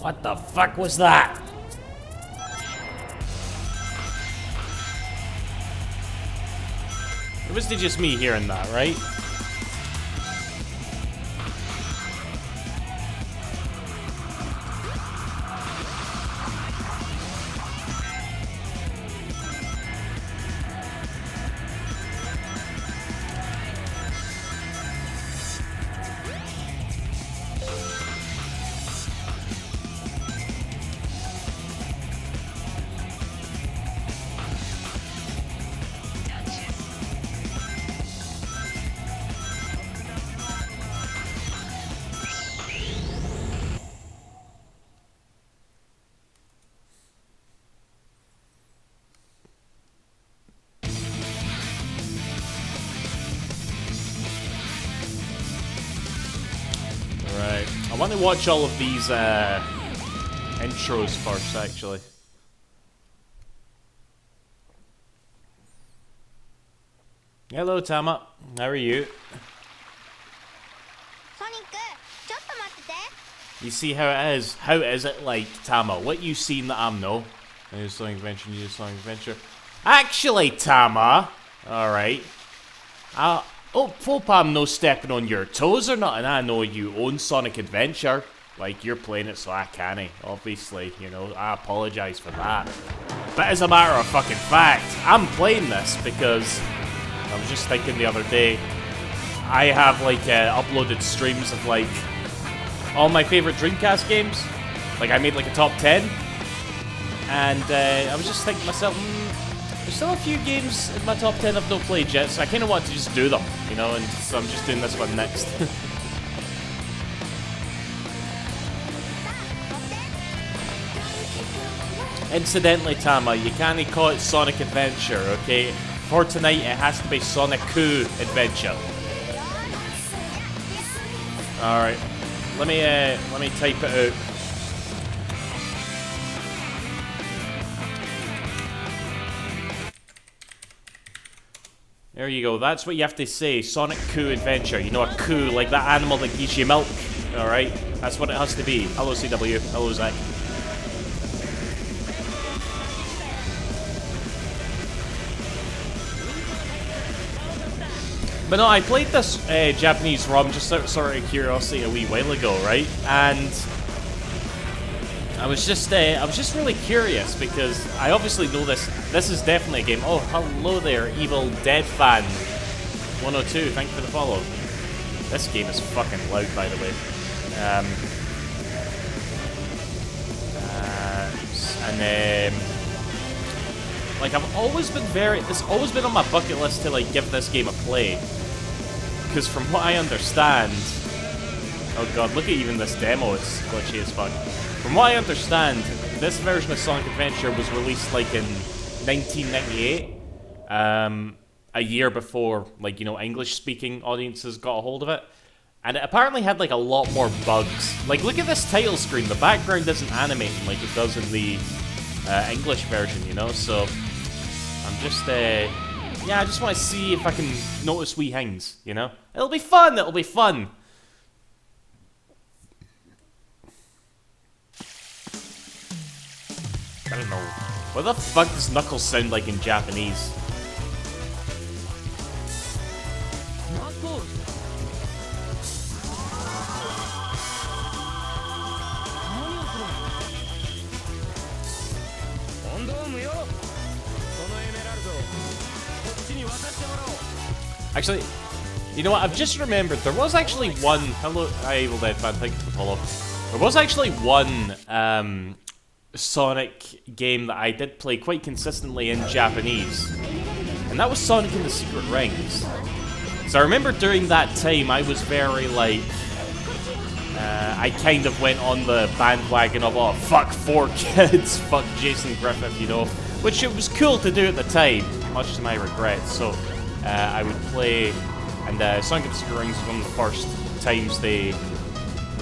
What the fuck was that? It was just me hearing that, right? I want to watch all of these intros first, actually. Hello, Tama. How are you? Sonic, you see how it is? How is it like, Tama? What you seen that I'm no? New Sonic Adventure, new Sonic Adventure. Actually, Tama. Alright. Hope I'm no stepping on your toes or not, and I know you own Sonic Adventure. Like, you're playing it, so I can't, obviously, you know, I apologize for that. But as a matter of fucking fact, I'm playing this because I was just thinking the other day, I have, like, uploaded streams of, like, all my favorite Dreamcast games. Like, I made, like, a top 10. And I was just thinking to myself, there's still a few games in my top 10 I've not played yet, so I kind of want to just do them, you know, and so I'm just doing this one next. Incidentally, Tama, you can't call it Sonic Adventure, okay? For tonight, it has to be Sonic Coup Adventure. Alright, let me type it out. There you go, that's what you have to say, Sonic Coup Adventure. You know, a coup, like that animal that gives you milk, alright? That's what it has to be. Hello, CW. Hello, Zach. But no, I played this Japanese ROM just sort of curiosity a wee while ago, right? And I was just really curious because I obviously know this. This is definitely a game. Oh, hello there, Evil Dead fan 102. Thank you for the follow. This game is fucking loud, by the way. Like I've always been it's always been on my bucket list to like give this game a play. Because from what I understand, oh god, look at even this demo, it's glitchy as fuck. From what I understand, this version of Sonic Adventure was released like in 1998, a year before, like, you know, English-speaking audiences got a hold of it. And it apparently had like a lot more bugs. Like, look at this title screen, the background isn't animating like it does in the English version, you know, so I'm just, yeah, I just want to see if I can notice wee things, you know? It'll be fun, it'll be fun! I don't know. What the fuck does Knuckles sound like in Japanese? Actually, you know what? I've just remembered there was actually one. Hello, hi, Evil Dead fan. Thank you for the follow. There was actually one Sonic game that I did play quite consistently in Japanese, and that was Sonic and the Secret Rings. So I remember during that time I was very like, I kind of went on the bandwagon of, oh fuck 4Kids, fuck Jason Griffith, you know, which it was cool to do at the time, much to my regret. So I would play, and Sonic and the Secret Rings was one of the first times they,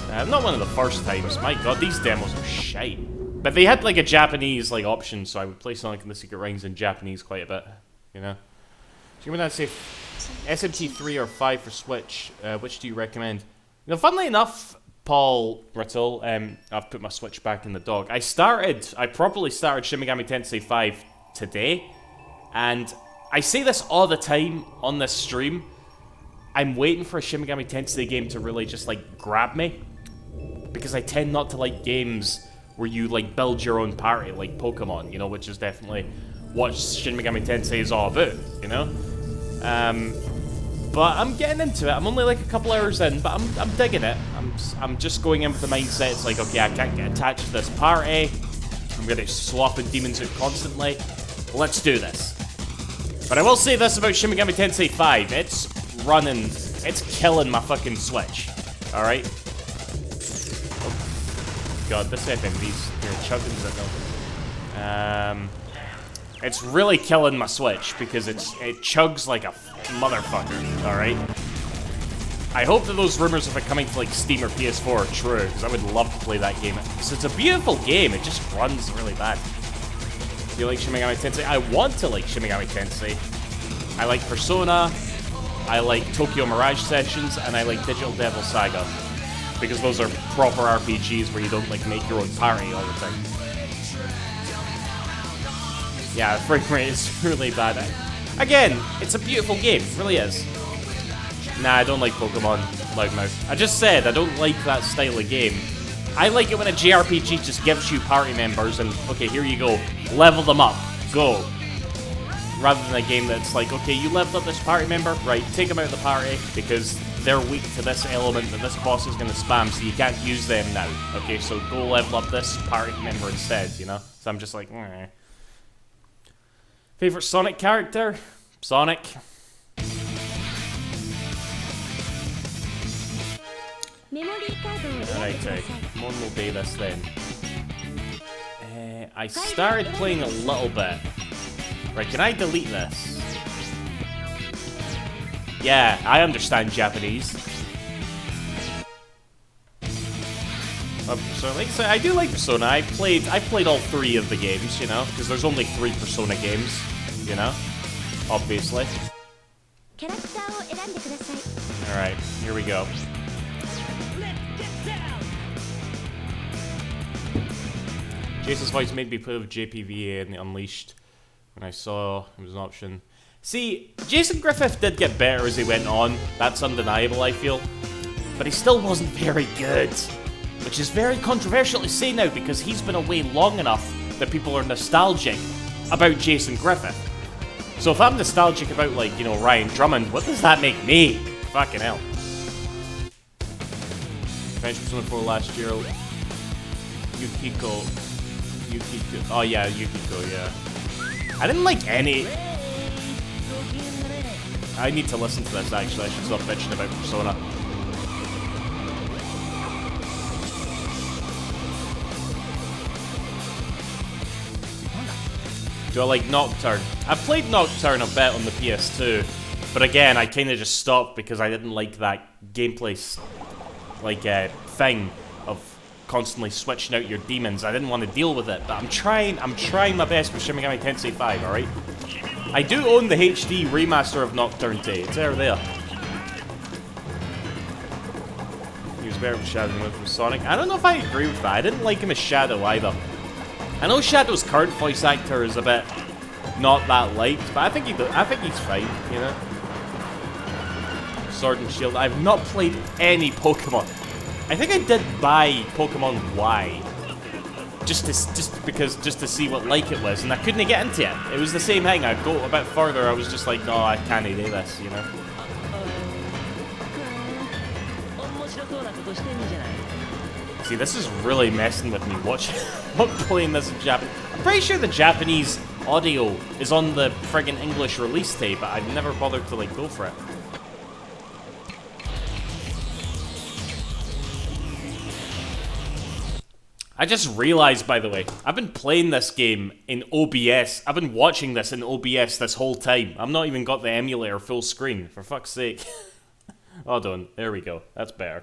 not one of the first times, my god, these demos are shite. But they had like a Japanese like option, so I would play Sonic and the Secret Rings in Japanese quite a bit, you know. So you would say SMT3 or 5 for Switch, which do you recommend? You know, funnily enough, Paul Riddle. I've put my Switch back in the dock. I properly started Shin Megami Tensei 5 today, and I say this all the time on this stream. I'm waiting for a Shin Megami Tensei game to really just, like, grab me, because I tend not to like games where you, like, build your own party, like Pokemon, you know, which is definitely what Shin Megami Tensei is all about, you know? But I'm getting into it. I'm only like a couple hours in, but I'm digging it. I'm just going in with the mindset. It's like, okay, I can't get attached to this party. I'm gonna swap in demons out constantly. Let's do this. But I will say this about Shin Megami Tensei 5. It's running, it's killing my fucking Switch. Alright? Oh, God, this FMV's chugging it though. It's really killing my Switch because it chugs like a motherfucker, alright? I hope that those rumors of it coming to like Steam or PS4 are true, because I would love to play that game. So it's a beautiful game, it just runs really bad. Do you like Shin Megami Tensei? I want to like Shin Megami Tensei. I like Persona, I like Tokyo Mirage Sessions, and I like Digital Devil Saga. Because those are proper RPGs where you don't like make your own party all the time. Yeah, the frame rate is really bad. Again, it's a beautiful game, it really is. Nah, I don't like Pokemon Loudmouth. I just said I don't like that style of game. I like it when a JRPG just gives you party members and, okay, here you go, level them up, go. Rather than a game that's like, okay, you leveled up this party member, right, take them out of the party because they're weak to this element that this boss is going to spam, so you can't use them now. Okay, so go level up this party member instead, you know? So I'm just like, eh. Favorite Sonic character? Sonic. Alright, come on, we'll do this then. I started playing a little bit. Right, can I delete this? Yeah, I understand Japanese. So like I said, I do like Persona. I've played all 3 of the games, you know, because there's only 3 Persona games, you know, obviously. Alright, here we go. Jason's voice made me play with JPVA and Unleashed when I saw it was an option. See, Jason Griffith did get better as he went on. That's undeniable, I feel. But he still wasn't very good. Which is very controversial to say now because he's been away long enough that people are nostalgic about Jason Griffith. So if I'm nostalgic about, like, you know, Ryan Drummond, what does that make me? Fucking hell. Finished Persona 4 last year. Yukiko. Oh yeah, Yukiko, yeah. I didn't like any... I need to listen to this, actually. I should stop bitching about Persona. Do I like Nocturne? I've played Nocturne a bit on the PS2, but again, I kind of just stopped because I didn't like that gameplay, like, thing of constantly switching out your demons. I didn't want to deal with it, but I'm trying my best with Shin Megami Tensei 5, alright? I do own the HD remaster of Nocturne Day. It's there. He was better with Shadow than with Sonic. I don't know if I agree with that. I didn't like him as Shadow either. I know Shadow's current voice actor is a bit not that liked, but I think he's fine, you know? Sword and Shield. I've not played any Pokemon. I think I did buy Pokemon Y. Just to see what like it was, and I couldn't get into it. It was the same thing. I'd go a bit further, I was just like, no, I can't do this, you know? See, this is really messing with me watching, playing this in Japanese. I'm pretty sure the Japanese audio is on the friggin' English release tape, but I've never bothered to, like, go for it. I just realized, by the way, I've been playing this game in OBS. I've been watching this in OBS this whole time. I've not even got the emulator full screen, for fuck's sake. Hold on, there we go. That's better.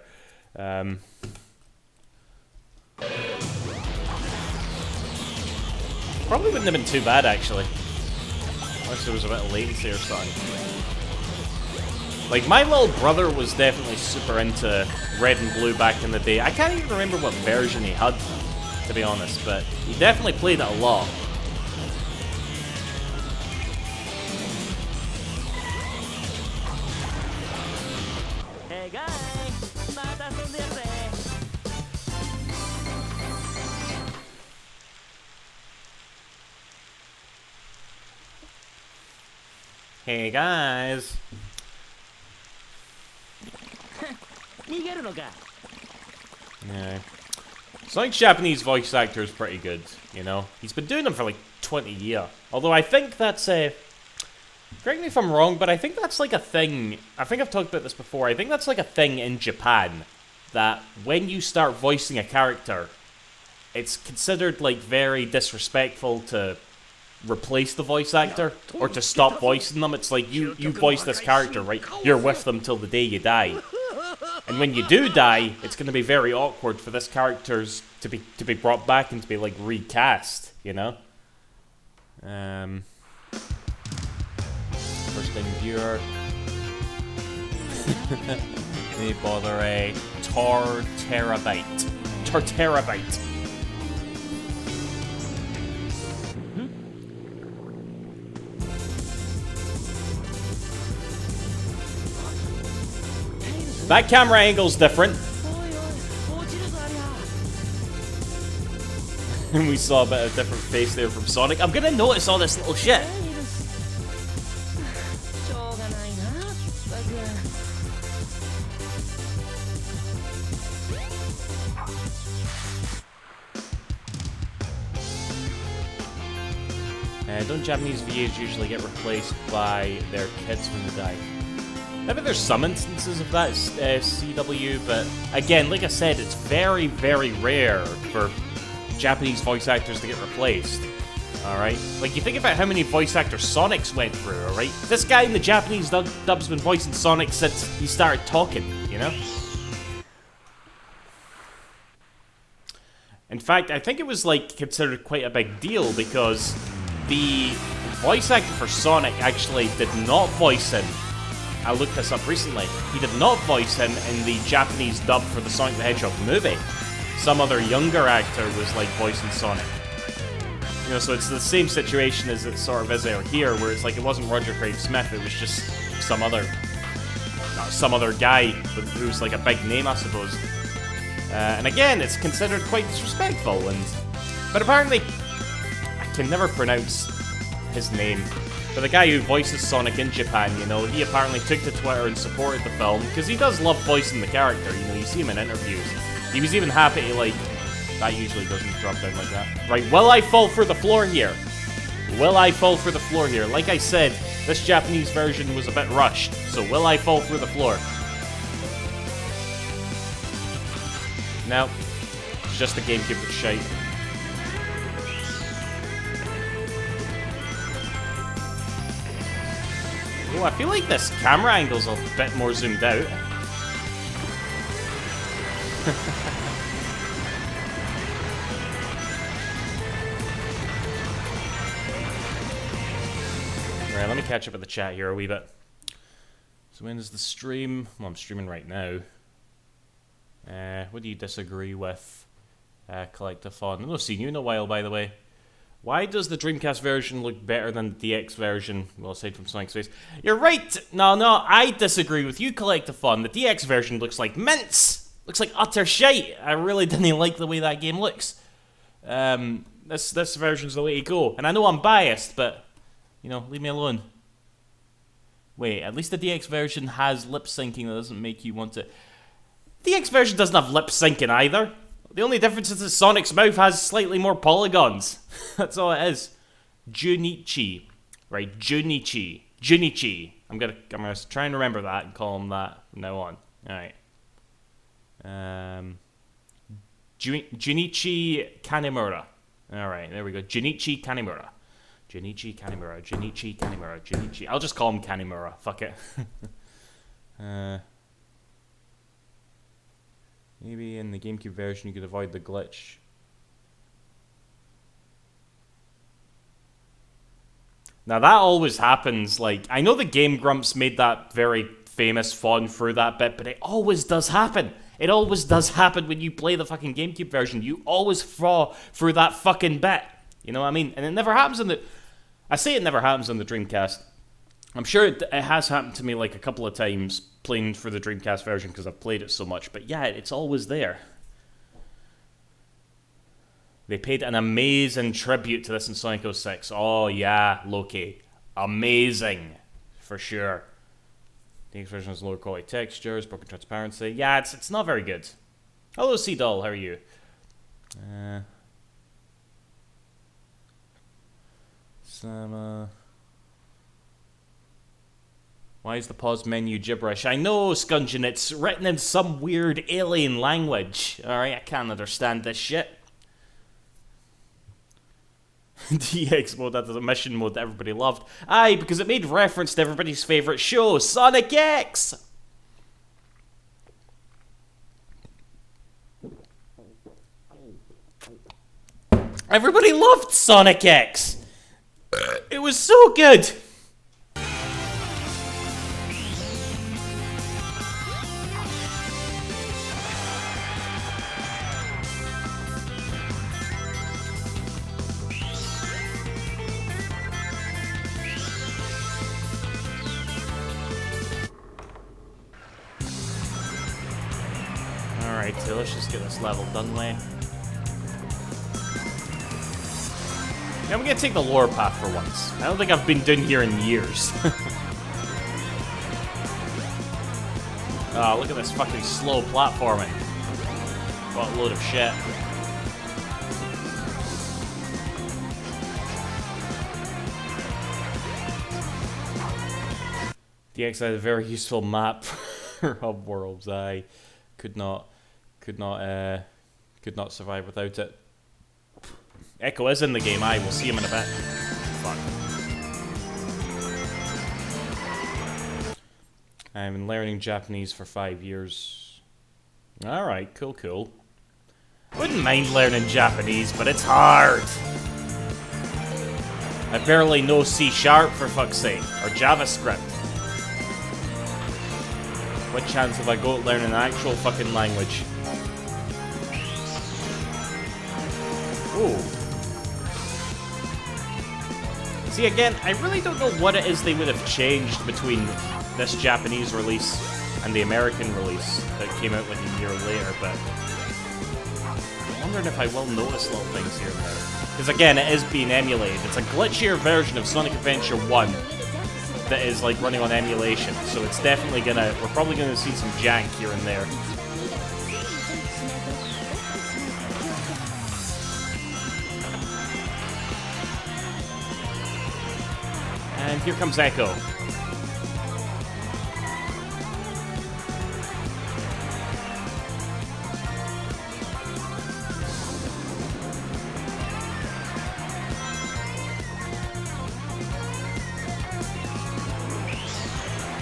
Probably wouldn't have been too bad, actually. Unless there was a bit of latency or something. Like, my little brother was definitely super into Red and Blue back in the day. I can't even remember what version he had, to be honest, but he definitely played it a lot. Hey guys, matas un verde. Hey guys. 逃げるのか。 Yeah. Sonic's Japanese voice actor is pretty good, you know? He's been doing them for like 20 years. Although I think that's a... correct me if I'm wrong, but I think that's like a thing... I think I've talked about this before. I think that's like a thing in Japan. That when you start voicing a character, it's considered like very disrespectful to replace the voice actor or to stop voicing them. It's like you voice this character, right? You're with them till the day you die. And when you do die, it's going to be very awkward for this characters to be brought back and to be like recast, you know? First time viewer. They bother a Torterabyte. Torterabyte. That camera angle's different. And we saw a bit of different face there from Sonic. I'm gonna notice all this little shit. Don't Japanese VAs usually get replaced by their kids when they die? Maybe there's some instances of that, CW, but again, like I said, it's very, very rare for Japanese voice actors to get replaced. Alright? Like, you think about how many voice actors Sonic's went through, alright? This guy in the Japanese dub's been voicing Sonic since he started talking, you know? In fact, I think it was, like, considered quite a big deal because the voice actor for Sonic actually did not voice him. I looked this up recently. He did not voice him in the Japanese dub for the Sonic the Hedgehog movie. Some other younger actor was, like, voicing Sonic. You know, so it's the same situation as it sort of is out here, where it's like it wasn't Roger Craig Smith, it was just some other guy who's like a big name, I suppose. And again, it's considered quite disrespectful, but apparently, I can never pronounce his name, but the guy who voices Sonic in Japan, you know, he apparently took to Twitter and supported the film, because he does love voicing the character, you know, you see him in interviews. He was even happy to, like, that usually doesn't drop down like that. Right, will I fall for the floor here? Will I fall for the floor here? Like I said, this Japanese version was a bit rushed, so will I fall for the floor? No, it's just the GameCube that's shite. Oh, I feel like this camera angle's a bit more zoomed out. Right, let me catch up with the chat here a wee bit. So when is the stream? Well, I'm streaming right now. What do you disagree with? Collectathon. I've not seen you in a while, by the way. Why does the Dreamcast version look better than the DX version? Well, aside from Sonic's face. You're right! No, I disagree with you, Collectathon. The DX version looks like mince! Looks like utter shite! I really didn't like the way that game looks. This version's the way to go. And I know I'm biased, but, you know, leave me alone. Wait, at least the DX version has lip syncing that doesn't make you want to... The DX version doesn't have lip syncing either. The only difference is that Sonic's mouth has slightly more polygons. That's all it is. Junichi. Right, Junichi. Junichi. I'm gonna try and remember that and call him that from now on. Alright. Junichi Kanemura. Alright, there we go. Junichi Kanemura. Junichi Kanemura. Junichi Kanemura. Junichi. I'll just call him Kanemura. Fuck it. Maybe in the GameCube version you could avoid the glitch. Now that always happens, like, I know the Game Grumps made that very famous fawn through that bit, but it always does happen. It always does happen when you play the fucking GameCube version. You always fall through that fucking bit. You know what I mean? And it never happens in the... I say it never happens on the Dreamcast. I'm sure it has happened to me like a couple of times playing for the Dreamcast version because I've played it so much. But yeah, it's always there. They paid an amazing tribute to this in Sonic 06. Oh yeah, Loki. Amazing. For sure. The X version has lower quality textures, broken transparency. Yeah, it's not very good. Hello, Sea-Doll, how are you? Sama. Why is the pause menu gibberish? I know, Scungin, it's written in some weird alien language. Alright, I can't understand this shit. DX mode, that is a mission mode that everybody loved. Aye, because it made reference to everybody's favourite show, Sonic X! Everybody loved Sonic X! It was so good! Alright, so let's just get this level done with. Yeah, I'm gonna take the lower path for once. I don't think I've been done here in years. Oh, look at this fucking slow platforming. What a load of shit. DX had a very useful map for Hub Worlds. I could not survive without it. Echo is in the game. I will see him in a bit. Fuck. I've been learning Japanese for 5 years. Alright, cool. Wouldn't mind learning Japanese, but it's hard. I barely know C# for fuck's sake, or JavaScript. What chance have I got at learning an actual fucking language? Ooh. See, again, I really don't know what it is they would have changed between this Japanese release and the American release that came out like a year later, but I'm wondering if I will notice little things here and there. Because again, it is being emulated. It's a glitchier version of Sonic Adventure 1 that is like running on emulation, so it's definitely we're probably gonna see some jank here and there. And here comes Echo.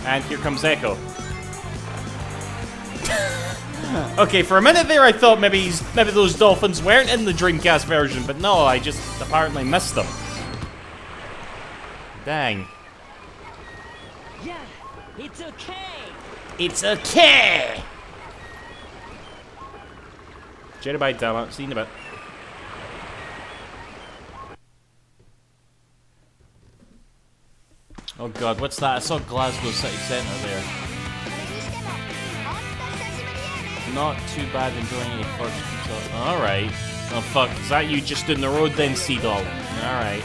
And here comes Echo. Okay, for a minute there I thought maybe those dolphins weren't in the Dreamcast version, but no, I just apparently missed them. Dang. Yeah, it's okay. It's okay! Jedi bye, damn it. See you in a bit. Oh god, what's that? I saw Glasgow City Centre there. Not too bad enjoying your first control. Alright. Oh fuck, is that you just in the road then, Sea-Doll? Alright.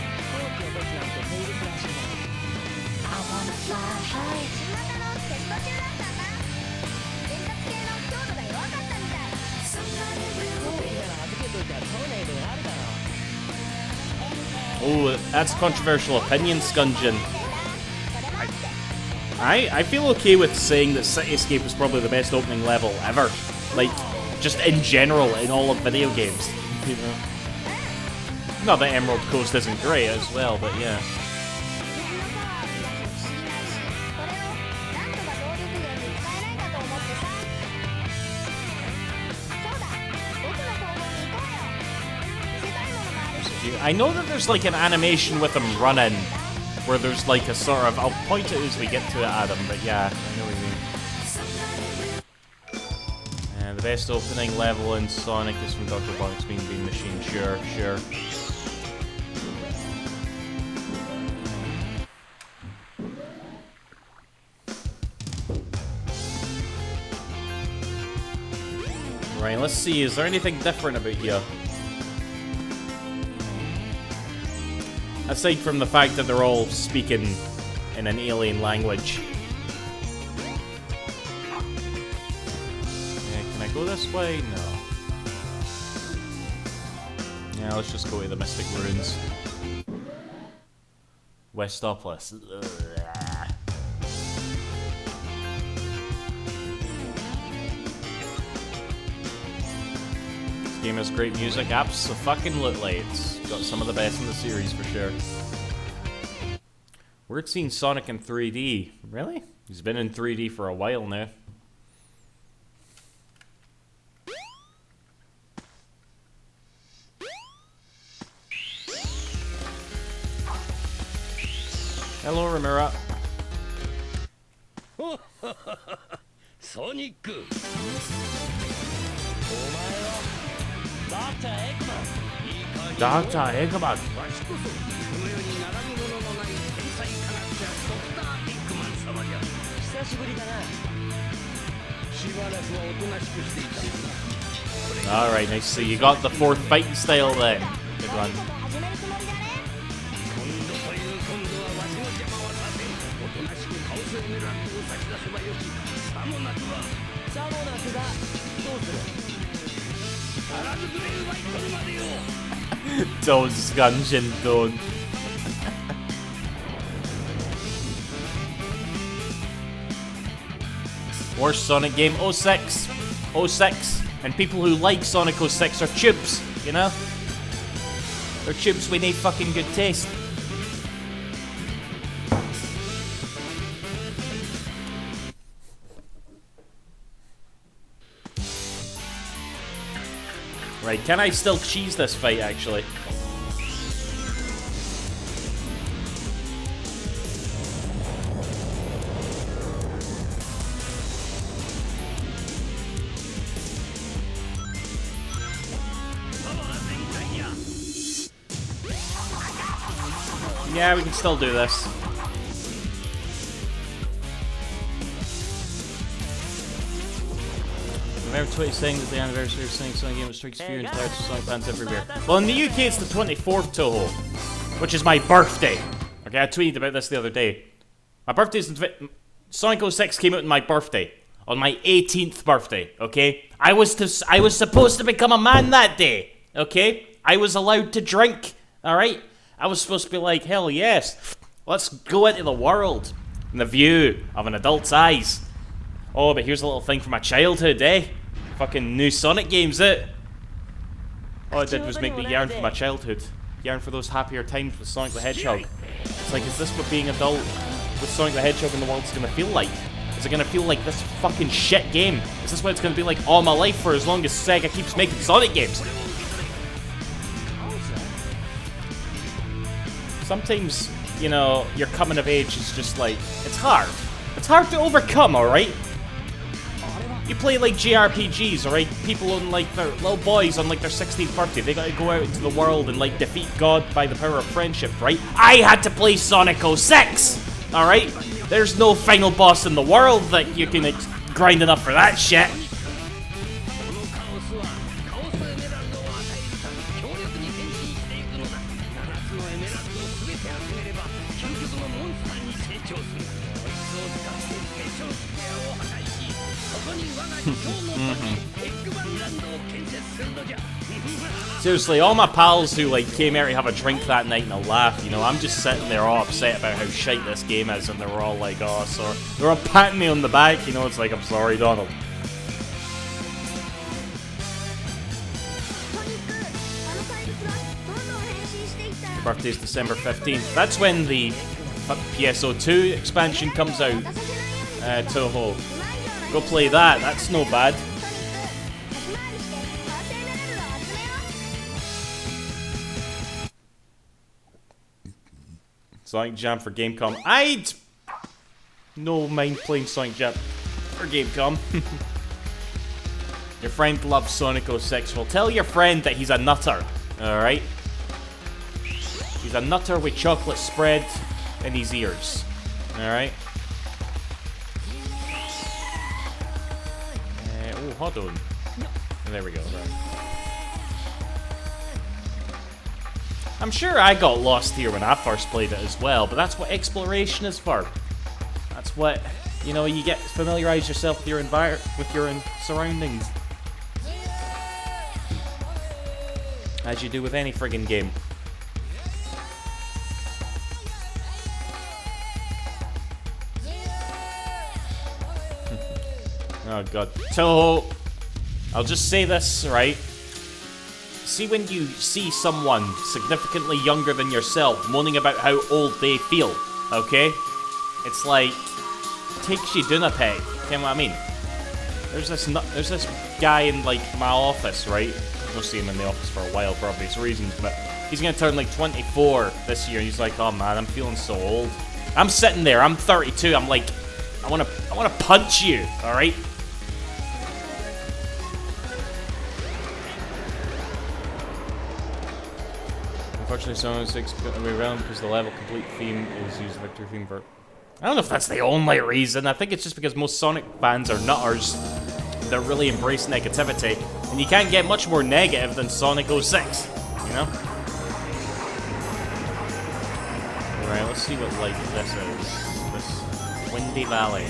Oh, that's a controversial opinion, Scungin. I feel okay with saying that Cityscape is probably the best opening level ever. Like, just in general, in all of video games. You know? Not that Emerald Coast isn't great as well, but yeah. I know that there's like an animation with him running where there's like a sort of, I'll point it as we get to it, Adam, but yeah, I know what you mean. The best opening level in Sonic is from Dr. Bonk's Bean Bean Machine, sure. Right, let's see, is there anything different about you? Aside from the fact that they're all speaking in an alien language. Can I go this way? No. Yeah, let's just go to the Mystic Ruins. Westopolis. This game has great music, abso-fucking-lutely. It's got some of the best in the series for sure. We're seeing Sonic in 3D. Really? He's been in 3D for a while now. Hello, Ramira. Sonic. Dr. Eggman. Alright, nice. So you got the fourth fighting style then. Good one. Don't Gungeon, don't. Worst Sonic game, 06. 06. And people who like Sonic 06 are tubes, you know? They're tubes with no fucking good taste. Right, can I still cheese this fight, actually? Yeah, we can still do this. November 22nd is the anniversary of Sonic Game, which strikes fear and terror to Sonic fans everywhere. Well, in the UK it's the 24th, Toho, which is my birthday. Okay, I tweeted about this the other day. My birthday's Sonic 06 came out on my birthday, on my 18th birthday. Okay, I was supposed to become a man that day. Okay, I was allowed to drink. All right, I was supposed to be like, hell yes, let's go into the world in the view of an adult's eyes. Oh, but here's a little thing from my childhood, eh? Fucking new Sonic games, eh? All it did was make me yearn for my childhood. Yearn for those happier times with Sonic the Hedgehog. It's like, is this what being adult with Sonic the Hedgehog in the world is gonna feel like? Is it gonna feel like this fucking shit game? Is this what it's gonna be like all my life for as long as Sega keeps making Sonic games? Sometimes, you know, your coming of age is just like, it's hard. It's hard to overcome, alright? You play like JRPGs, alright? People on like their little boys on like their 16th birthday, they gotta go out into the world and like defeat God by the power of friendship, right? I had to play Sonic 06, alright? There's no final boss in the world that you can grind enough for that shit. Seriously, all my pals who like came here to have a drink that night and a laugh, you know, I'm just sitting there all upset about how shite this game is, and they were all like, oh, sorry. They were all patting me on the back, you know, it's like, I'm sorry, Donald. Birthday's December 15th. That's when the PSO2 expansion comes out, Toho. Go play that, that's no bad. Sonic Jam for Gamecom. I'd no mind playing Sonic Jam for Gamecom. Your friend loves Sonic 06. Well, tell your friend that he's a nutter, alright? He's a nutter with chocolate spread in his ears, alright? Oh, hold on. There we go, right. I'm sure I got lost here when I first played it as well, but that's what exploration is for. That's what, you know, you get familiarize yourself with your surroundings. As you do with any friggin' game. Oh god. So, I'll just say this, right? See when you see someone significantly younger than yourself moaning about how old they feel, okay? It's like, takes you down a peg, you know what I mean? There's this guy in, like, my office, right? I'll see him in the office for a while for obvious reasons, but he's gonna turn, like, 24 this year, and he's like, oh man, I'm feeling so old. I'm sitting there, I'm 32, I'm like, I wanna punch you, alright? Unfortunately, Sonic 6 got away around because the level complete theme is used victory theme for... I don't know if that's the only reason. I think it's just because most Sonic fans are nutters that really embrace negativity, and you can't get much more negative than Sonic 06, you know? Alright, let's see what, like, this is. This Windy Valley.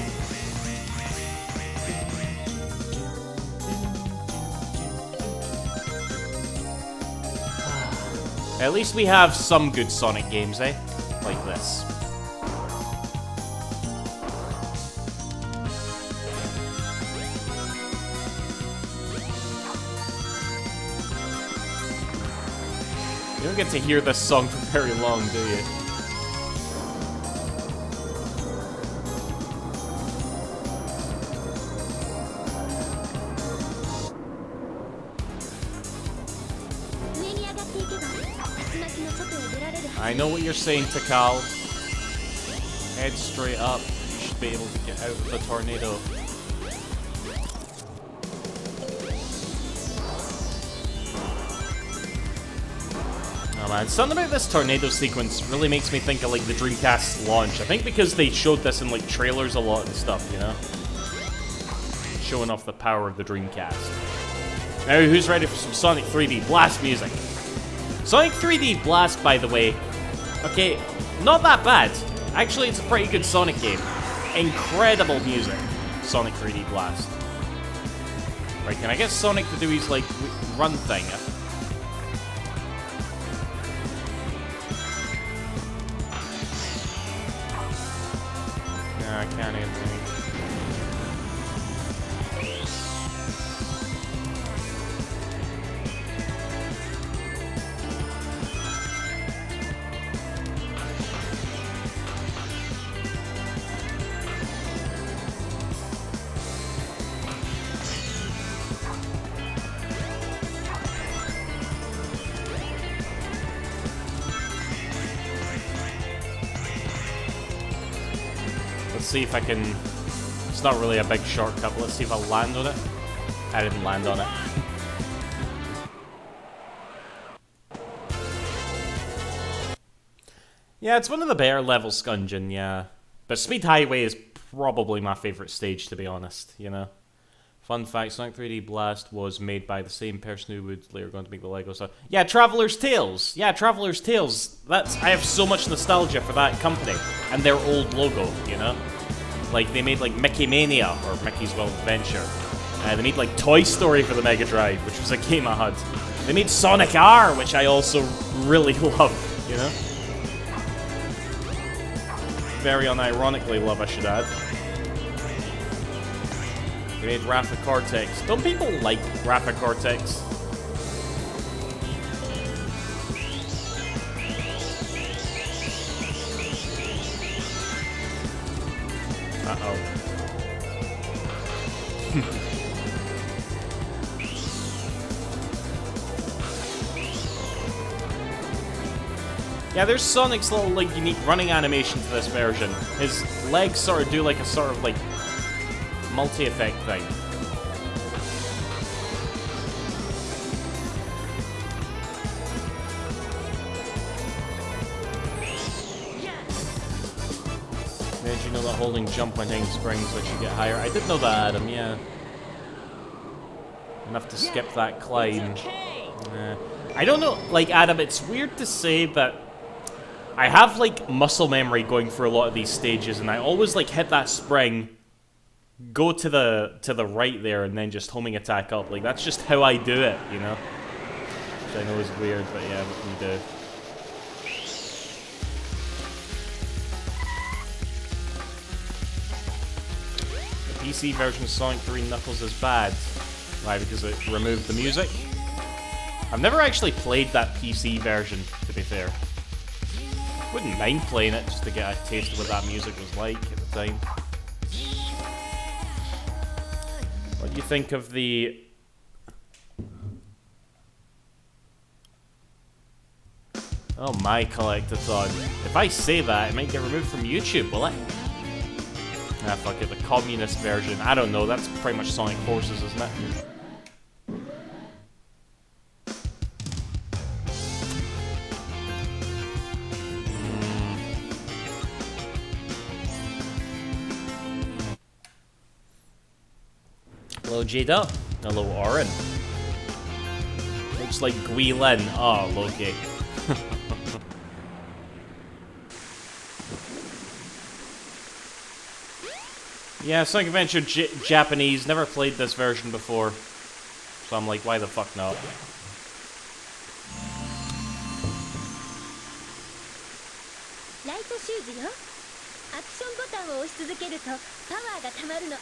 At least we have some good Sonic games, eh? Like this. You don't get to hear this song for very long, do you? I know what you're saying, Takal. Head straight up. You should be able to get out of the tornado. Oh man, something about this tornado sequence really makes me think of like the Dreamcast launch. I think because they showed this in like trailers a lot and stuff, you know? Showing off the power of the Dreamcast. Now, who's ready for some Sonic 3D Blast music? Sonic 3D Blast, by the way, okay, not that bad. Actually, it's a pretty good Sonic game. Incredible music, Sonic 3D Blast. Right, can I get Sonic to do his, like, run thing? No, I can't even think. Let's see if I can... It's not really a big shortcut, but let's see if I land on it. I didn't land on it. Yeah, it's one of the better levels, Gungeon, yeah. But Speed Highway is probably my favorite stage, to be honest, you know? Fun fact, Sonic 3D Blast was made by the same person who would later go on to make the Lego stuff. Yeah, Traveler's Tales! Yeah, Traveler's Tales. I have so much nostalgia for that company and their old logo, you know? Like, they made, like, Mickey Mania, or Mickey's Wild Adventure. They made, like, Toy Story for the Mega Drive, which was a game I had. They made Sonic R, which I also really love, you know? Very unironically love, I should add. They made Wrath of Cortex. Don't people like Wrath of Cortex? Uh-oh. Yeah, there's Sonic's little, like, unique running animation to this version. His legs sort of do, like, a sort of, like, multi-effect thing. Did you know that holding jump when hitting springs lets you get higher? I did know that, Adam, yeah. Enough to skip that climb. I don't know, like, Adam, it's weird to say, but I have, like, muscle memory going through a lot of these stages, and I always, like, hit that spring, go to the right there, and then just homing attack up. Like, that's just how I do it, you know? Which I know is weird, but yeah, what can you do? The PC version of Sonic 3 Knuckles is bad. Why? Because it removed the music? I've never actually played that PC version, to be fair. Wouldn't mind playing it just to get a taste of what that music was like at the time. What do you think of the... Oh my, Collectathon. If I say that, it might get removed from YouTube, will it? Ah, fuck it, the communist version. I don't know, that's pretty much Sonic Forces, isn't it? Hello, Jada. Hello, Oren. Looks like Guilin. Oh, Loki. Yeah, Sonic Adventure Japanese. Never played this version before. So I'm like, why the fuck not? Light shoes よ。アクションボタンを押し続けるとパワーが溜まるの。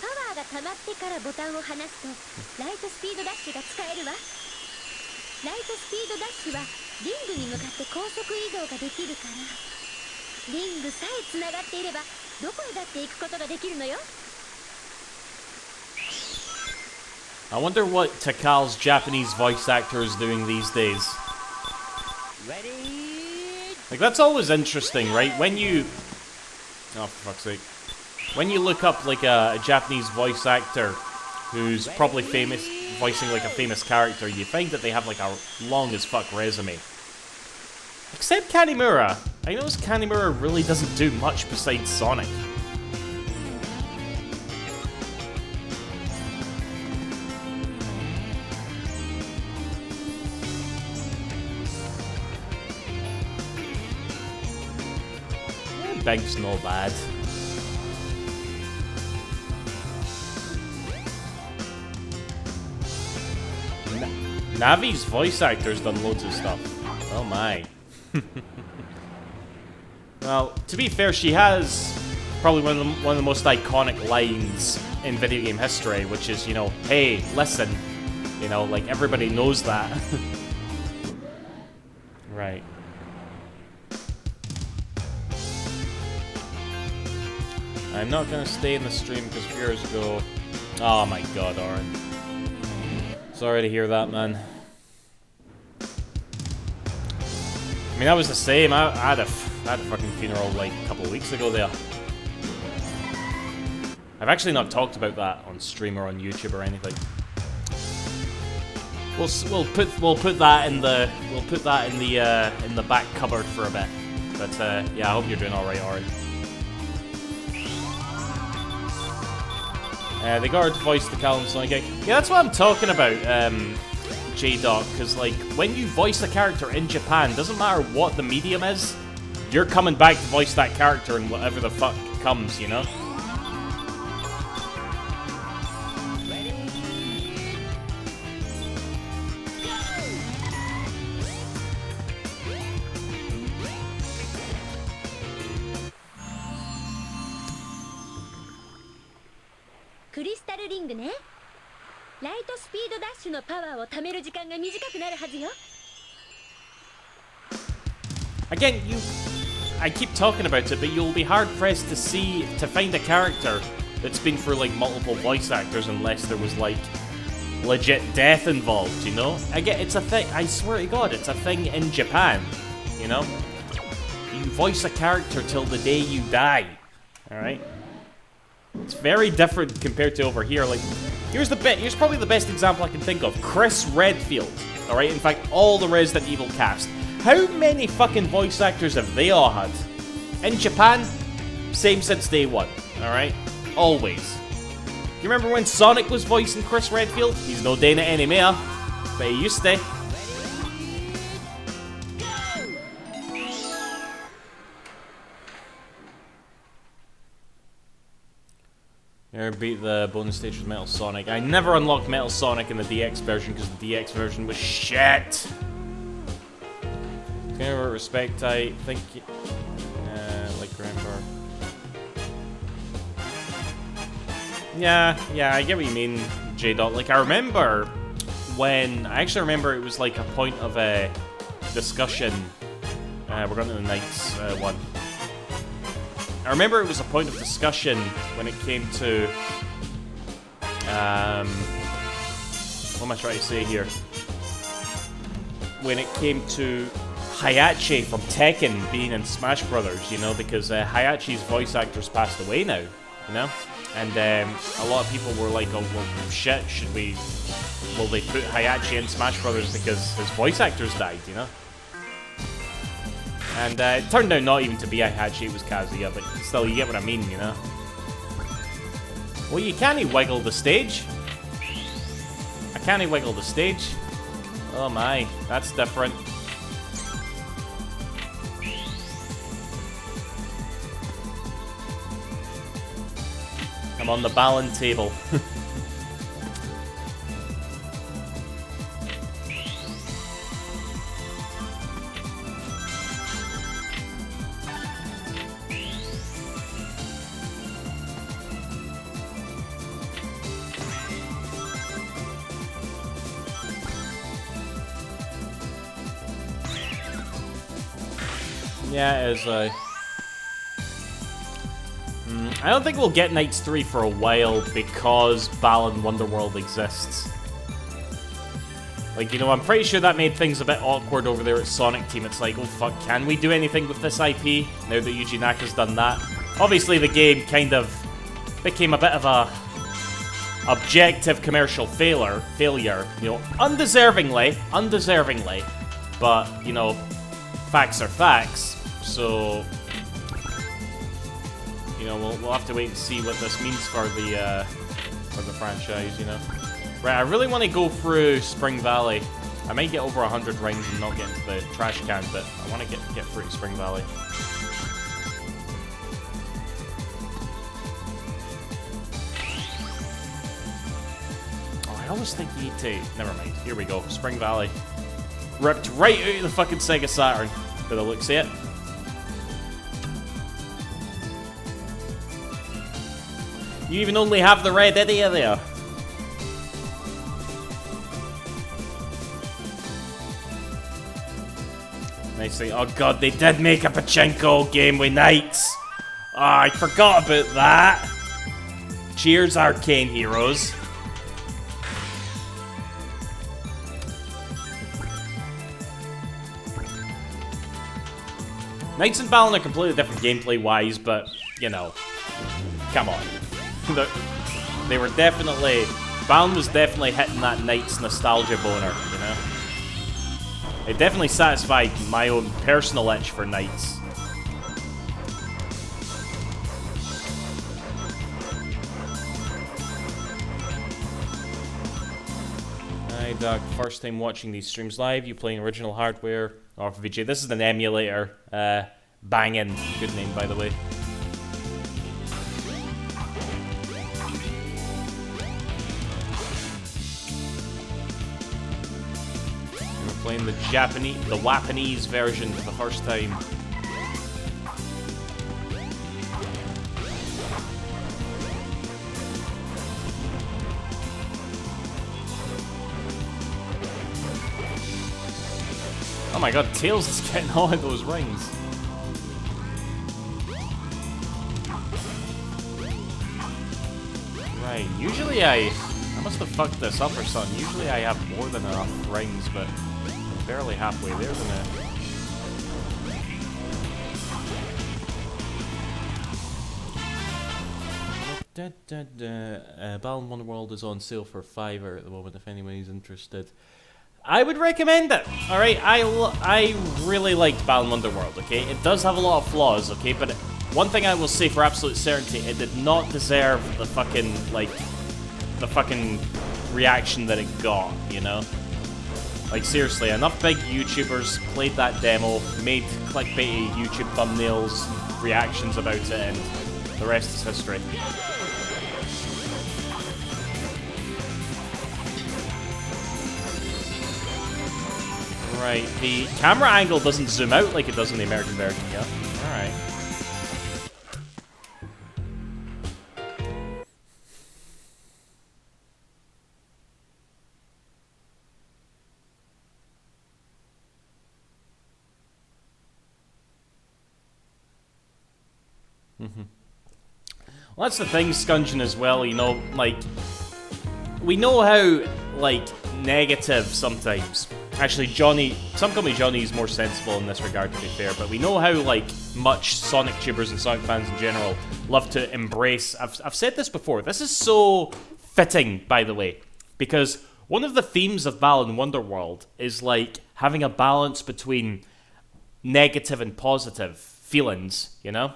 パワーが溜まってからボタンを離すとライトスピードダッシュが使えるわ。ライトスピードダッシュはリングに向かって高速移動ができるから、リングさえつながっていればどこへだって行くことができるのよ。I wonder what Takal's Japanese voice actor is doing these days. Ready? Like, that's always interesting, right? When you... Oh, for fuck's sake. When you look up, like, a Japanese voice actor who's probably famous, voicing, like, a famous character, you find that they have, like, a long-as-fuck resume. Except Kanimura. I notice Kanimura really doesn't do much besides Sonic. Big's not bad. Navi's voice actor's done loads of stuff. Oh my. Well, to be fair, she has probably one of the most iconic lines in video game history, which is, you know, hey, listen. You know, like, everybody knows that. Right. I'm not gonna stay in the stream because viewers go, oh my god, Oren. Sorry to hear that, man. I mean, that was the same. I had a fucking funeral like a couple of weeks ago there. I've actually not talked about that on stream or on YouTube or anything. We'll put that in the back cupboard for a bit. But yeah, I hope you're doing all right, Oren. They got her to voice the Callum Sonic. Yeah, that's what I'm talking about, J-Doc, because, like, when you voice a character in Japan, doesn't matter what the medium is, you're coming back to voice that character in whatever the fuck comes, you know? Again, I keep talking about it, but you'll be hard-pressed to find a character that's been through, like, multiple voice actors unless there was, like, legit death involved, you know? Again, it's a thing, I swear to God, it's a thing in Japan. you know? You voice a character till the day you die, alright? It's very different compared to over here. Like, here's probably the best example I can think of. Chris Redfield, alright? In fact, all the Resident Evil cast. How many fucking voice actors have they all had? In Japan, same since day one, alright? Always. You remember when Sonic was voicing Chris Redfield? He's no doing it anymore, but he used to. Never beat the bonus stage with Metal Sonic. I never unlocked Metal Sonic in the DX version because the DX version was shit. Kind of respect, I think. Like Grandpa. Yeah, I get what you mean, J-Dot. Like, I actually remember it was like a point of a discussion. We're going to the Knights one. I remember it was a point of discussion when it came to, what am I trying to say here? When it came to Hayachi from Tekken being in Smash Brothers, you know, because Hayachi's voice actor's passed away now, you know? And a lot of people were like, oh, well, shit, will they put Hayachi in Smash Brothers because his voice actor's died, you know? And it turned out not even to be Hayachi, it was Kazuya, but still, you get what I mean, you know? Well, you can't wiggle the stage. I can't wiggle the stage. Oh my, that's different. I'm on the balance table. Yeah, it is, I don't think we'll get Knights 3 for a while because Balan Wonderworld exists. Like, you know, I'm pretty sure that made things a bit awkward over there at Sonic Team. It's like, oh fuck, can we do anything with this IP now that Yuji Naka's done that? Obviously the game kind of became a bit of a objective commercial failure, you know, undeservingly, but, you know, facts are facts, so, you know, we'll have to wait and see what this means for the franchise, you know. Right, I really want to go through Spring Valley. I might get over 100 rings and not get into the trash can, but I want to get through Spring Valley. Oh, I always think you need to... Never mind. Here we go. Spring Valley. Ripped right out of the fucking Sega Saturn. By the looks of it. You even only have the red area there. Nicely. Oh god, they did make a pachinko game with Knights. Oh, I forgot about that. Cheers, Arcane Heroes. Knights and Balan are completely different gameplay-wise, but, you know, come on. They were definitely... Balan was definitely hitting that Knights nostalgia boner, you know? It definitely satisfied my own personal itch for Knights. Hi, Doug. First time watching these streams live. You playing original hardware or VJ? This is an emulator. Bangin'. Good name, by the way. We're playing the Japanese version for the first time. Oh my god, Tails is getting all of those rings. Right, usually I must have fucked this up or something. Usually I have more than enough rings, but I'm barely halfway there than Balan Wonderworld is on sale for $5 at the moment if anyone is interested. I would recommend it. Alright, I really liked Balan Wonderworld, okay? It does have a lot of flaws, okay? But one thing I will say for absolute certainty, it did not deserve the fucking, like, the fucking reaction that it got, you know? Like, seriously, enough big YouTubers played that demo, made clickbaity YouTube thumbnails, reactions about it, and the rest is history. Right, the camera angle doesn't zoom out like it does in the American version, yeah? Alright. Well, that's the thing, Scungin, as well, you know, like, we know how, like, negative sometimes. Actually, some call me Johnny's more sensible in this regard, to be fair, but we know how, like, much Sonic tubers and Sonic fans in general love to embrace. I've said this before, this is so fitting, by the way, because one of the themes of Balan Wonderworld is, like, having a balance between negative and positive feelings, you know?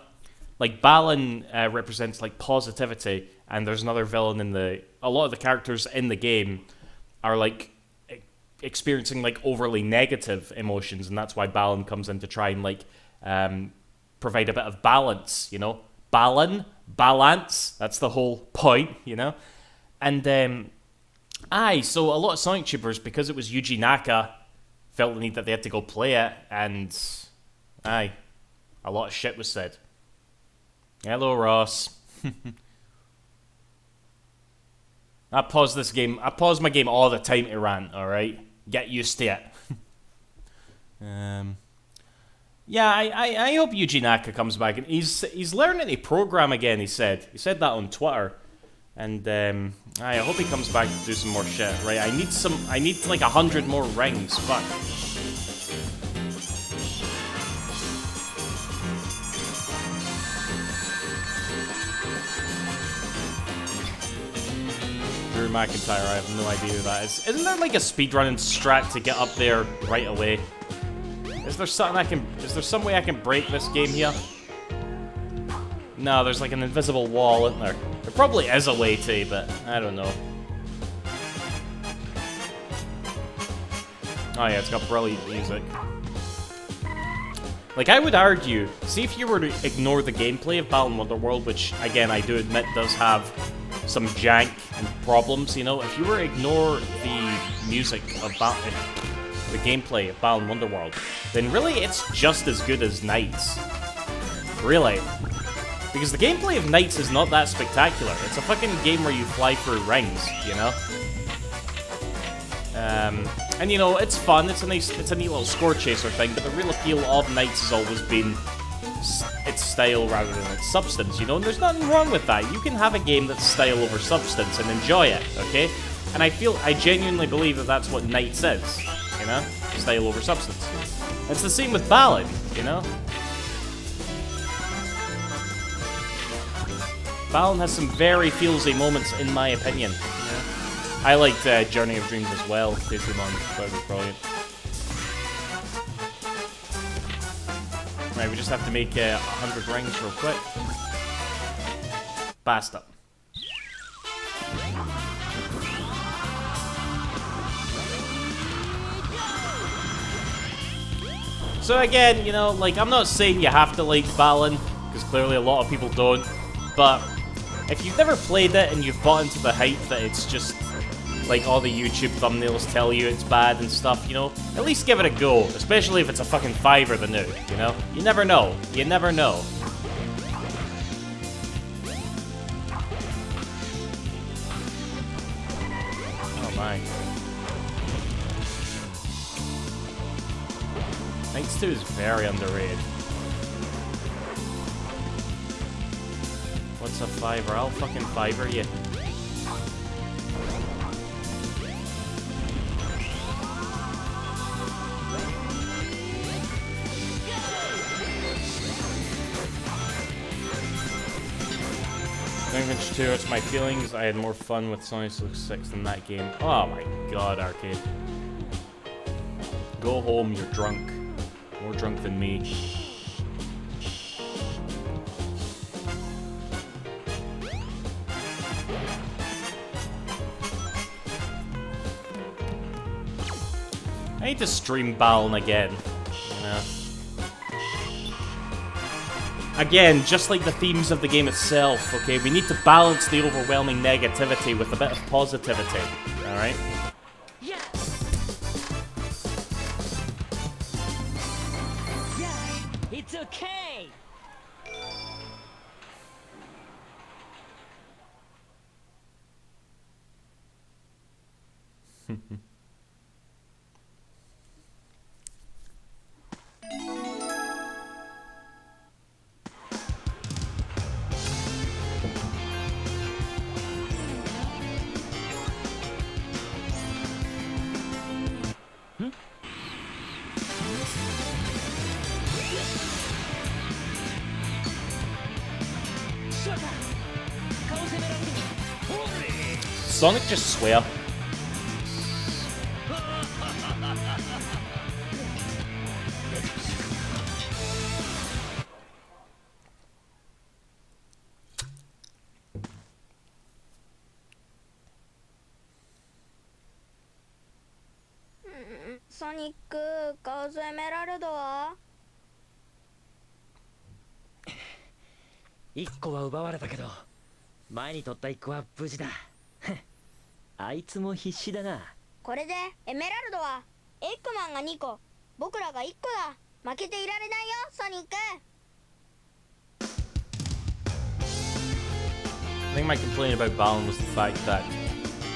Like, Balan represents, like, positivity, and there's another villain in a lot of the characters in the game are, like, experiencing, like, overly negative emotions, and that's why Balan comes in to try and, like, provide a bit of balance, you know? Balance, that's the whole point, you know? And, so a lot of Sonic tubers, because it was Yuji Naka, felt the need that they had to go play it, and, a lot of shit was said. Hello, Ross. I pause my game all the time to rant, alright? Get used to it. Yeah, I hope Yuji Naka comes back. And he's learning to program again, he said. He said that on Twitter. And, I hope he comes back to do some more shit, right? I need like 100 more rings, fuck. Drew McIntyre, I have no idea who that is. Isn't there like a speedrunning strat to get up there right away? Is there some way I can break this game here? No, there's like an invisible wall, isn't there? There probably is a way to, but I don't know. Oh yeah, it's got brilliant music. Like, I would argue, see if you were to ignore the gameplay of Balan Wonderworld, which, again, I do admit does have some jank and problems, you know, if you were to ignore the music of the gameplay of Balan Wonderworld, then really it's just as good as Nights. Really. Because the gameplay of Nights is not that spectacular. It's a fucking game where you fly through rings, you know? And you know, it's fun, it's a neat little score chaser thing, but the real appeal of Nights has always been its style rather than its substance, you know? And there's nothing wrong with that. You can have a game that's style over substance and enjoy it, okay? And I genuinely believe that that's what Nights is, you know? Style over substance. It's the same with Balan, you know? Balan has some very feelsy moments, in my opinion. Yeah. I liked Journey of Dreams as well. Digimon, that was brilliant. Right, we just have to make 100 rings real quick. Basta. So again, you know, like, I'm not saying you have to like Balan, because clearly a lot of people don't, but if you've never played it and you've bought into the hype that it's just like all the YouTube thumbnails tell you it's bad and stuff, you know, at least give it a go, especially if it's a fucking $5 the new, you know? You never know. You never know. Oh my. Nights 2 is very underrated. What's a $5? I'll fucking $5 you. Sonic Adventure 2 hurts my feelings. I had more fun with Sonic 6 than that game. Oh my god, arcade. Go home, you're drunk. More drunk than me. I need to stream Balan again. You know? Again, just like the themes of the game itself, okay, we need to balance the overwhelming negativity with a bit of positivity, alright? Yeah. Yeah, it's okay. Sonic just swear. Sonic, カオスエメラルドは1個は奪われたけど、前に取った1個は無事だ。あいつも必死だな。これでエメラルドはエッグマンが2個、僕らが1個だ。負けていられないよ、ソニック。I think my complaint about Balan was the fact that,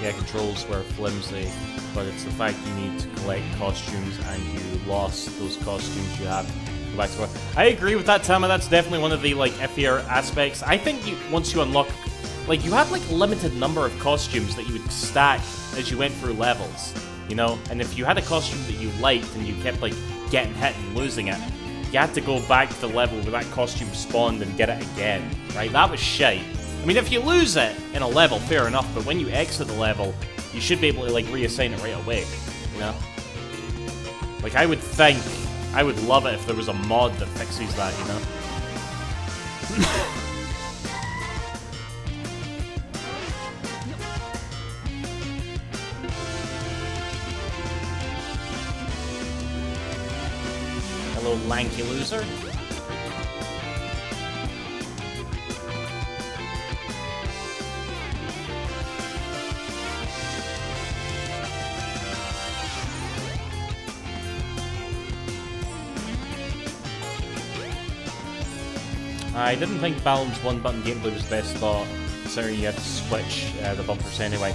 yeah, controls were flimsy, but it's the fact you need to collect costumes and you lost those costumes you have. Go back to work. I agree with that, Tama. That's definitely one of the like iffier aspects. I think once you unlock, like, you had like a limited number of costumes that you would stack as you went through levels, you know. And if you had a costume that you liked and you kept like getting hit and losing it, you had to go back to the level where that costume spawned and get it again, right? That was shite. I mean, if you lose it in a level, fair enough, but when you exit the level, you should be able to, like, reassign it right away, you know? Like, I would love it if there was a mod that fixes that, you know? Hello, lanky loser. I didn't think Balan's one-button gameplay was the best thought, considering you had to switch the bumpers anyway.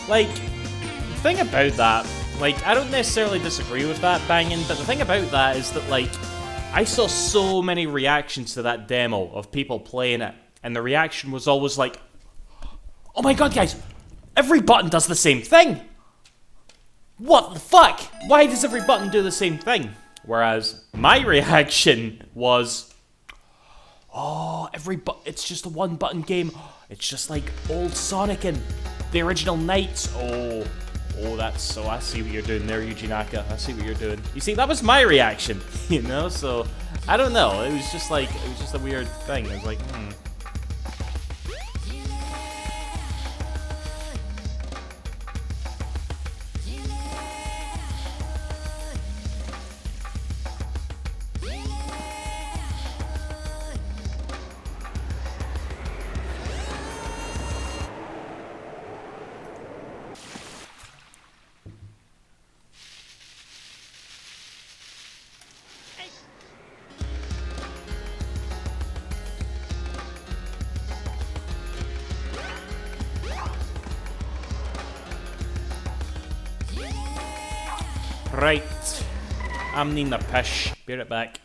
Like, the thing about that, like, I don't necessarily disagree with that banging, but the thing about that is that, like, I saw so many reactions to that demo of people playing it, and the reaction was always like, oh my god, guys, every button does the same thing! What the fuck? Why does every button do the same thing? Whereas my reaction was, oh, it's just a one-button game. It's just like old Sonic and the original Knights. Oh, so I see what you're doing there, Yuji Naka. I see what you're doing. You see, that was my reaction, you know? So, I don't know. It was just a weird thing. I was like, right. I'm needing a pish. Be right back.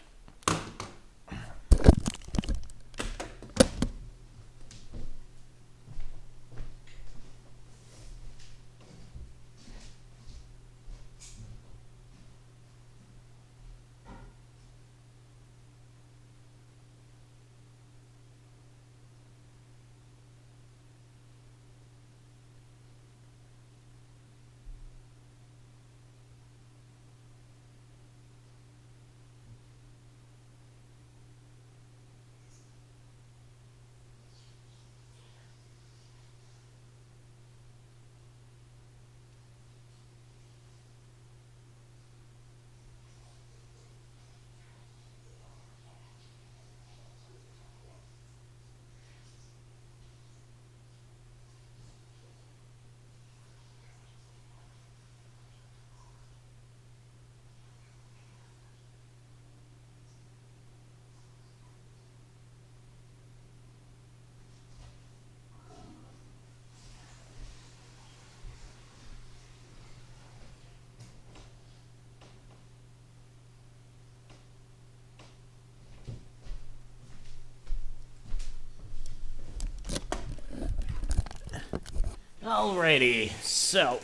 Alrighty, so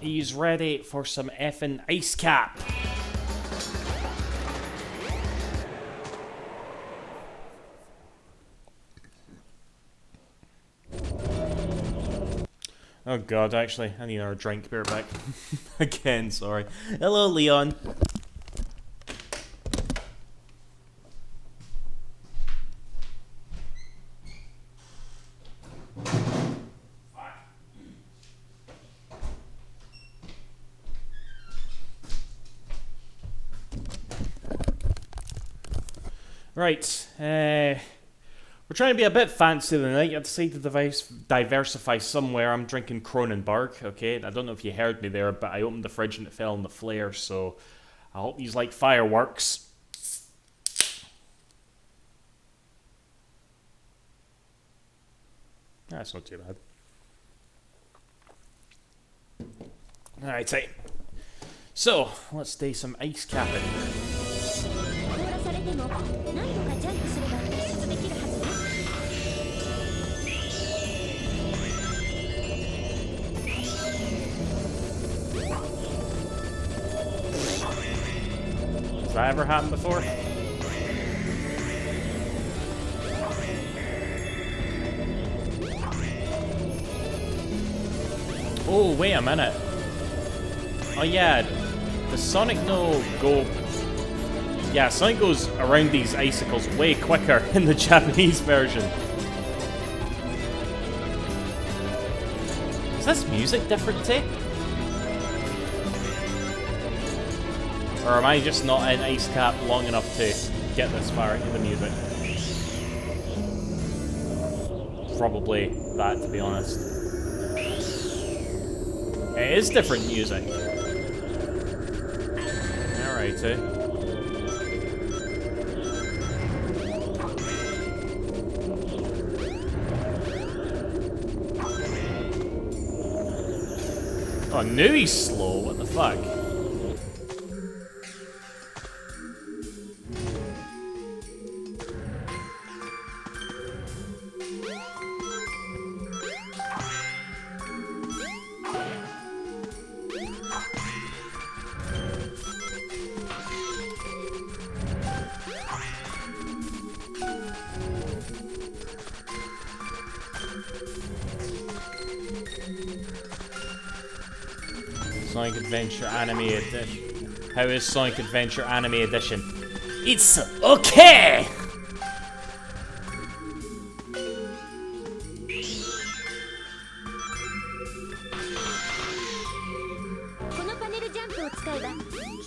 he's ready for some effing ice cap. Oh god, actually, I need another drink. Bear back. Again, sorry. Hello, Leon. Right, we're trying to be a bit fancy tonight. I decided to diversify somewhere. I'm drinking Kronenberg, okay? I don't know if you heard me there, but I opened the fridge and it fell in the flare, so I hope these like fireworks. That's not too bad. Alright, so let's do some ice capping. 凍らされても何度かジャンプすれば脱出できるはずね。Has that ever happened before? Oh, wait a minute. Oh yeah, does Sonic no go... Yeah, Sonic goes around these icicles way quicker in the Japanese version. Is this music different too? Or am I just not in Ice Cap long enough to get this far into the music? Probably that, to be honest. It is different music. Alrighty. Oh, I knew he's slow, what the fuck? Sonic Adventure Anime Edition. How is Sonic Adventure Anime Edition? It's okay! このパネルジャンプを使えばきっ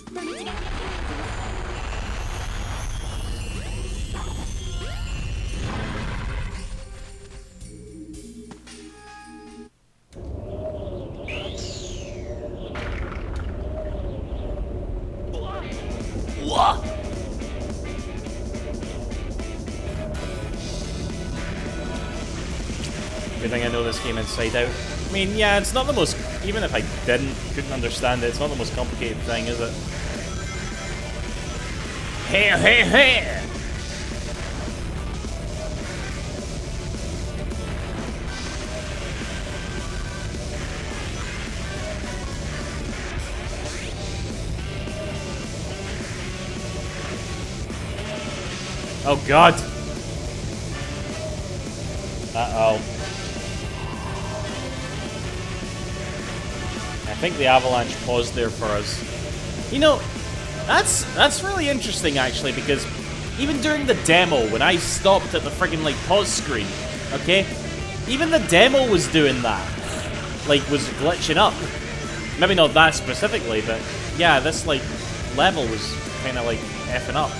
と道が開けるはずね。Good thing I know this game inside out. I mean, yeah, it's not the most... Even if I couldn't understand it, it's not the most complicated thing, is it? Hey, hey, hey! Oh god! Uh-oh. I think the avalanche paused there for us. You know, that's really interesting actually, because even during the demo, when I stopped at the friggin' like pause screen, okay? Even the demo was doing that. Like, was glitching up. Maybe not that specifically, but yeah, this like level was kinda like effing up.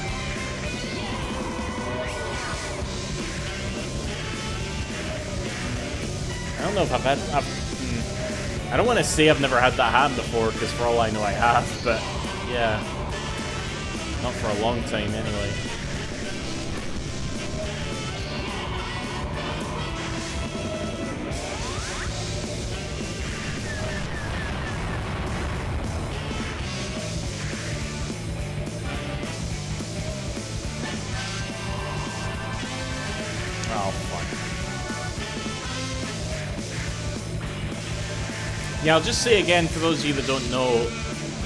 I don't know if I don't want to say I've never had that happen before, because for all I know I have, but yeah. Not for a long time anyway. Oh, fuck. Yeah, I'll just say again, for those of you that don't know,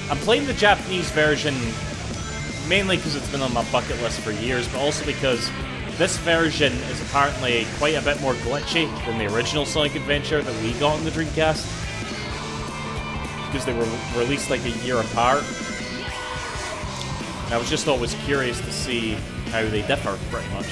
I'm playing the Japanese version mainly because it's been on my bucket list for years, but also because this version is apparently quite a bit more glitchy than the original Sonic Adventure that we got on the Dreamcast, because they were released like a year apart. And I was just always curious to see how they differ, pretty much.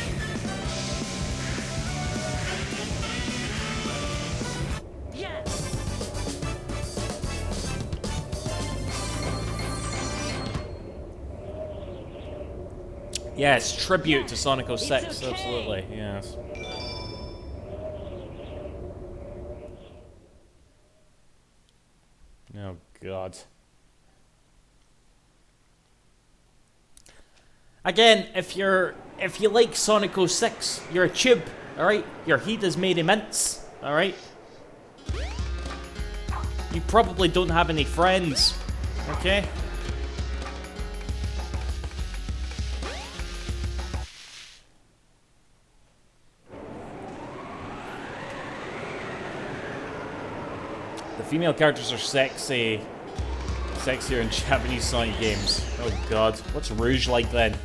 Yes, tribute to Sonic 06, absolutely, yes. Oh, God. Again, if you like Sonic 06, you're a tube, alright? Your heat is made immense, alright? You probably don't have any friends, okay? The female characters are sexy. Sexier in Japanese Sonic games. Oh god. What's Rouge like then?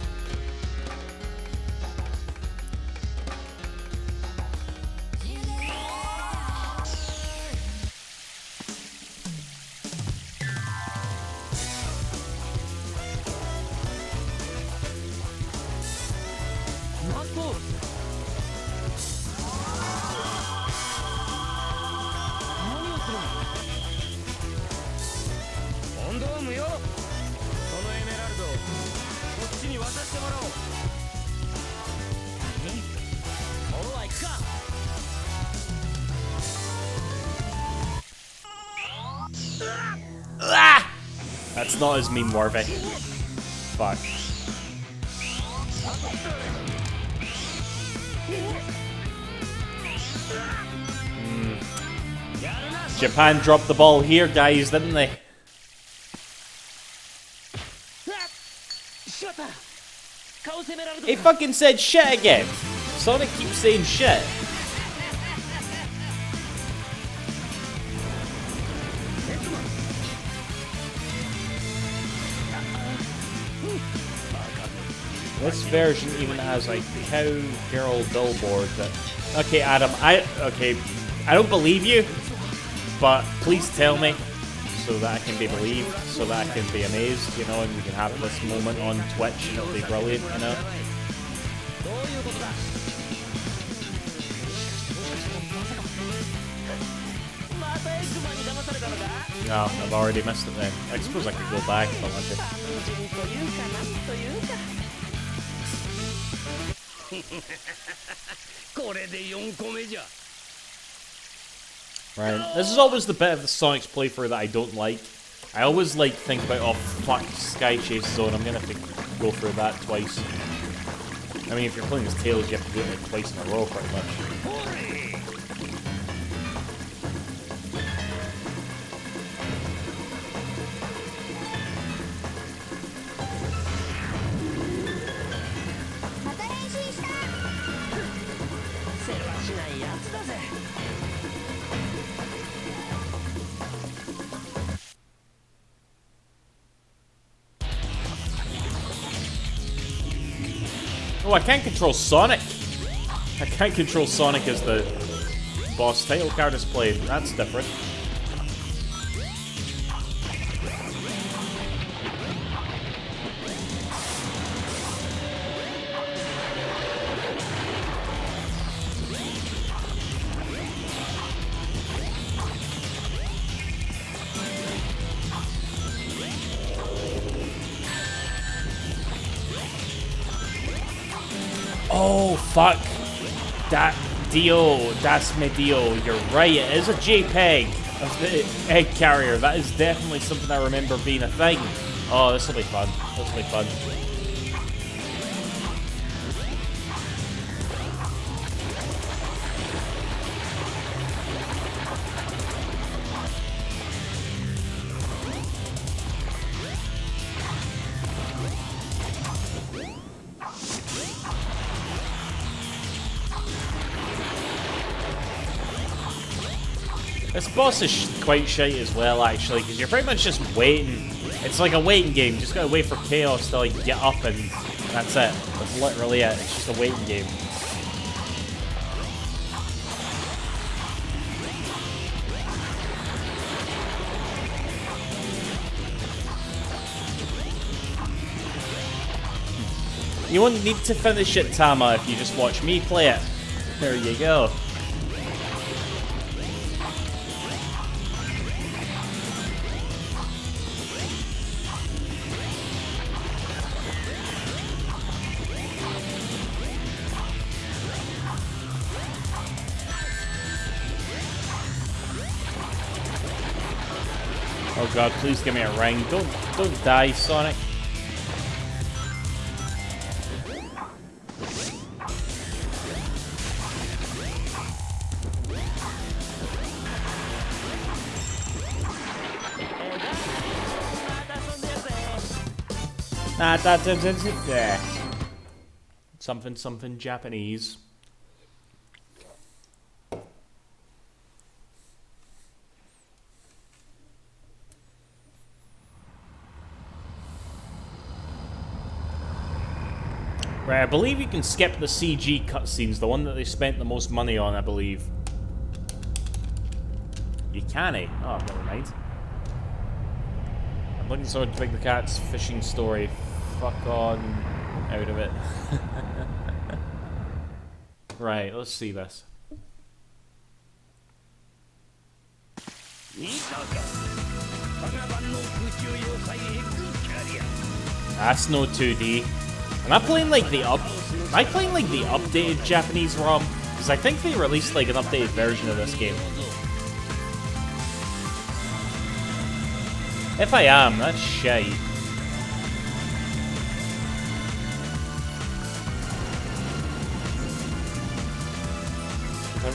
That's not as meme worthy. Fuck. Japan dropped the ball here, guys, didn't they? He fucking said shit again. Sonic keeps saying shit. This version even has a cowgirl billboard that... Okay, Adam, I don't believe you, but please tell me so that I can be believed, so that I can be amazed, you know, and we can have this moment on Twitch. It'll be brilliant, you know. No, I've already missed it then. I suppose I could go back if I wanted. Right, this is always the bit of the Sonic's playthrough that I don't like. I always like think about, oh fuck, Sky Chase Zone, I'm gonna have to go through that twice. I mean, if you're playing as Tails, you have to do it like twice in a row, pretty much. Oh, I can't control Sonic. I can't control Sonic as the boss title card is played. That's different. Oh, fuck. That Dio, that's me Dio. You're right, it is a JPEG of the egg carrier. That is definitely something I remember being a thing. Oh, this will be fun. This will be fun. This boss is quite shite as well, actually, because you're pretty much just waiting. It's like a waiting game. You just gotta wait for chaos to like get up, and that's it. That's literally it. It's just a waiting game. You won't need to finish it, Tama, if you just watch me play it. There you go. Oh god, please give me a ring. Don't die, Sonic. Yeah. Something Japanese. Right, I believe you can skip the CG cutscenes, the one that they spent the most money on, I believe. You can, eh? Oh, never mind. I'm looking forward to Big the Cat's fishing story. Fuck on out of it. Right, let's see this. That's no 2D. Am I playing like the updated Japanese ROM? Because I think they released like an updated version of this game. If I am, that's shite. I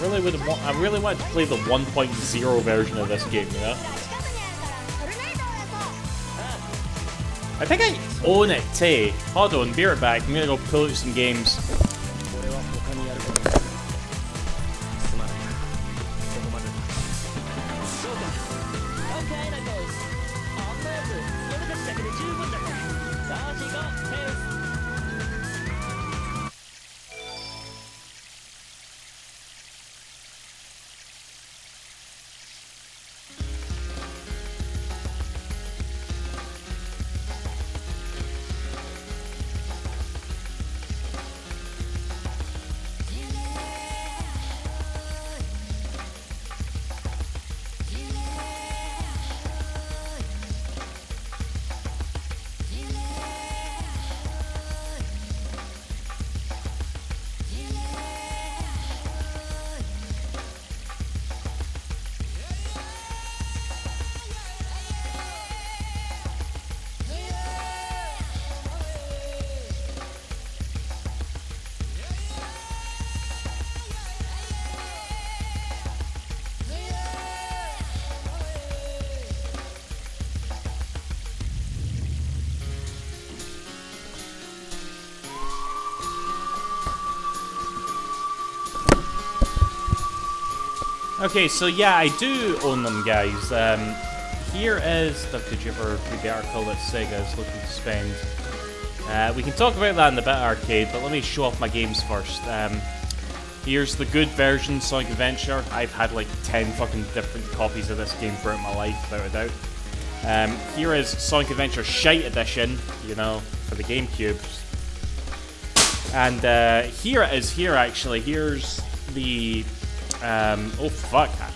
really want to play the 1.0 version of this game, you know? I think I own it too. Hold on, be right back. I'm gonna go pull out some games. Okay, so yeah, I do own them, guys. Here is... Did you ever read the article that Sega is looking to spend? We can talk about that in the Bit Arcade, but let me show off my games first. Here's the good version, Sonic Adventure. I've had like 10 fucking different copies of this game throughout my life, without a doubt. Here is Sonic Adventure Shite Edition, you know, for the GameCube. And here it is here, actually. Here's the... oh fuck, I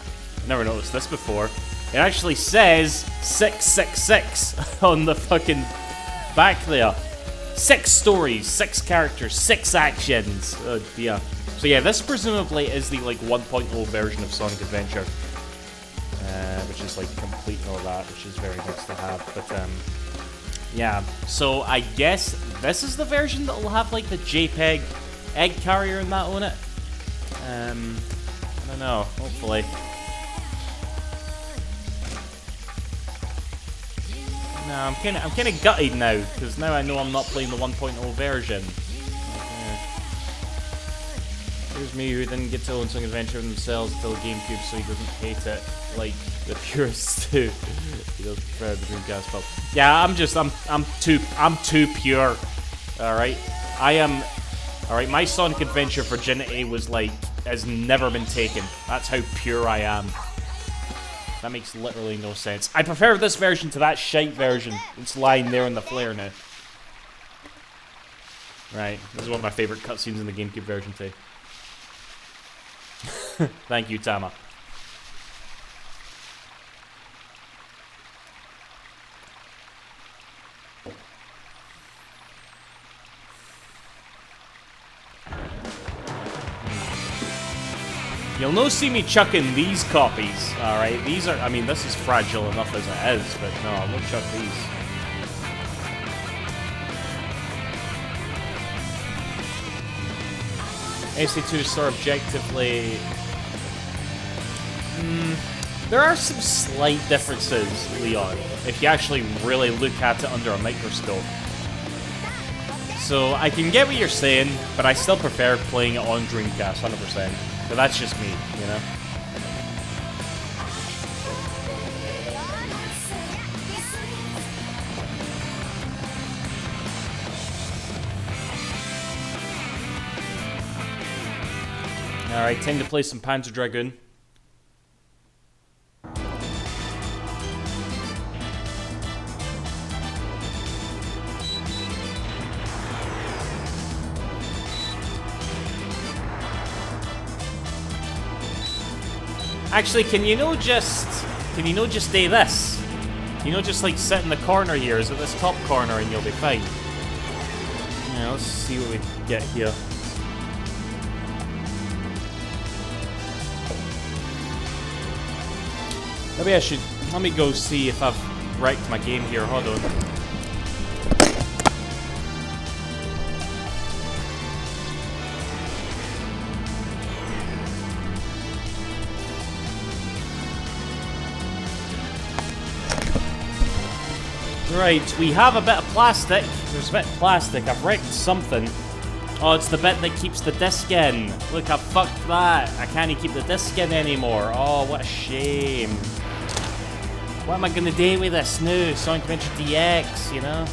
never noticed this before. It actually says 666 on the fucking back there. 6 stories, 6 characters, 6 actions. Oh dear. So yeah, this presumably is the like 1.0 version of Sonic Adventure. Which is like complete and all that, which is very nice to have. But yeah, so I guess this is the version that will have like the JPEG egg carrier and that on it. I don't know, hopefully. No, I'm kinda gutted now, because now I know I'm not playing the 1.0 version. Here's me who didn't get to own Sonic Adventure themselves until the GameCube, so he doesn't hate it like the purists do. He does prefer the Dreamcast pub. Yeah, I'm too pure. Alright? I am. Alright, my Sonic Adventure virginity was like, has never been taken. That's how pure I am. That makes literally no sense. I prefer this version to that shite version. It's lying there on the flare now. Right, this is one of my favorite cutscenes in the GameCube version too. Thank you, Tama. You'll no see me chucking these copies, alright? These are, I mean, this is fragile enough as it is, but no, I won't chuck these. AC2 is sort of objectively... there are some slight differences, Leon, if you actually really look at it under a microscope. So, I can get what you're saying, but I still prefer playing it on Dreamcast, 100%. But that's just me, you know? Alright, time to play some Panzer Dragoon. Actually, can you just do this? You know, just like sit in the corner here, is at this top corner, and you'll be fine. Yeah, let's see what we get here. Maybe I should, let me go see if I've wrecked my game here, hold on. Right, we have a bit of plastic. There's a bit of plastic. I've wrecked something. Oh, it's the bit that keeps the disc in. Look, I fucked that. I can't keep the disc in anymore. Oh, what a shame. What am I gonna do with this now? Sonic Adventure DX, you know?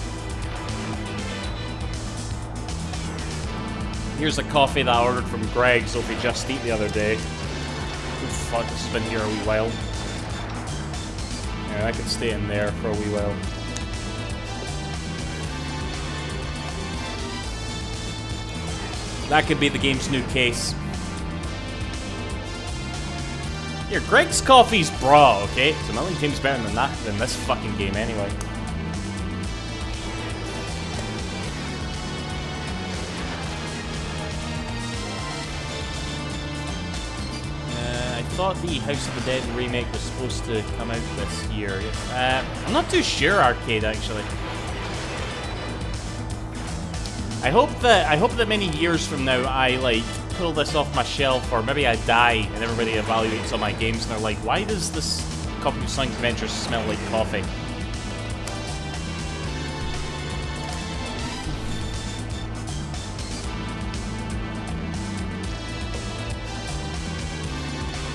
Here's a coffee that I ordered from Greg's over Just Eat the other day. Oh fuck, this has been here a wee while. Yeah, I could stay in there for a wee while. That could be the game's new case. Here, Greg's coffee's bra, okay? It's a million times better than that, than this fucking game anyway. I thought the House of the Dead remake was supposed to come out this year. I'm not too sure, Arcade, actually. I hope that many years from now I like pull this off my shelf, or maybe I die and everybody evaluates all my games and they're like, why does this copy of Sonic Adventure smell like coffee?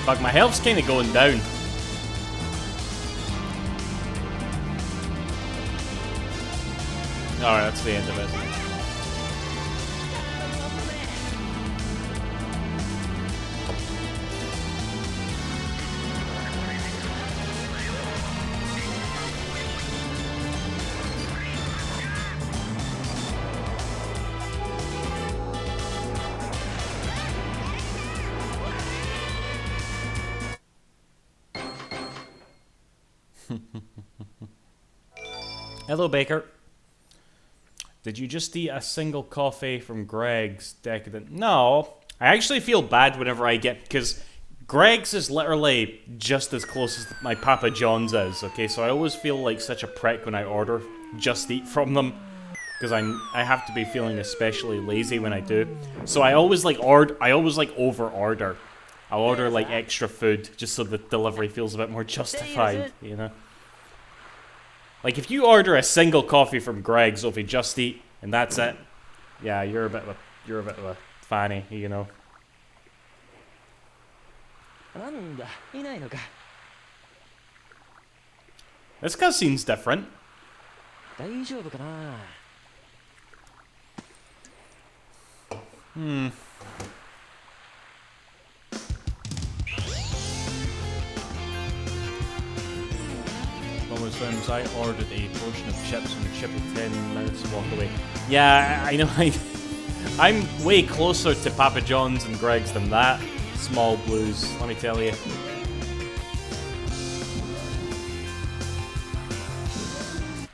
Fuck, my health's kinda going down. Alright, that's the end of it. Hello, Baker. Did you just eat a single coffee from Greg's Decadent? No. I actually feel bad whenever I get... Because Greg's is literally just as close as my Papa John's is, okay? So I always feel like such a prick when I order Just Eat from them. Because I have to be feeling especially lazy when I do. So I always like over-order. I'll order like extra food just so the delivery feels a bit more justified, you know? Like, if you order a single coffee from Greg's over Just Eat, and that's it, yeah, you're a bit of a fanny, you know. なんだ、いないのか。 This cutscene's different. 大丈夫かな。 Almost times I ordered a portion of chips and a chip in 10 minutes to walk away. Yeah, I know. I'm way closer to Papa John's and Greg's than that. Small Blues, let me tell you.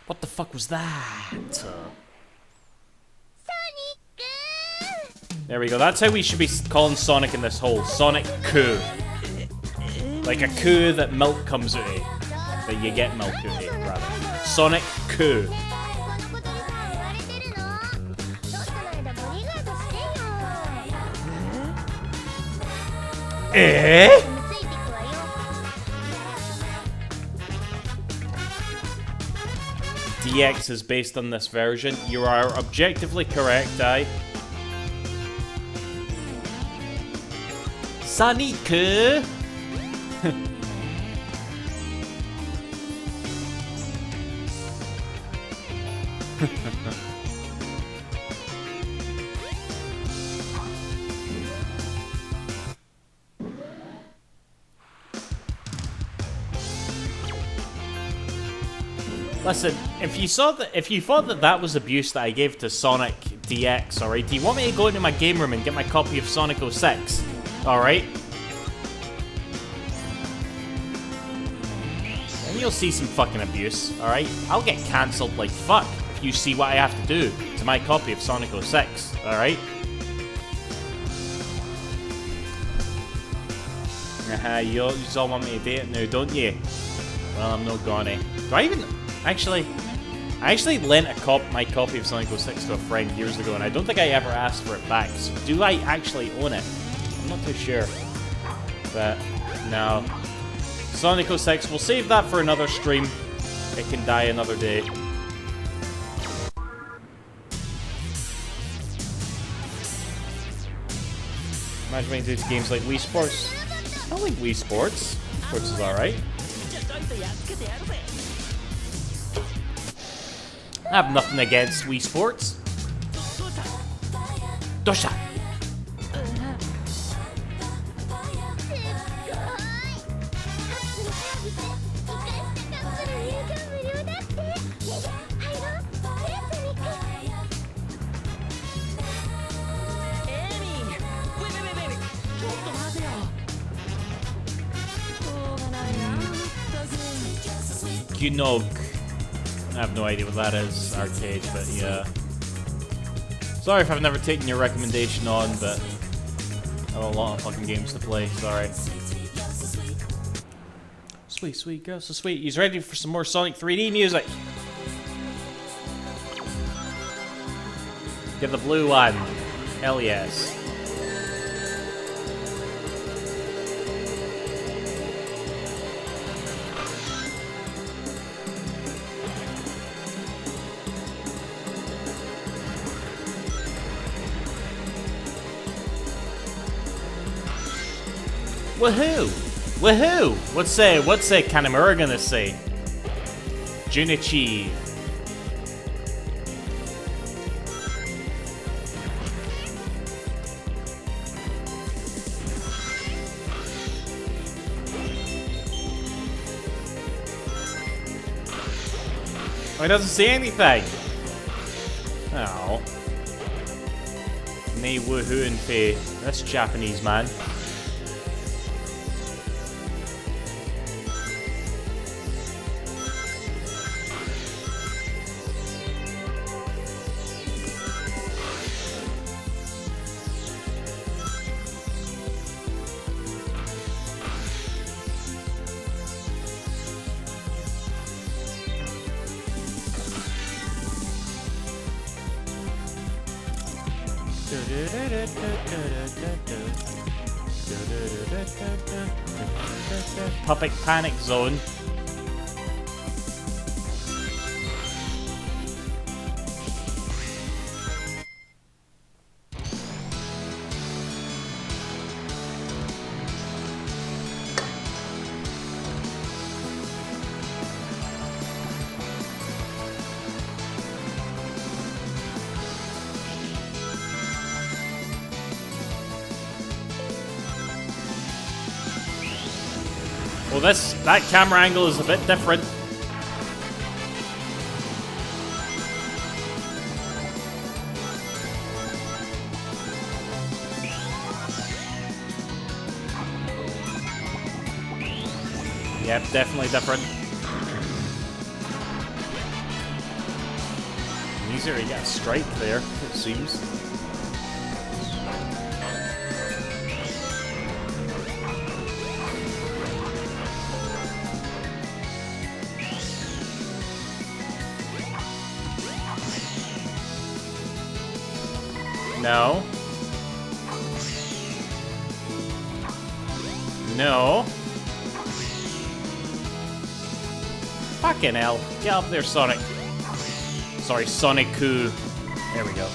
What the fuck was that? There we go. That's how we should be calling Sonic in this hole. Sonic Coo. Like a coo that milk comes out of. That you get milk out of, rather. Sonic Coo. Eh? DX is based on this version. You are objectively correct, aye. Sonic! Listen, if you thought that that was abuse that I gave to Sonic DX, alright, do you want me to go into my game room and get my copy of Sonic 06? Alright? And you'll see some fucking abuse, alright? I'll get cancelled like fuck if you see what I have to do to my copy of Sonic 06, alright? You all want me to do it now, don't you? Well, I'm not gonna. Do I even... Actually, I actually lent my copy of Sonic 06 to a friend years ago, and I don't think I ever asked for it back. So do I actually own it? I'm not too sure. But, no. Sonic 06, we'll save that for another stream. It can die another day. Imagine when you do games like Wii Sports. I like Wii Sports. Sports is alright. I have nothing against Wii Sports. Dosha! Gunog. I have no idea what that is, arcade, but yeah. Sorry if I've never taken your recommendation on, but I have a lot of fucking games to play, sorry. Sweet, sweet girl, so sweet. He's ready for some more Sonic 3D music. Get the blue one. Hell yes. Woohoo! Woohoo! What's Kanamura gonna say? Junichi. Oh, he doesn't say anything. Oh. Nay woohoo and fey. That's Japanese, man. Puppet Panic Zone. that camera angle is a bit different. Yep, definitely different. Easier to get a strike there, it seems. No. No. Fucking hell. Get up there, Sonic. Sorry, Sonic-Ku. There we go.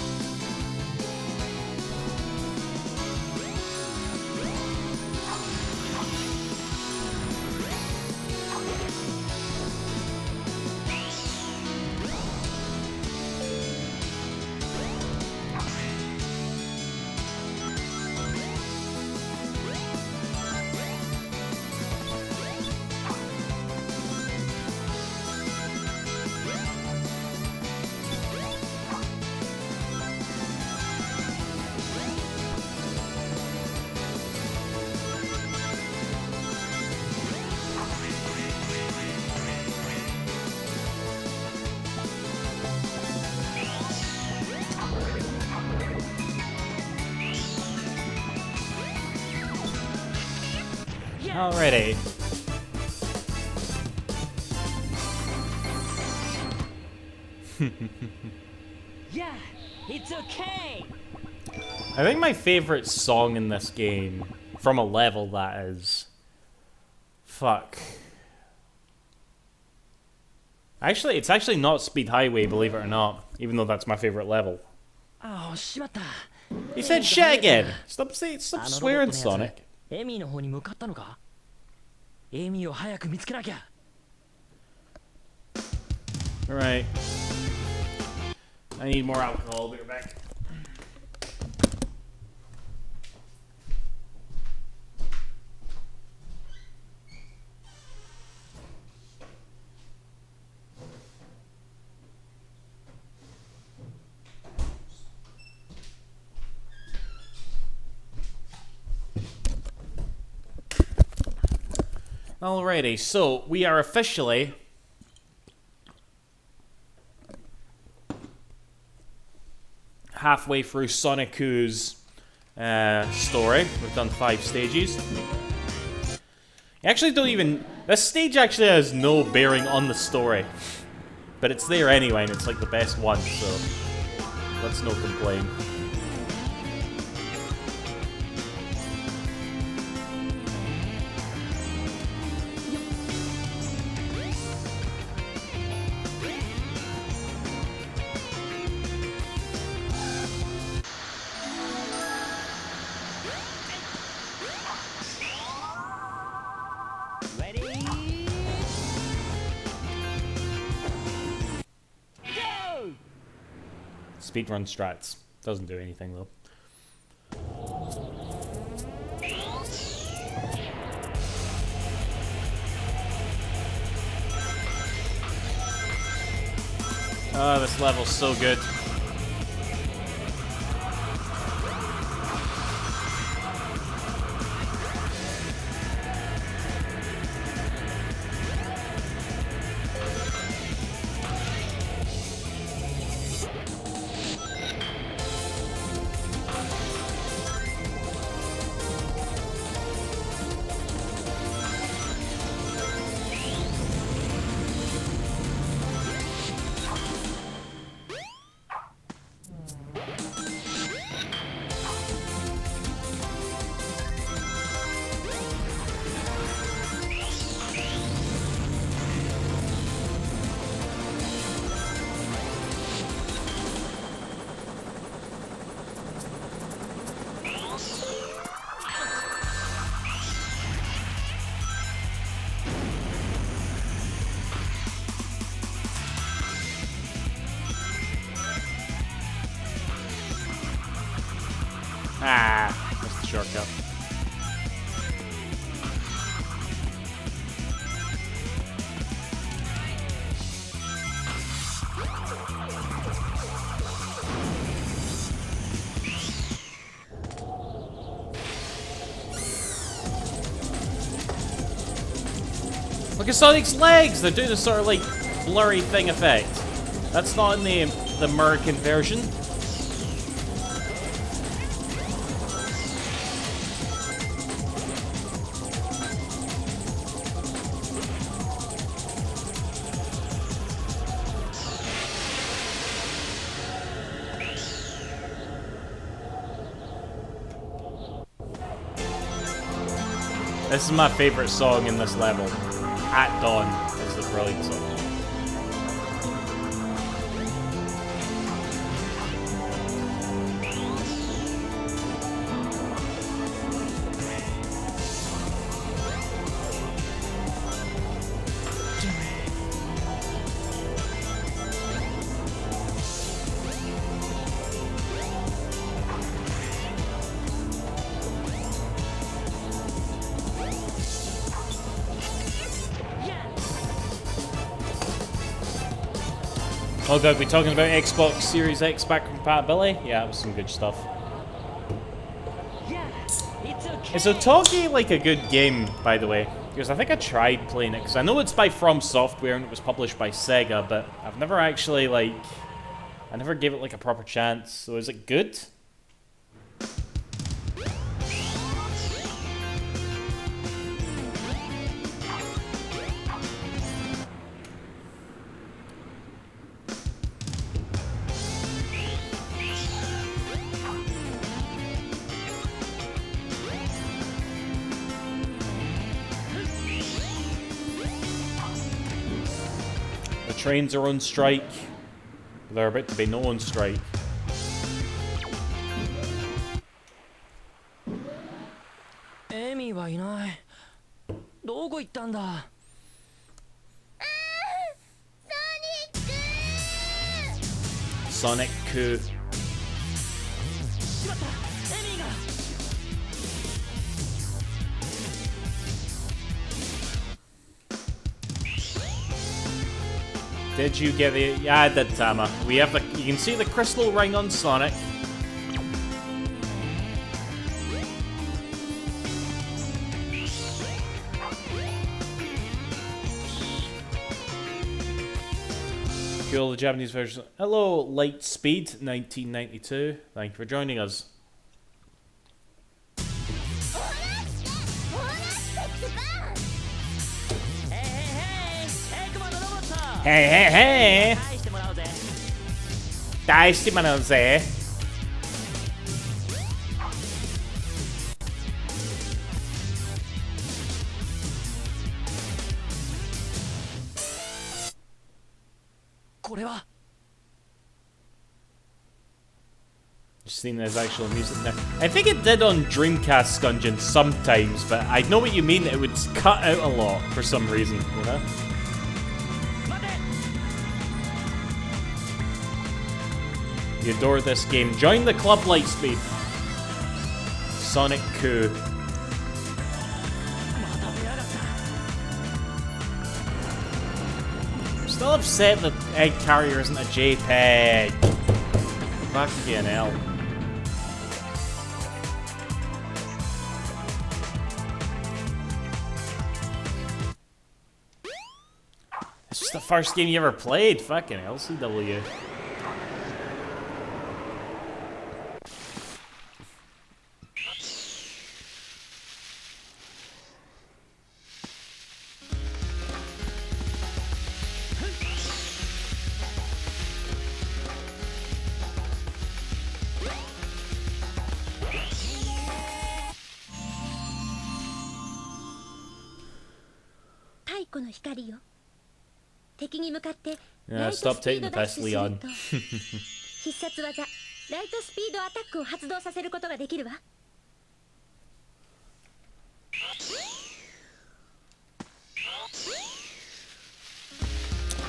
Alrighty. Yeah, it's okay. I think my favorite song in this game, from a level that is... Fuck. Actually, it's actually not Speed Highway, believe it or not, even though that's my favorite level. Oh, しまった。 You said shit again! Stop swearing, Sonic. エミーの方に向かったのか？エミーを早く見つけなきゃ。Alright. I need more alcohol, I'll be right back. Alrighty, so we are officially halfway through Sonic-Ku's story. We've done 5 stages. You actually don't even... This stage actually has no bearing on the story. But it's there anyway, and it's like the best one, so let's no complain. Ready? Go! Speedrun strats. Doesn't do anything though. Oh, this level's so good. Ah, that's the shortcut. at Sonic's legs! They're doing a sort of like blurry thing effect. That's not in the American version. This is my favorite song in this level. At Dawn is the brilliant song. Oh god, we talking about Xbox Series X back compatibility? Yeah, that was some good stuff. Is Otogi like a good game, by the way? Because I think I tried playing it, because I know it's by From Software and it was published by Sega, but I've never actually like... I never gave it like a proper chance, so is it good? Trains are on strike. They're about to be no on strike. Amy はいない。どこ行ったんだ。Sonic Coup. しまった。エミーが。Did you get the... Yeah, I did, Tama. We have the... You can see the crystal ring on Sonic. Cool, the Japanese version. Hello, Lightspeed 1992. Thank you for joining us. Hey, hey, hey! 大してもらうぜ。これは Just seeing there's actual music there. I think it did on Dreamcast Gungeon sometimes, but I know what you mean. It would cut out a lot for some reason, you know? You adore this game. Join the club, Lightspeed. Sonic Coup. I'm still upset that Egg Carrier isn't a JPEG. Fucking hell. This was the first game you ever played. Fucking LCW. Yeah, stop taking the piss, Leon. 必殺技ライトスピードアタックを発動させることができるわ。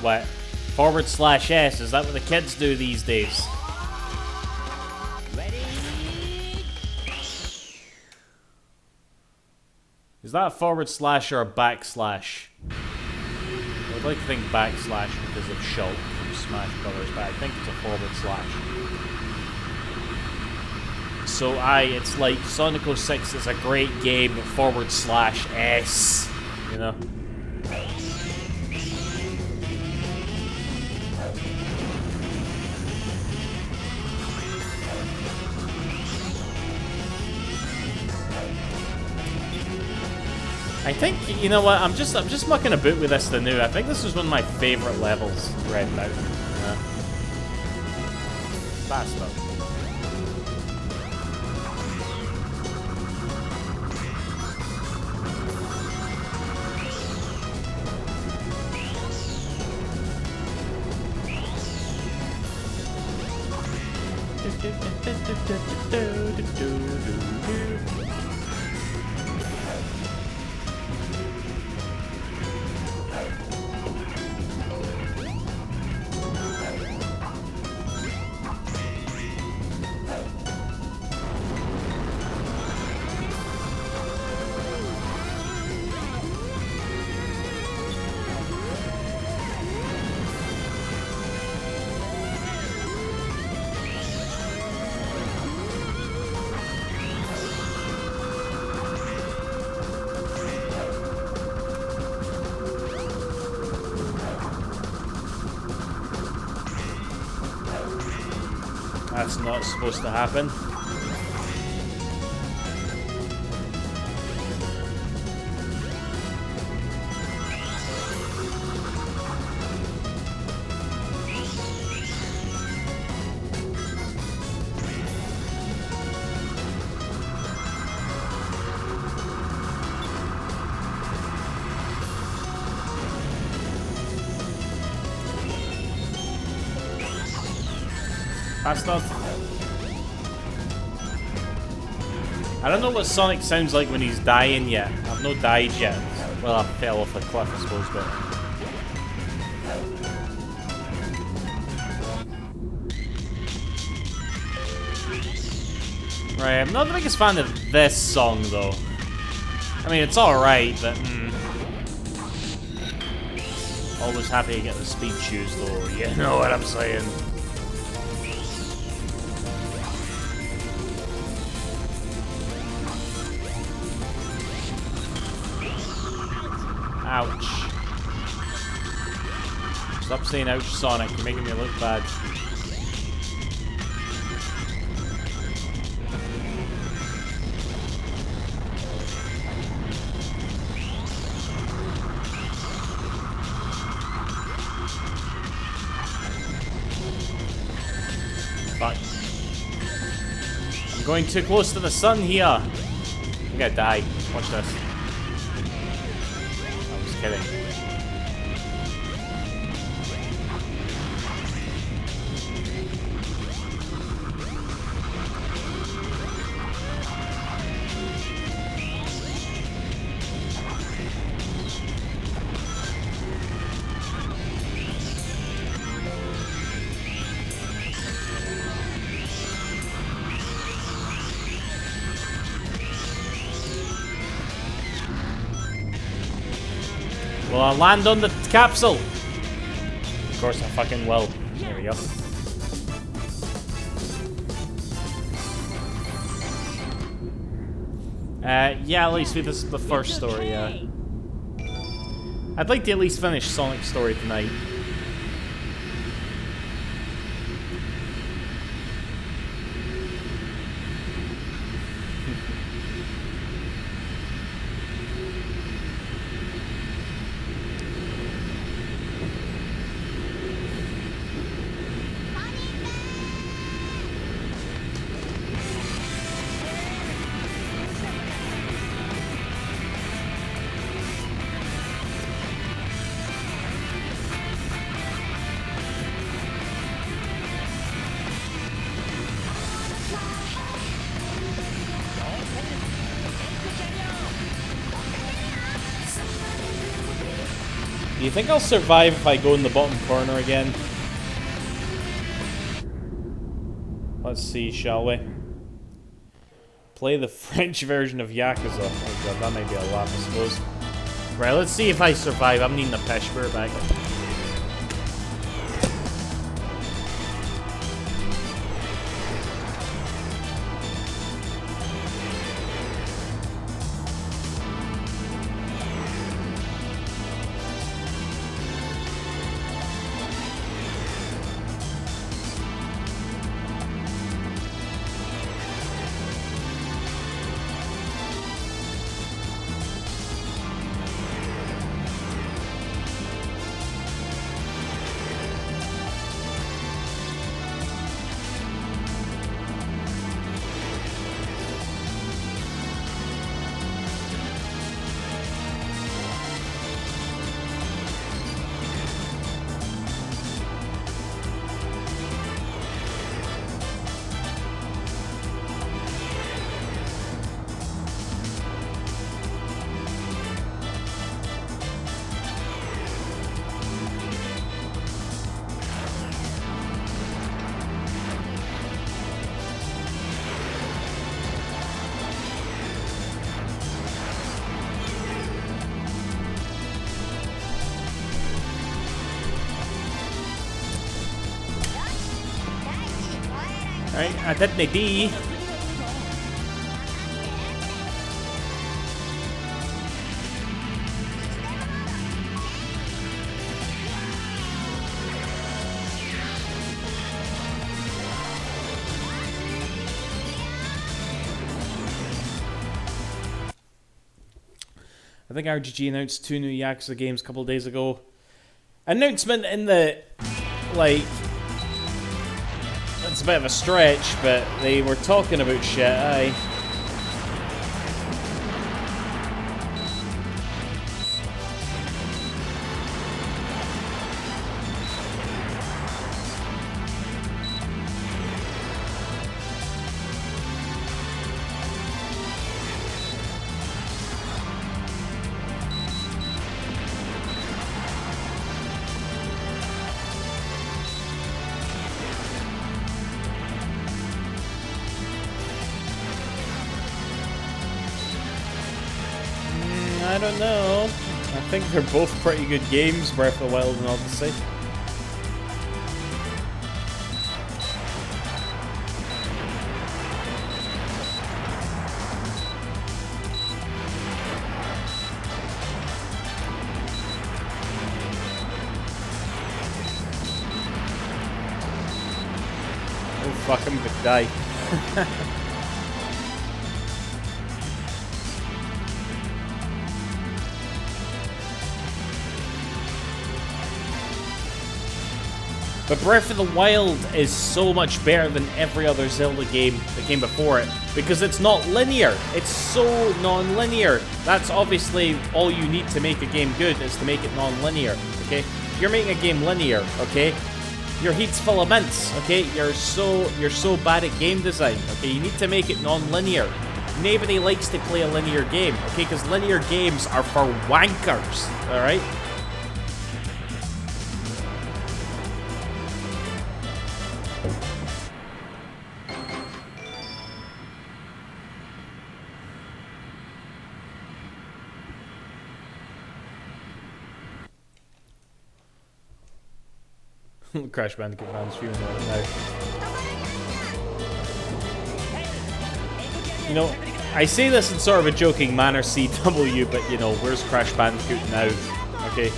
What? /S, is that what the kids do these days? Is that a / or a backslash? I'd like to think backslash because of Shulk from Smash Brothers, but I think it's a /. So it's like Sonic 06 is a great game / S, you know? I think, you know what, I'm just mucking about with this the new. I think this is one of my favourite levels right now. Fast up. That's not supposed to happen. Bastard. I don't know what Sonic sounds like when he's dying yet. I've not died yet. Well, I fell off a cliff, I suppose, but... Right, I'm not the biggest fan of this song, though. I mean, it's alright, but... Always happy to get the speed shoes, though. You know what I'm saying. Ouch. Stop saying ouch, Sonic. You're making me look bad. Fuck. I'm going too close to the sun here. I'm gonna die. Watch this. Kidding. Will I land on the capsule? Of course I fucking will. There we go. Yeah, at least this is the first story, yeah. I'd like to at least finish Sonic's story tonight. Do you think I'll survive if I go in the bottom corner again? Let's see, shall we? Play the French version of Yakuza. Oh god, that might be a laugh, I suppose. Right, let's see if I survive. I'm needing a Peshmer back. Alright, I did my D. I think RGG announced 2 new Yakuza games a couple of days ago. Announcement in the, like, it's a bit of a stretch, but they were talking about shit, aye. I don't know. I think they're both pretty good games, Breath of the Wild and Odyssey. Oh fuck, I'm gonna die. But Breath of the Wild is so much better than every other Zelda game that came before it, because it's not linear. It's so non-linear. That's obviously all you need to make a game good, is to make it non-linear, okay? If you're making a game linear, okay? Your heat's full of mints, okay? You're so bad at game design, okay? You need to make it non-linear. Nobody likes to play a linear game, okay? Because linear games are for wankers, alright? Crash Bandicoot fans feeling right now. You know, I say this in sort of a joking manner, CW, but you know, where's Crash Bandicoot now? Okay,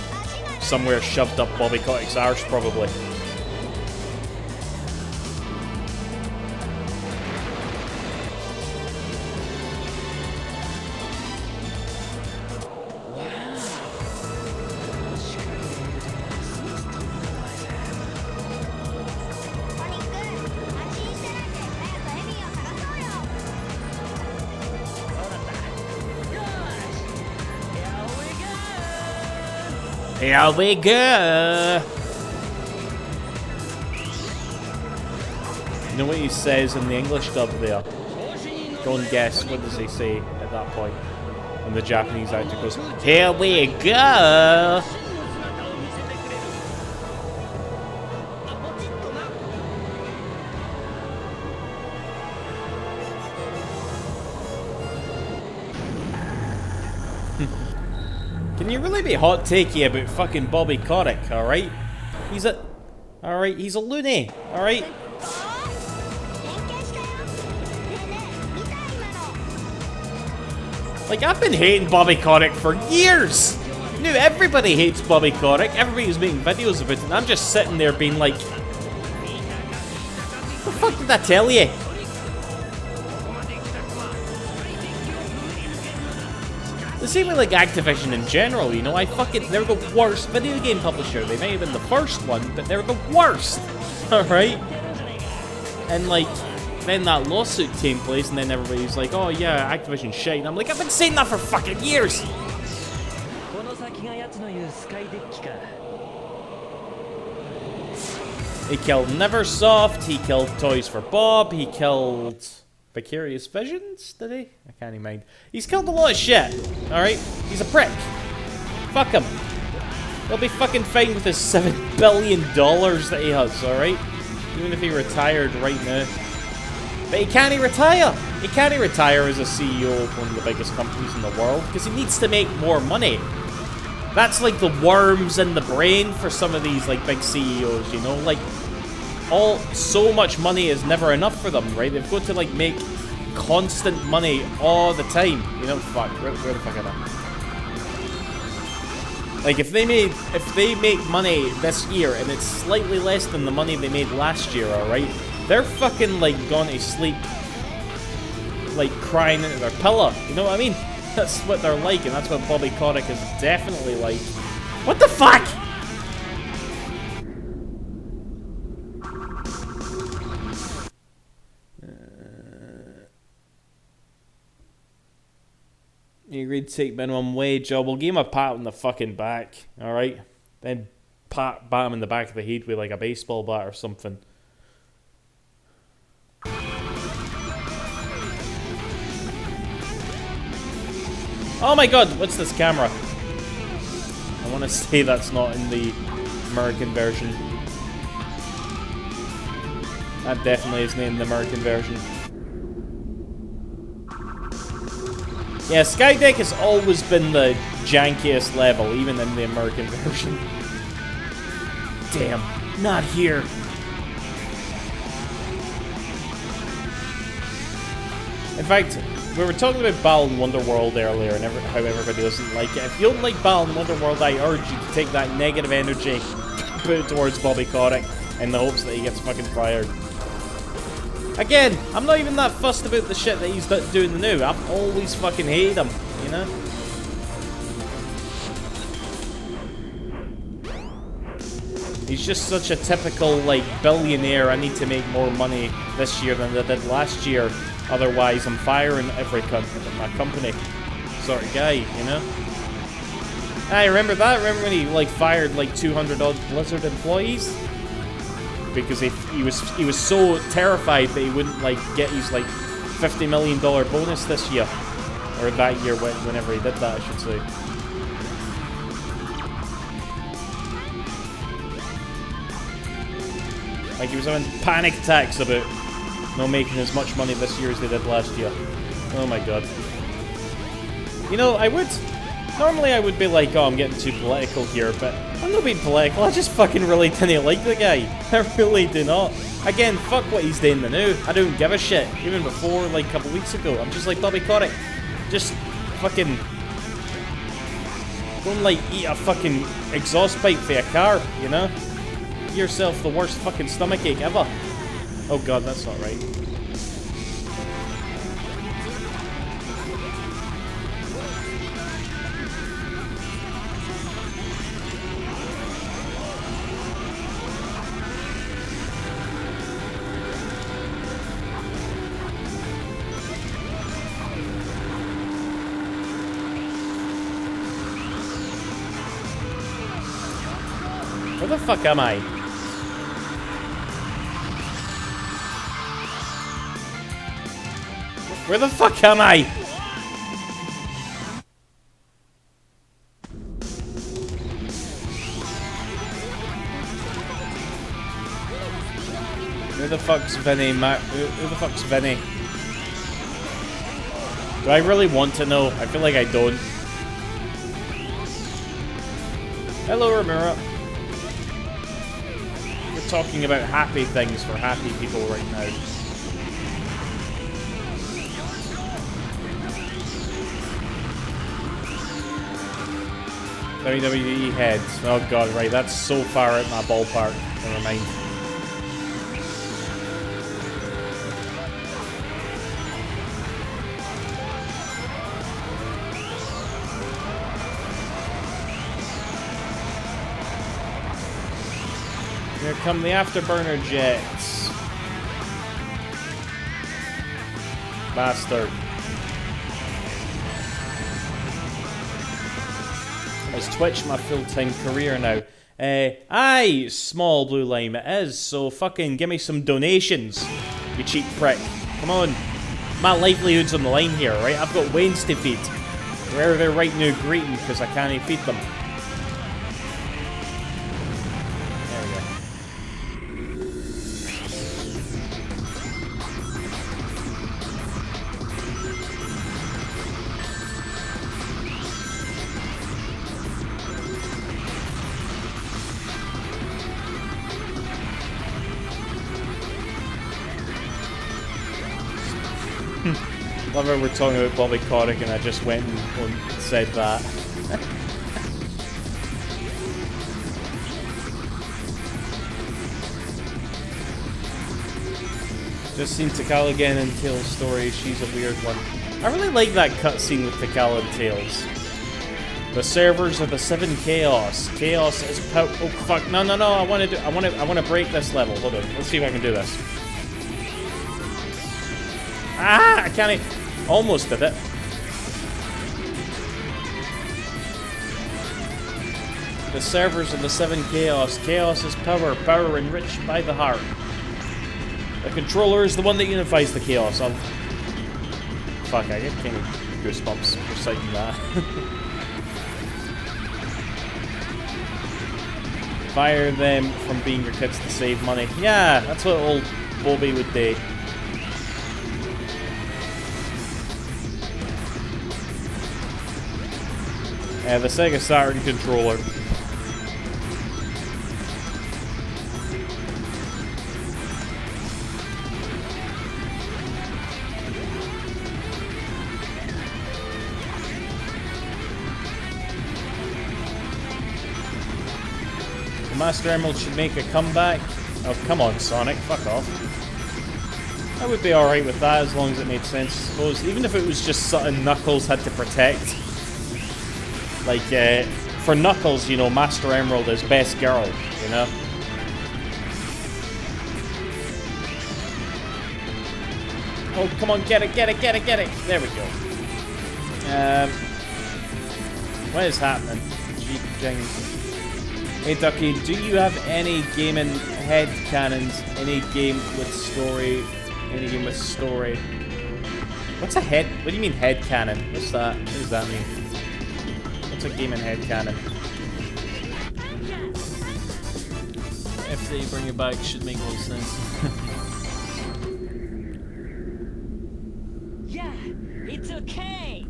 somewhere shoved up Bobby Kotick's arse, probably. Here we go! You know what he says in the English dub there? Go and guess, what does he say at that point? And the Japanese actor goes, here we go! Can you really be hot takey about fucking Bobby Kotick, alright? He's a loony, alright? Like, I've been hating Bobby Kotick for years! You know, everybody hates Bobby Kotick, everybody's making videos about it, and I'm just sitting there being like, what the fuck did I tell you? The same with like Activision in general, you know, they're the worst video game publisher. They may have been the first one, but they're the worst, alright? And like, then that lawsuit came place, and then everybody's like, oh yeah, Activision shite. And I'm like, I've been saying that for fucking years! He killed Neversoft, he killed Toys for Bob, he killed Vicarious Visions, did he? I can't even mind. He's killed a lot of shit, alright? He's a prick. Fuck him. He'll be fucking fine with his $7 billion that he has, alright? Even if he retired right now. But he can't retire! He can't retire as a CEO of one of the biggest companies in the world, because he needs to make more money. That's like the worms in the brain for some of these like big CEOs, you know? Like, so much money is never enough for them, right? They've got to like make constant money all the time. You know, fuck. Where the fuck am I? Like if they make money this year and it's slightly less than the money they made last year, alright? They're fucking like gone to sleep like crying into their pillow. You know what I mean? That's what they're like, and that's what Bobby Kotick is definitely like. What the fuck? You agreed to take minimum wage. Oh, we'll give him a pat on the fucking back, alright? Then bat him in the back of the head with like a baseball bat or something. Oh my god, what's this camera? I want to say that's not in the American version. That definitely isn't in the American version. Yeah, Skydeck has always been the jankiest level, even in the American version. Damn, not here. In fact, we were talking about Balan Wonderworld earlier and how everybody doesn't like it. If you don't like Balan Wonderworld, I urge you to take that negative energy, put it towards Bobby Kotick, in the hopes that he gets fucking fired. Again, I'm not even that fussed about the shit that he's doing new. I've always fucking hated him, you know? He's just such a typical, like, billionaire, I need to make more money this year than I did last year, otherwise I'm firing every cunt in my company sort of guy, you know? I remember that. Remember when he, like, fired, like, 200 odd Blizzard employees? Because he was so terrified that he wouldn't like get his like $50 million bonus this year, or that year whenever he did that, I should say. Like he was having panic attacks about not making as much money this year as they did last year. Oh my god. You know, normally I would be like, oh, I'm getting too political here, but I'm not being political, I just fucking really didn't like the guy. I really do not. Again, fuck what he's doing now. I don't give a shit. Even before, like, a couple weeks ago. I'm just like Bobby Kotick. Just fucking... Don't, like, eat a fucking exhaust pipe for a car, you know? Give yourself the worst fucking stomachache ever. Oh god, that's not right. Where the fuck am I? Where the fuck am I? Who the fuck's Vinny? Who the fuck's Vinny? Do I really want to know? I feel like I don't. Hello, Ramira. We're talking about happy things for happy people right now. WWE heads. Oh god, right, that's so far out my ballpark. Never mind. Here come the afterburner jets. Bastard. Is Twitch my full-time career now? Aye, small blue lime it is, so fucking give me some donations, you cheap prick. Come on. My livelihood's on the line here, right? I've got Waynes to feed. Where they're right now greeting because I can't feed them. Love how we're talking about Bobby Kotick and I just went and said that. Just seen Takala again in Tails' story. She's a weird one. I really like that cutscene with Takala and Tails. The servers of the Seven Chaos. Chaos is oh fuck! No! I want to break this level. Hold on. Let's see if I can do this. Ah! I can't. Almost did it. The servers of the Seven Chaos. Chaos is power. Power enriched by the heart. The controller is the one that unifies the chaos. Fuck, I get kind of goosebumps reciting that. Fire them from being your kids to save money. Yeah, that's what old Bobby would do. The Sega Saturn controller. Master Emerald should make a comeback. Oh, come on, Sonic. Fuck off. I would be alright with that as long as it made sense, I suppose. Even if it was just something Knuckles had to protect. Like, for Knuckles, you know, Master Emerald is best girl, you know? Oh, come on, get it. There we go. What is happening? Hey Ducky, do you have any gaming head cannons? Any game with story? Any game with story? What's a head? What do you mean head cannon? What's that? What does that mean? What's a gaming head cannon? If they bring it back, should make more sense. Yeah, it's okay.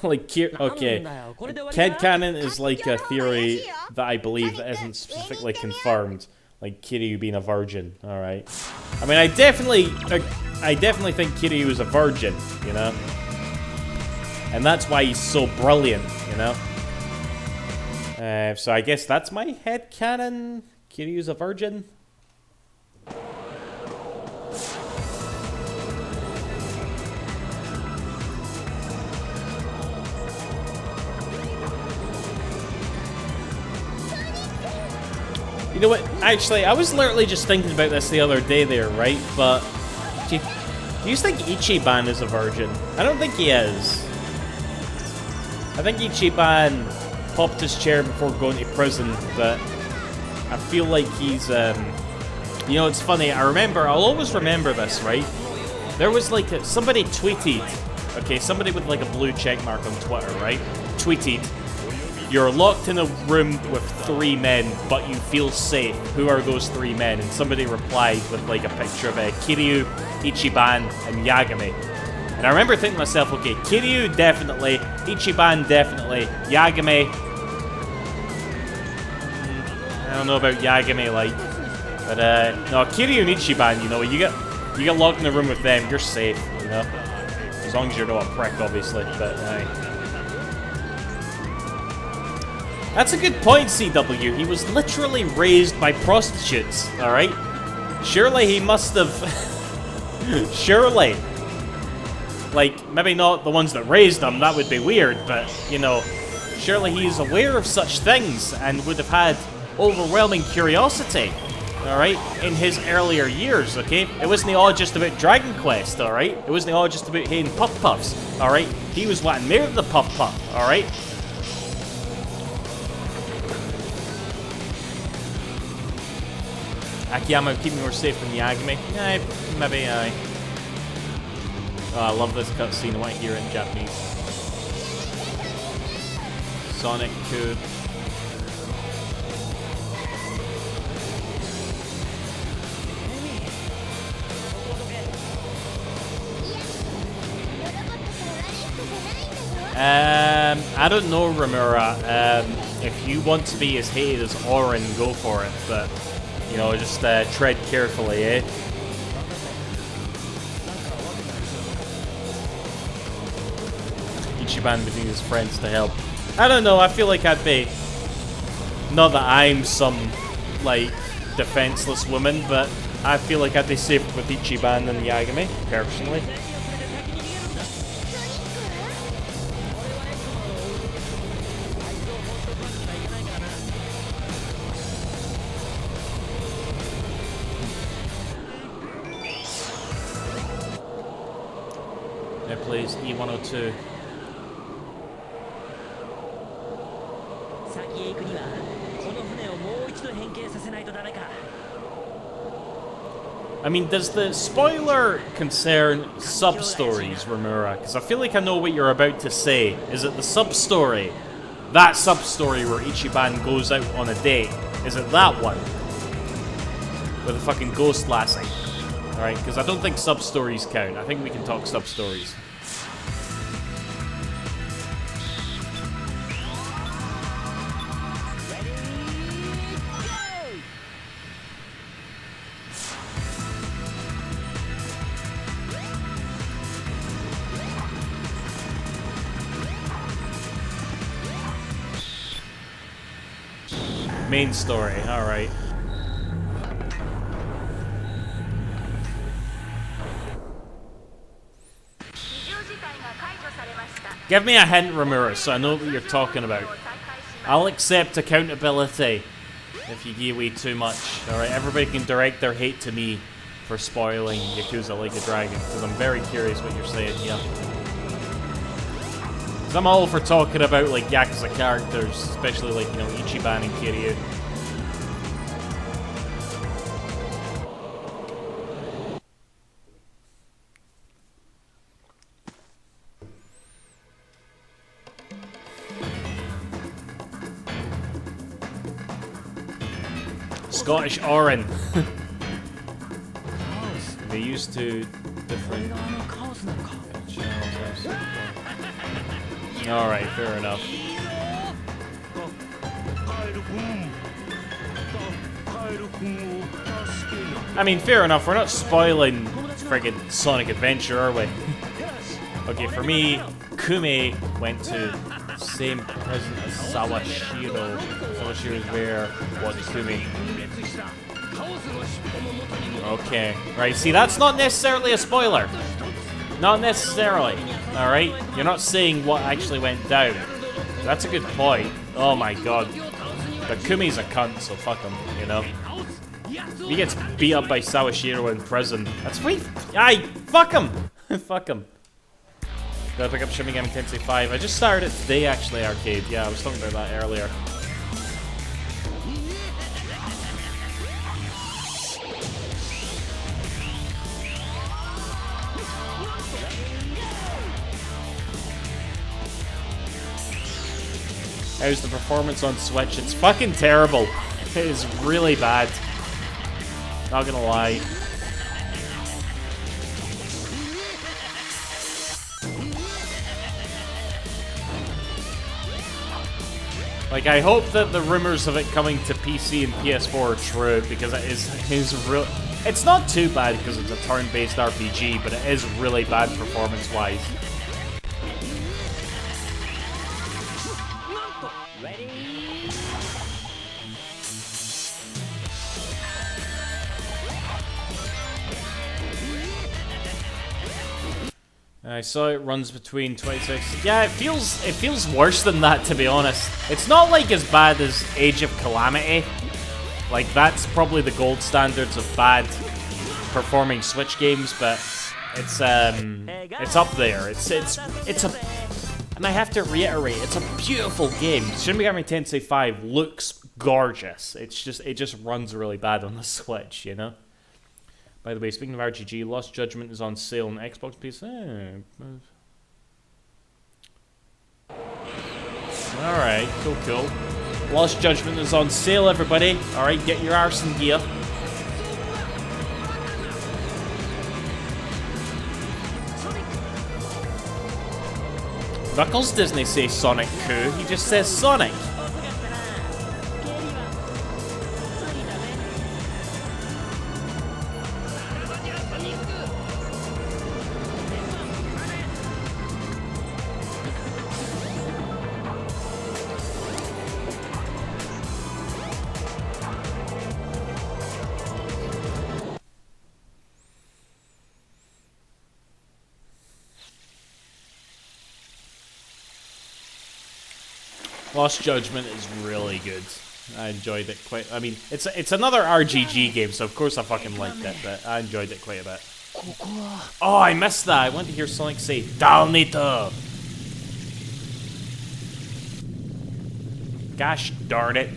Like, okay. Head cannon is like a theory that I believe that isn't specifically confirmed. Like Kiryu being a virgin, alright. I mean, I definitely think Kiryu is a virgin, you know? And that's why he's so brilliant, you know? So I guess that's my head canon. Kiryu's a virgin. You know what? Actually, I was literally just thinking about this the other day there, right? But do you think Ichiban is a virgin? I don't think he is. I think Ichiban popped his chair before going to prison, but I feel like he's, you know, it's funny. I'll always remember this, right? There was like, somebody tweeted, okay, somebody with like a blue check mark on Twitter, right? Tweeted, "You're locked in a room with 3 men, but you feel safe. Who are those 3 men?" And somebody replied with like a picture of Kiryu, Ichiban, and Yagami. And I remember thinking to myself, okay, Kiryu definitely, Ichiban definitely, Yagami. I don't know about Yagami, like, but no, Kiryu and Ichiban, you know, you get locked in a room with them, you're safe, you know, as long as you're not a prick, obviously. But that's a good point, CW. He was literally raised by prostitutes, alright? Surely he must have... Surely. Like, maybe not the ones that raised him, that would be weird, but, you know, surely he's aware of such things and would have had overwhelming curiosity, alright, in his earlier years, okay? It wasn't all just about Dragon Quest, alright? It wasn't all just about hating Puff Puffs, alright? He was wanting more of the Puff Puff, alright? Akiyama would keep me more safe than Yagami. Aye, maybe aye. Oh, I love this cutscene. I want to hear it in Japanese. Sonic could. I don't know, Ramura. If you want to be as hated as Orin, go for it. But, you know, just tread carefully, eh? Ichiban between his friends to help. I don't know, I feel like I'd be... Not that I'm some, like, defenseless woman, but I feel like I'd be safer with Ichiban than Yagami, personally. Now please, E102. 先へ行くにはこの船をもう一度変形させないとダメか。 I mean, does the spoiler concern sub-stories, Ramura? Because I feel like I know what you're about to say. Is it the sub-story? That sub-story where Ichiban goes out on a date? Is it that one? With a fucking ghost lassie? Alright, because I don't think sub-stories count. I think we can talk sub-stories. Main story, alright. Give me a hint, Ramura, so I know what you're talking about. I'll accept accountability if you give away too much. Alright, everybody can direct their hate to me for spoiling Yakuza Like a Dragon, because I'm very curious what you're saying here. Because I'm all for talking about, like, Yakuza characters, especially, like, you know, Ichiban and Kiryu. Scottish Orin. They used to different channels. Alright, fair enough. I mean, fair enough, we're not spoiling friggin' Sonic Adventure, are we? Okay, for me, Kume went to same prison as Sawashiro. Sawashiro's where was Kume. Okay, right, see, that's not necessarily a spoiler. Not necessarily, alright? You're not saying what actually went down. That's a good point. Oh my god. But Kumi's a cunt, so fuck him, you know? He gets beat up by Sawashiro in prison. That's sweet. Aye, fuck him! Fuck him. Gotta pick up Shin Megami Tensei 5. I just started it today, actually, Arcade. Yeah, I was talking about that earlier. How's the performance on Switch? It's fucking terrible. It is really bad. Not gonna lie. Like, I hope that the rumors of it coming to PC and PS4 are true, because it is real. It's not too bad because it's a turn-based RPG, but it is really bad performance-wise. I saw it runs between 26. Yeah, it feels worse than that, to be honest. It's not like as bad as Age of Calamity. Like, that's probably the gold standards of bad performing Switch games, but it's up there. It's a, and I have to reiterate, it's a beautiful game. Shin Megami Tensei 5 looks gorgeous. It just runs really bad on the Switch, you know? By the way, speaking of RGG, Lost Judgment is on sale on Xbox PC. Alright, cool. Lost Judgment is on sale, everybody. Alright, get your arse in gear. Knuckles doesn't say Sonic Coup, he just says Sonic. Lost Judgment is really good. I enjoyed it quite. I mean, it's another RGG game, so of course I fucking liked it, but I enjoyed it quite a bit. Oh, I missed that. I want to hear Sonic say "Dalnito." Gosh darn it!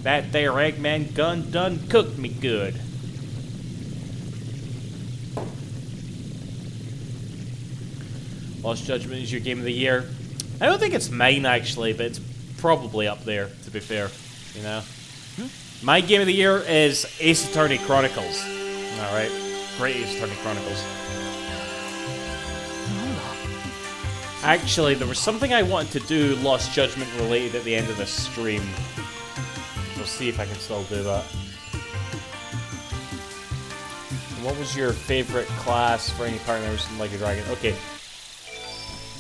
That there Eggman gun done cooked me good. Lost Judgment is your game of the year. I don't think it's mine actually, but it's probably up there, to be fair, you know. My game of the year is Ace Attorney Chronicles. Alright, great Ace Attorney Chronicles. Actually, there was something I wanted to do Lost Judgment related at the end of this stream. We'll see if I can still do that. What was your favorite class for any partners in Like a Dragon? Okay.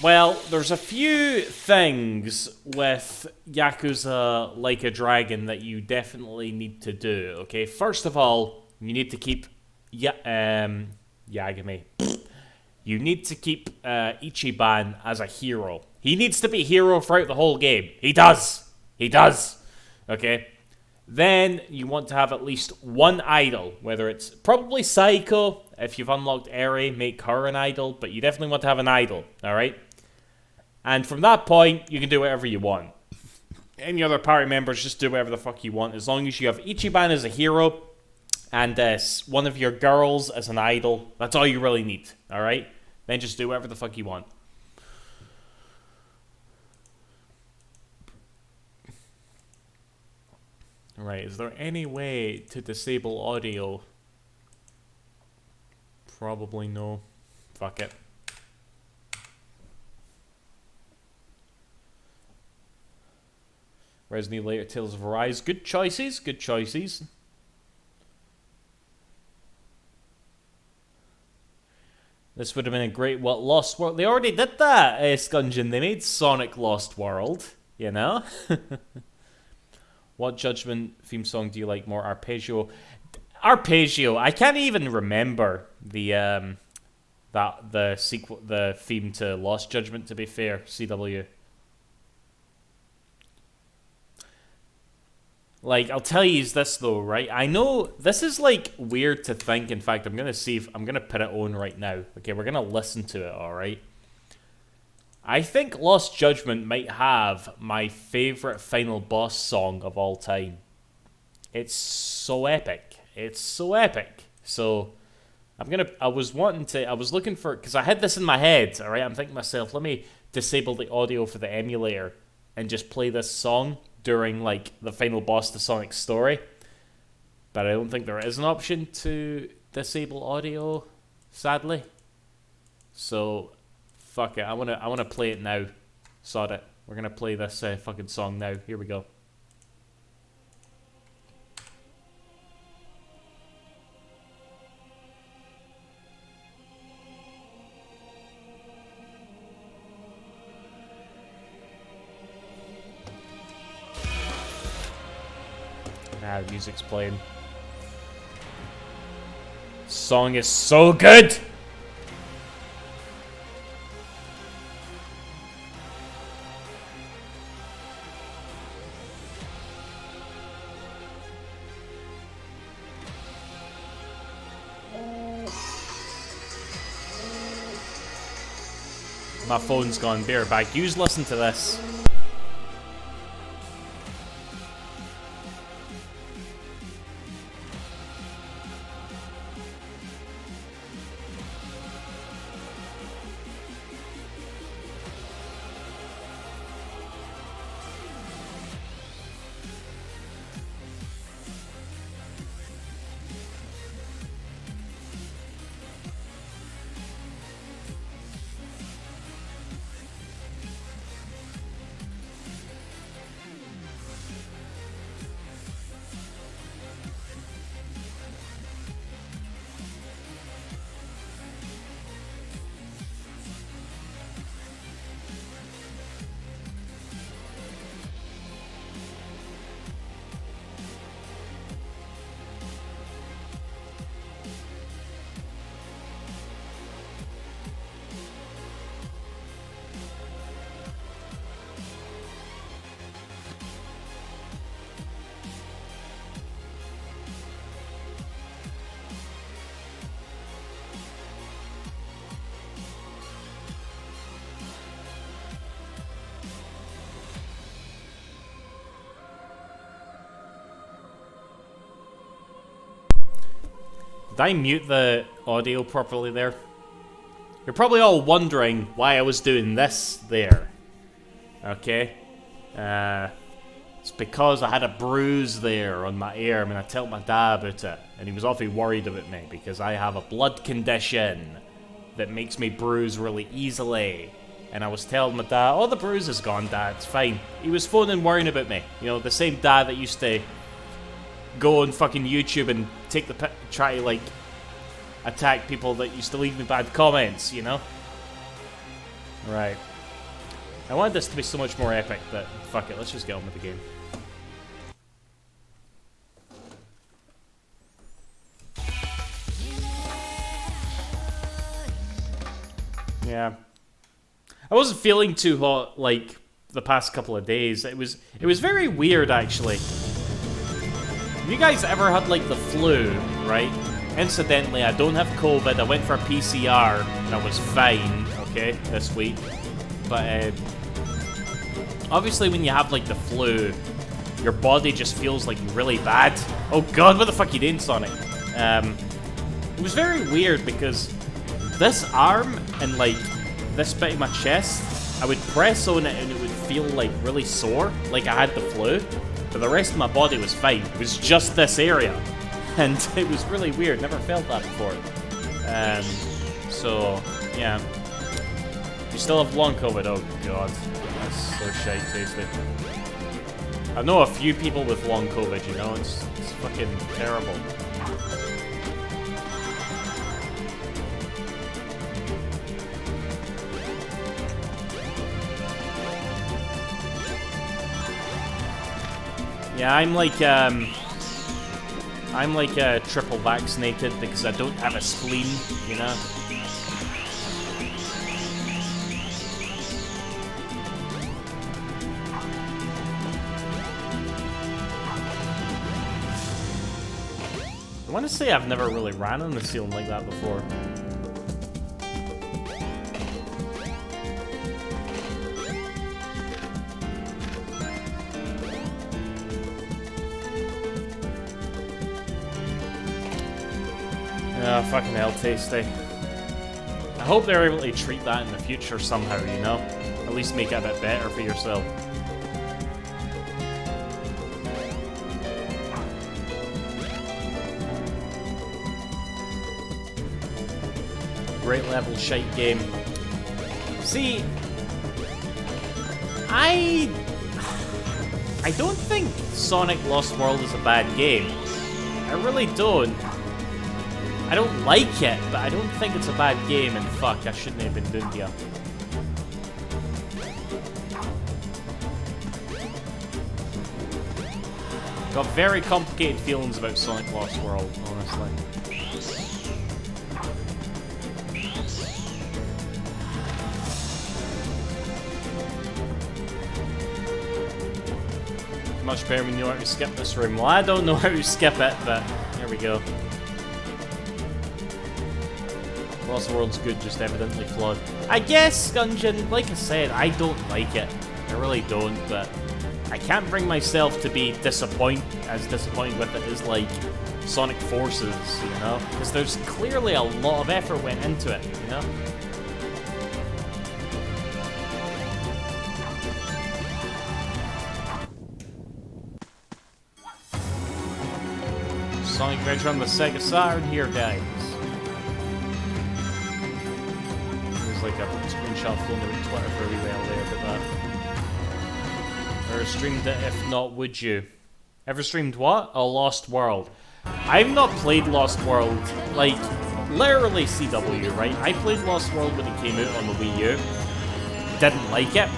Well, there's a few things with Yakuza Like a Dragon that you definitely need to do, okay? First of all, you need to keep Yagami. You need to keep Ichiban as a hero. He needs to be a hero throughout the whole game. He does. He does. Okay? Then you want to have at least one idol, whether it's probably Saiko. If you've unlocked Eri, make her an idol, but you definitely want to have an idol, alright? And from that point, you can do whatever you want. Any other party members, just do whatever the fuck you want, as long as you have Ichiban as a hero, and one of your girls as an idol. That's all you really need, alright? Then just do whatever the fuck you want. Alright, is there any way to disable audio? Probably no. Fuck it. Resident Evil 8 Tales of Arise. Good choices, good choices. This would have been a great Lost World. They already did that, Scungeon. They made Sonic Lost World, you know? What Judgment theme song do you like more? Arpeggio. Arpeggio. I can't even remember the theme to Lost Judgment, to be fair, CW. Like, I'll tell you this though, right? I know this is like weird to think. In fact, I'm gonna see if I'm gonna put it on right now. Okay, we're gonna listen to it, alright? I think Lost Judgment might have my favorite final boss song of all time. It's so epic. It's so epic. So I was looking for, because I had this in my head, alright? I'm thinking to myself, let me disable the audio for the emulator and just play this song during like the final boss to Sonic's story. But I don't think there is an option to disable audio, sadly. So fuck it, I wanna play it now. Sod it. We're gonna play this fucking song now. Here we go. Ah, the music's playing. Song is so good! My phone's gone bareback. You just listen to this. Did I mute the audio properly there? You're probably all wondering why I was doing this there. Okay? It's because I had a bruise there on my arm and I told my dad about it. And he was awfully worried about me because I have a blood condition that makes me bruise really easily. And I was telling my dad, oh, the bruise is gone, Dad, it's fine. He was phoning worrying about me. You know, the same dad that used to go on fucking YouTube and take the try to, like, attack people that used to leave me bad comments, you know? Right. I wanted this to be so much more epic, but fuck it, let's just get on with the game. Yeah. I wasn't feeling too hot, like, the past couple of days. It was very weird, actually. Have you guys ever had, like, the flu, right? Incidentally, I don't have COVID. I went for a PCR, and I was fine, okay, this week. But, obviously when you have, like, the flu, your body just feels, like, really bad. Oh god, what the fuck are you doing, Sonic? It was very weird because this arm and, like, this bit of my chest, I would press on it and it would feel, like, really sore, like I had the flu. But the rest of my body was fine. It was just this area. And it was really weird. Never felt that before. So, yeah. You still have long COVID? Oh, God. That's so shite tasty. I know a few people with long COVID, you know? It's fucking terrible. Yeah, I'm like triple vaccinated because I don't have a spleen, you know? I want to say I've never really ran on the ceiling like that before. Oh, fucking hell, tasty. I hope they're able to treat that in the future somehow, you know? At least make it a bit better for yourself. Great level shite game. See, I don't think Sonic Lost World is a bad game. I really don't. I don't like it, but I don't think it's a bad game, and fuck, I shouldn't have been doing here. Got very complicated feelings about Sonic Lost World, honestly. Much better when you know how to skip this room. Well, I don't know how to skip it, but here we go. Lost World's good, just evidently flawed. I guess, Gungeon, like I said, I don't like it. I really don't, but I can't bring myself to be disappointed with it as, like, Sonic Forces, you know? Because there's clearly a lot of effort went into it, you know? Sonic Adventure on the Sega Saturn here, guys. There's like a screenshot flown around Twitter for a wee while there about that. Or streamed it, if not, would you? Ever streamed what? A Lost World. I've not played Lost World, like, literally CW, right? I played Lost World when it came out on the Wii U. Didn't like it.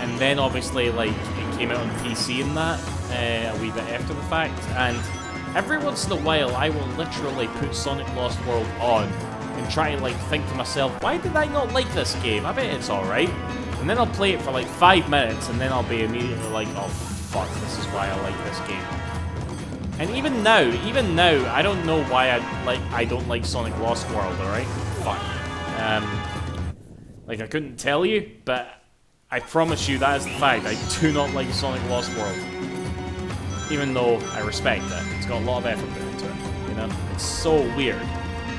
And then, obviously, like, it came out on PC and that, a wee bit after the fact. And every once in a while, I will literally put Sonic Lost World on and try to, like, think to myself, why did I not like this game? I bet it's alright. And then I'll play it for, like, 5 minutes, and then I'll be immediately like, oh, fuck, this is why I like this game. And even now, I don't know why I don't like Sonic Lost World, alright? Fuck. Like, I couldn't tell you, but I promise you that is the fact. I do not like Sonic Lost World. Even though I respect it. It's got a lot of effort put into it, you know? It's so weird.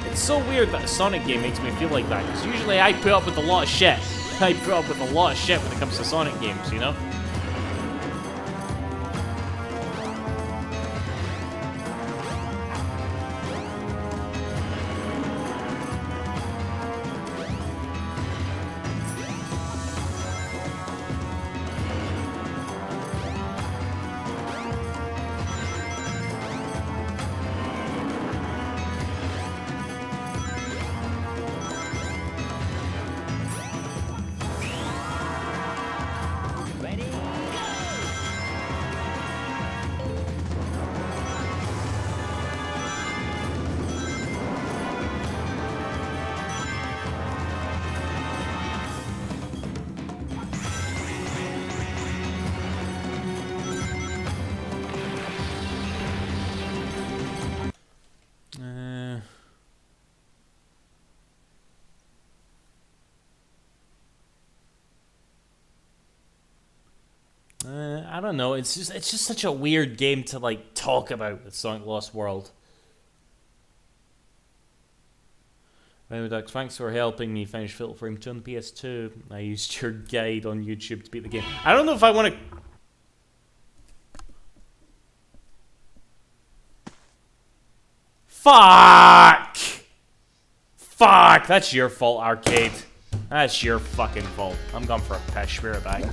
It's so weird that a Sonic game makes me feel like that, because usually I put up with a lot of shit. I put up with a lot of shit when it comes to Sonic games, you know? I don't know. It's just such a weird game to like talk about with Sonic Lost World. Ducks, thanks for helping me finish Fatal Frame 2 on PS2. I used your guide on YouTube to beat the game. I don't know if I want to. Fuck! Fuck! That's your fault, Arcade. That's your fucking fault. I'm going for a piss. Be right back.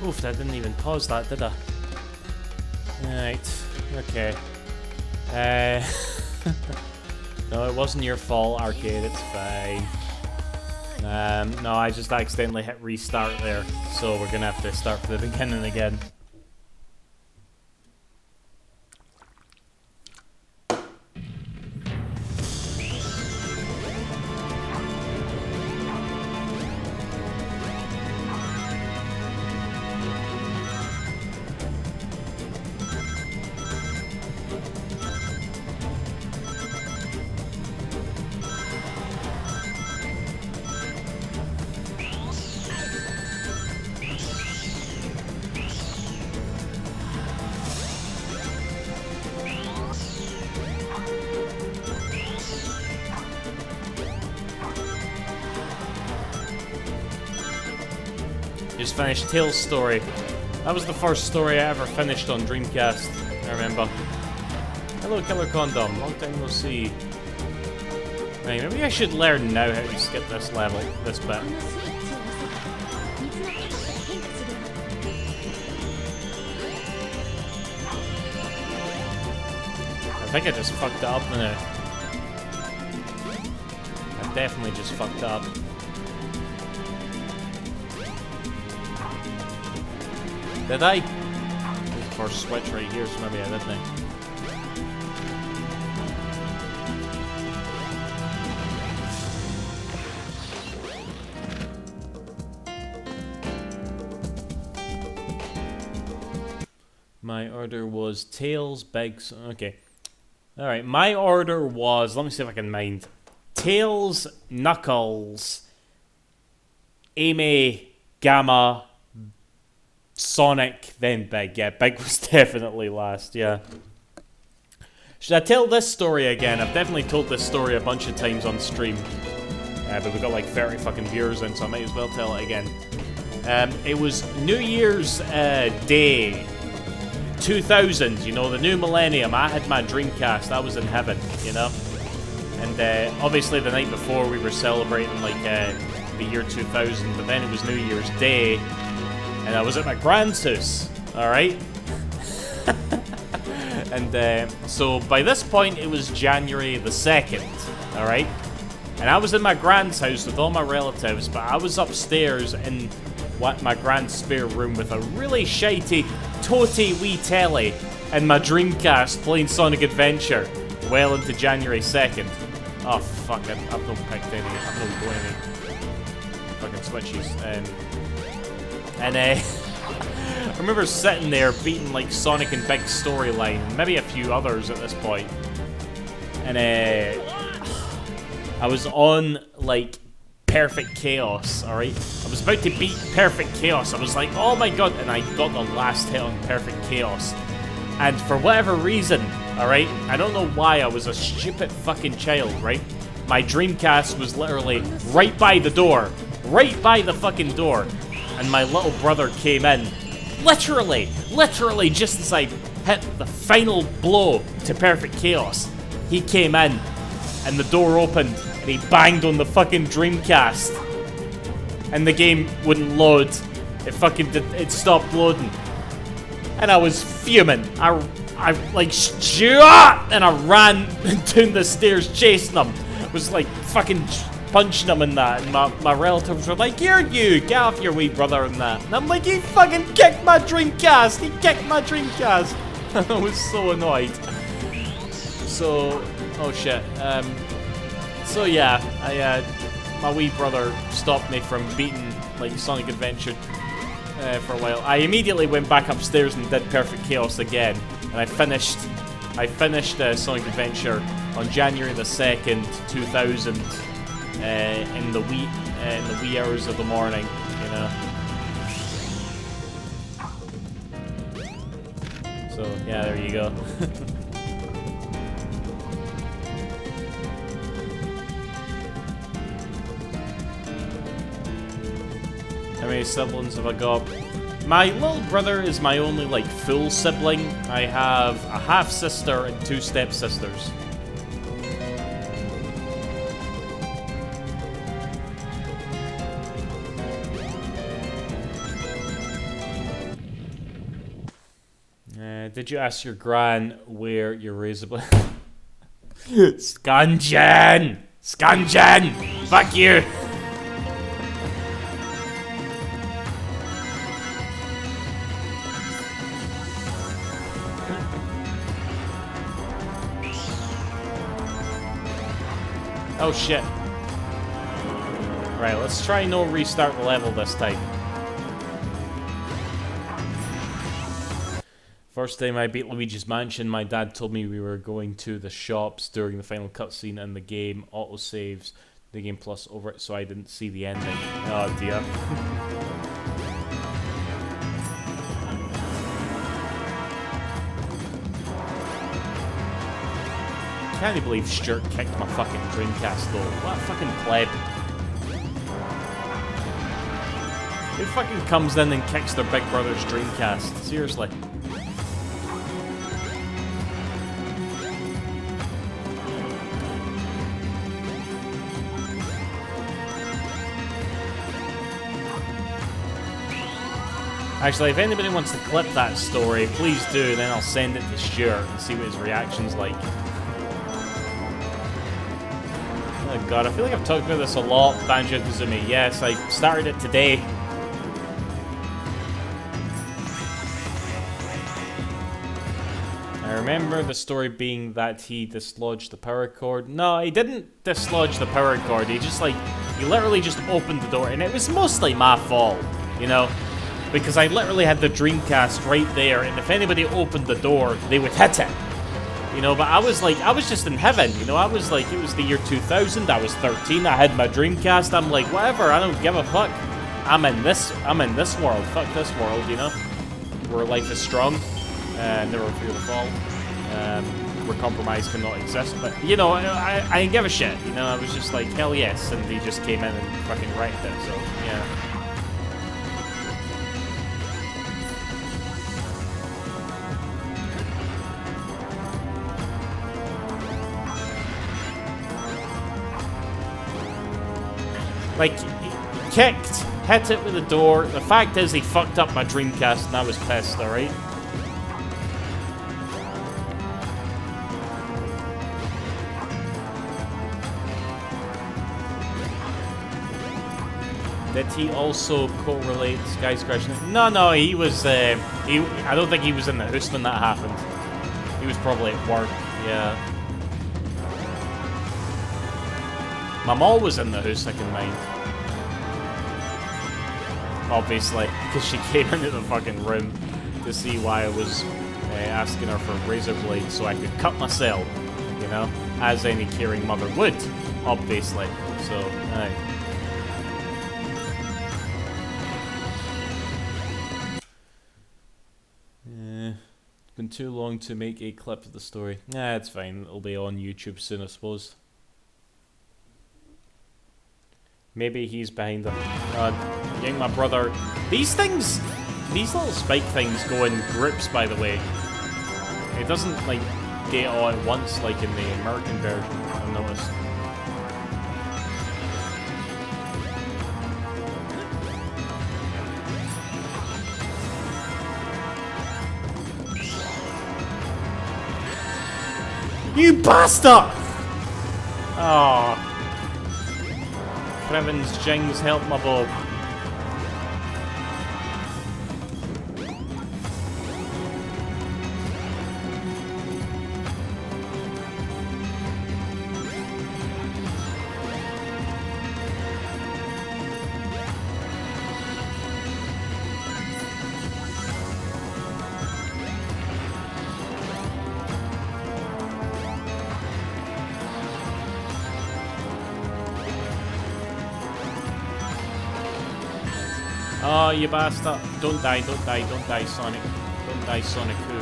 Oof, I didn't even pause that, did I? Alright, okay. No, it wasn't your fault, Arcade, it's fine. No, I just accidentally hit restart there, so we're gonna have to start from the beginning again. Just finished Tails' story. That was the first story I ever finished on Dreamcast, I remember. Hello, Killer Condom. Long time no see. Right, maybe I should learn now how to skip this level, this bit. このスイッチを押せば水の高さが変化するわ I think I just fucked it up now. I definitely just fucked it up. Did I? There's the first switch right here, so maybe I didn't. My order was Tails, Biggs. Okay. Alright, my order was, let me see if I can mind. Tails, Knuckles, Amy, Gamma, Sonic, then Big. Yeah, Big was definitely last, yeah. Should I tell this story again? I've definitely told this story a bunch of times on stream. But we've got like 30 fucking viewers in, so I might as well tell it again. It was New Year's Day 2000, you know, the new millennium. I had my Dreamcast. I was in heaven, you know? And obviously the night before we were celebrating like the year 2000, but then it was New Year's Day, and I was at my grand's house, alright? And so by this point it was January the 2nd, alright? And I was in my grand's house with all my relatives, but I was upstairs in my grand's spare room with a really shitey, toty wee telly and my Dreamcast playing Sonic Adventure well into January 2nd. Oh fuck, I've not picked any, I've not got any fucking switches. And I remember sitting there beating like Sonic and Big's storyline, and maybe a few others at this point. And I was on like Perfect Chaos, alright? I was about to beat Perfect Chaos. I was like, oh my god, and I got the last hit on Perfect Chaos. And for whatever reason, alright, I don't know why, I was a stupid fucking child, right? My Dreamcast was literally right by the door. Right by the fucking door. And my little brother came in. Literally just as I hit the final blow to Perfect Chaos, he came in, and the door opened, and he banged on the fucking Dreamcast, and the game wouldn't load. It stopped loading, and I was fuming. I like and I ran down the stairs chasing him. I was like fucking punching him and that, and my relatives were like, "Here you, get off your wee brother," and that. And I'm like, "He fucking kicked my Dreamcast! He kicked my Dreamcast!" I was so annoyed. So, oh shit. So yeah, my wee brother stopped me from beating like Sonic Adventure for a while. I immediately went back upstairs and did Perfect Chaos again, and I finished Sonic Adventure on January the 2nd, 2000. In the wee hours of the morning, you know. So yeah, there you go. How many siblings have I got? My little brother is my only like full sibling. I have a half sister and 2 stepsisters. Did you ask your gran where your razor blade? Skunjan! Skunjan! Fuck you! Oh shit. Right, let's try no restart the level this time. First time I beat Luigi's Mansion, my dad told me we were going to the shops during the final cutscene and the game autosaves the game plus over it, so I didn't see the ending. Oh dear. Can't believe Stuart kicked my fucking Dreamcast though. What a fucking pleb. Who fucking comes in and kicks their big brother's Dreamcast? Seriously. Actually, if anybody wants to clip that story, please do, then I'll send it to Stuart and see what his reaction's like. Oh god, I feel like I've talked about this a lot, Banjo-Kazooie. Yes, I started it today. I remember the story being that he dislodged the power cord. No, he didn't dislodge the power cord, he literally just opened the door, and it was mostly my fault, you know? because I literally had the Dreamcast right there, and if anybody opened the door, they would hit it. You know, but I was just in heaven, you know, I was like, it was the year 2000, I was 13, I had my Dreamcast, I'm like, whatever, I don't give a fuck. I'm in this world, fuck this world, you know, where life is strong, never fear the fall, where compromise cannot exist, but, you know, I didn't give a shit, you know, I was just like, hell yes, and he just came in and fucking wrecked it, so, yeah. Like, he kicked, hit it with the door. The fact is, he fucked up my Dreamcast and I was pissed, alright? Did he also correlate Sky's crashing? No, he was, I don't think he was in the house when that happened. He was probably at work, yeah. My mom was in the house, I can mind. Obviously, because she came into the fucking room to see why I was asking her for razor blades so I could cut myself, you know, as any caring mother would, obviously. So, aye. It's been too long to make a clip of the story. Nah, it's fine. It'll be on YouTube soon, I suppose. Maybe he's behind them. Getting my brother. These things, these little spike things go in groups, by the way. It doesn't, like, get all at once like in the American version, I've noticed. You bastard! Oh. Krevins, Jings, help my Bob. Oh, you bastard. Don't die, don't die, don't die, Sonic. Don't die, Sonic who?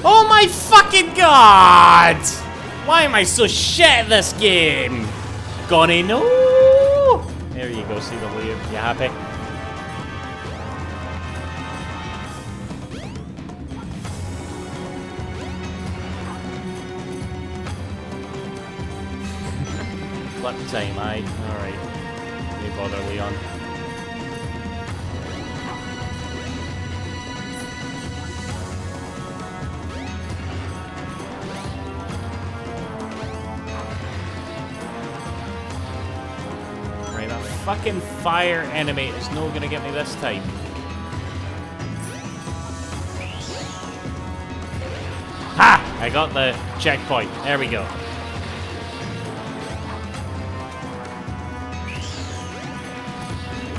Oh my fucking god! Why am I so shit at this game? Gonna know? There you go, see the Liam. You happy? Clip time, aye. Alright. No bother, Leon. Right, that fucking fire enemy is not gonna get me this time. Ha! I got the checkpoint. There we go.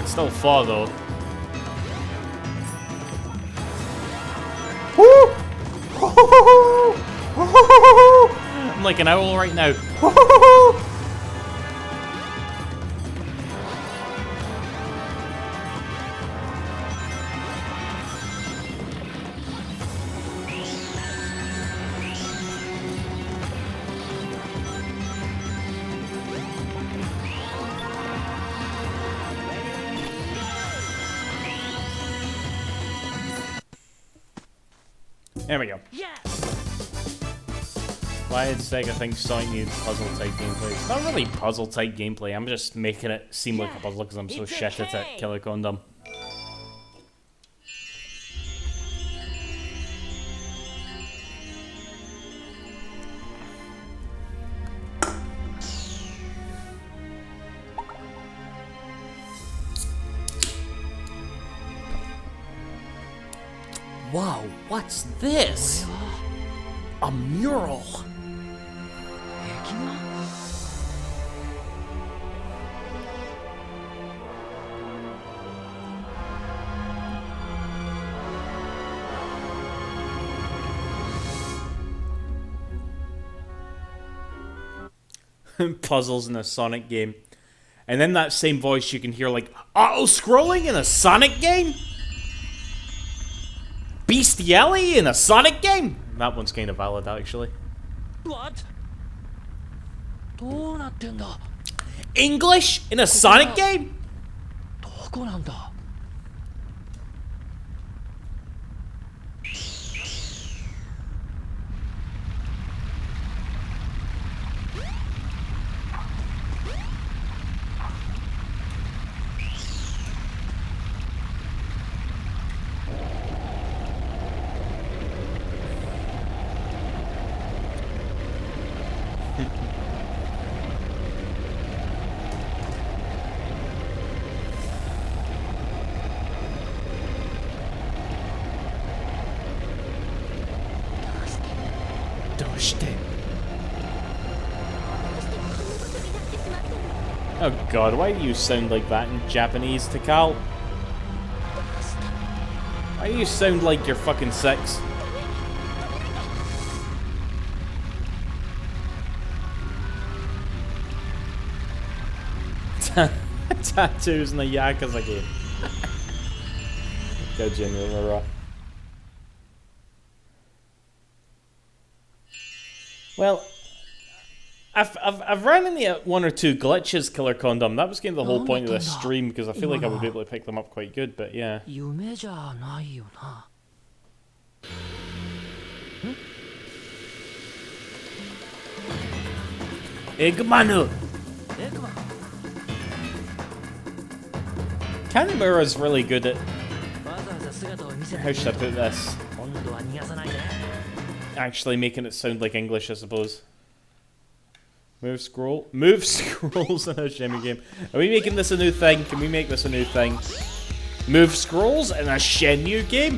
Still far though. Woo! I'm like an owl right now. There we go. Why did Sega think Sonic needed puzzle-type gameplay? It's not really puzzle-type gameplay, I'm just making it seem like a puzzle because I'm so shit at it, Killer Condom. Wow, what's this? A mural. 壁画 Puzzles in a Sonic game. And then that same voice you can hear like, auto-scrolling in a Sonic game? Bestiality in a Sonic game? That one's kind of valid, actually. What? どうなってんだ English in a Sonic game? どこなんだ Oh god, why do you sound like that in Japanese, Takal? Why do you sound like you're fucking 6? Tattoos in a Yakuza game. Go genuinely rough. Well, I've ran into one or two glitches, Killer Condom. That was kind of the whole point of this stream, because I feel like I would be able to pick them up quite good, but yeah. 夢じゃないよな Eggmanu! エクマ Kanemaru's really good at, わざわざ姿を見せて how should I put this? 今度は逃がさないで Actually making it sound like English, I suppose. Move scrolls in a Shenmue game. Are we making this a new thing? Can we make this a new thing? Move scrolls in a Shenmue game?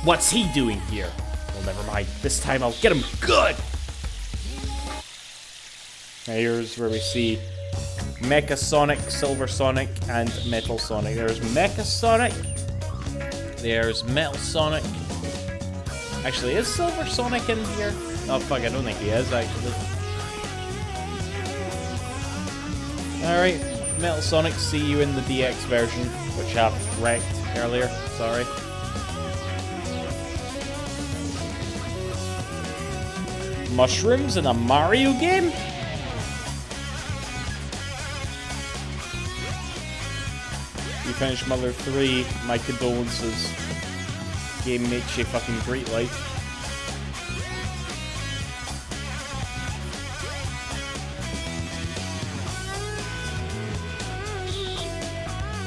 What's he doing here? Well, never mind. This time I'll get him good! Now here's where we see Mecha Sonic, Silver Sonic, and Metal Sonic. There's Mecha Sonic. There's Metal Sonic. Actually, is Silver Sonic in here? Oh fuck, I don't think he is, actually. Alright, Metal Sonic, see you in the DX version, which I've wrecked earlier, sorry. Mushrooms in a Mario game? You finished Mother 3, my condolences. Game makes you fucking great life.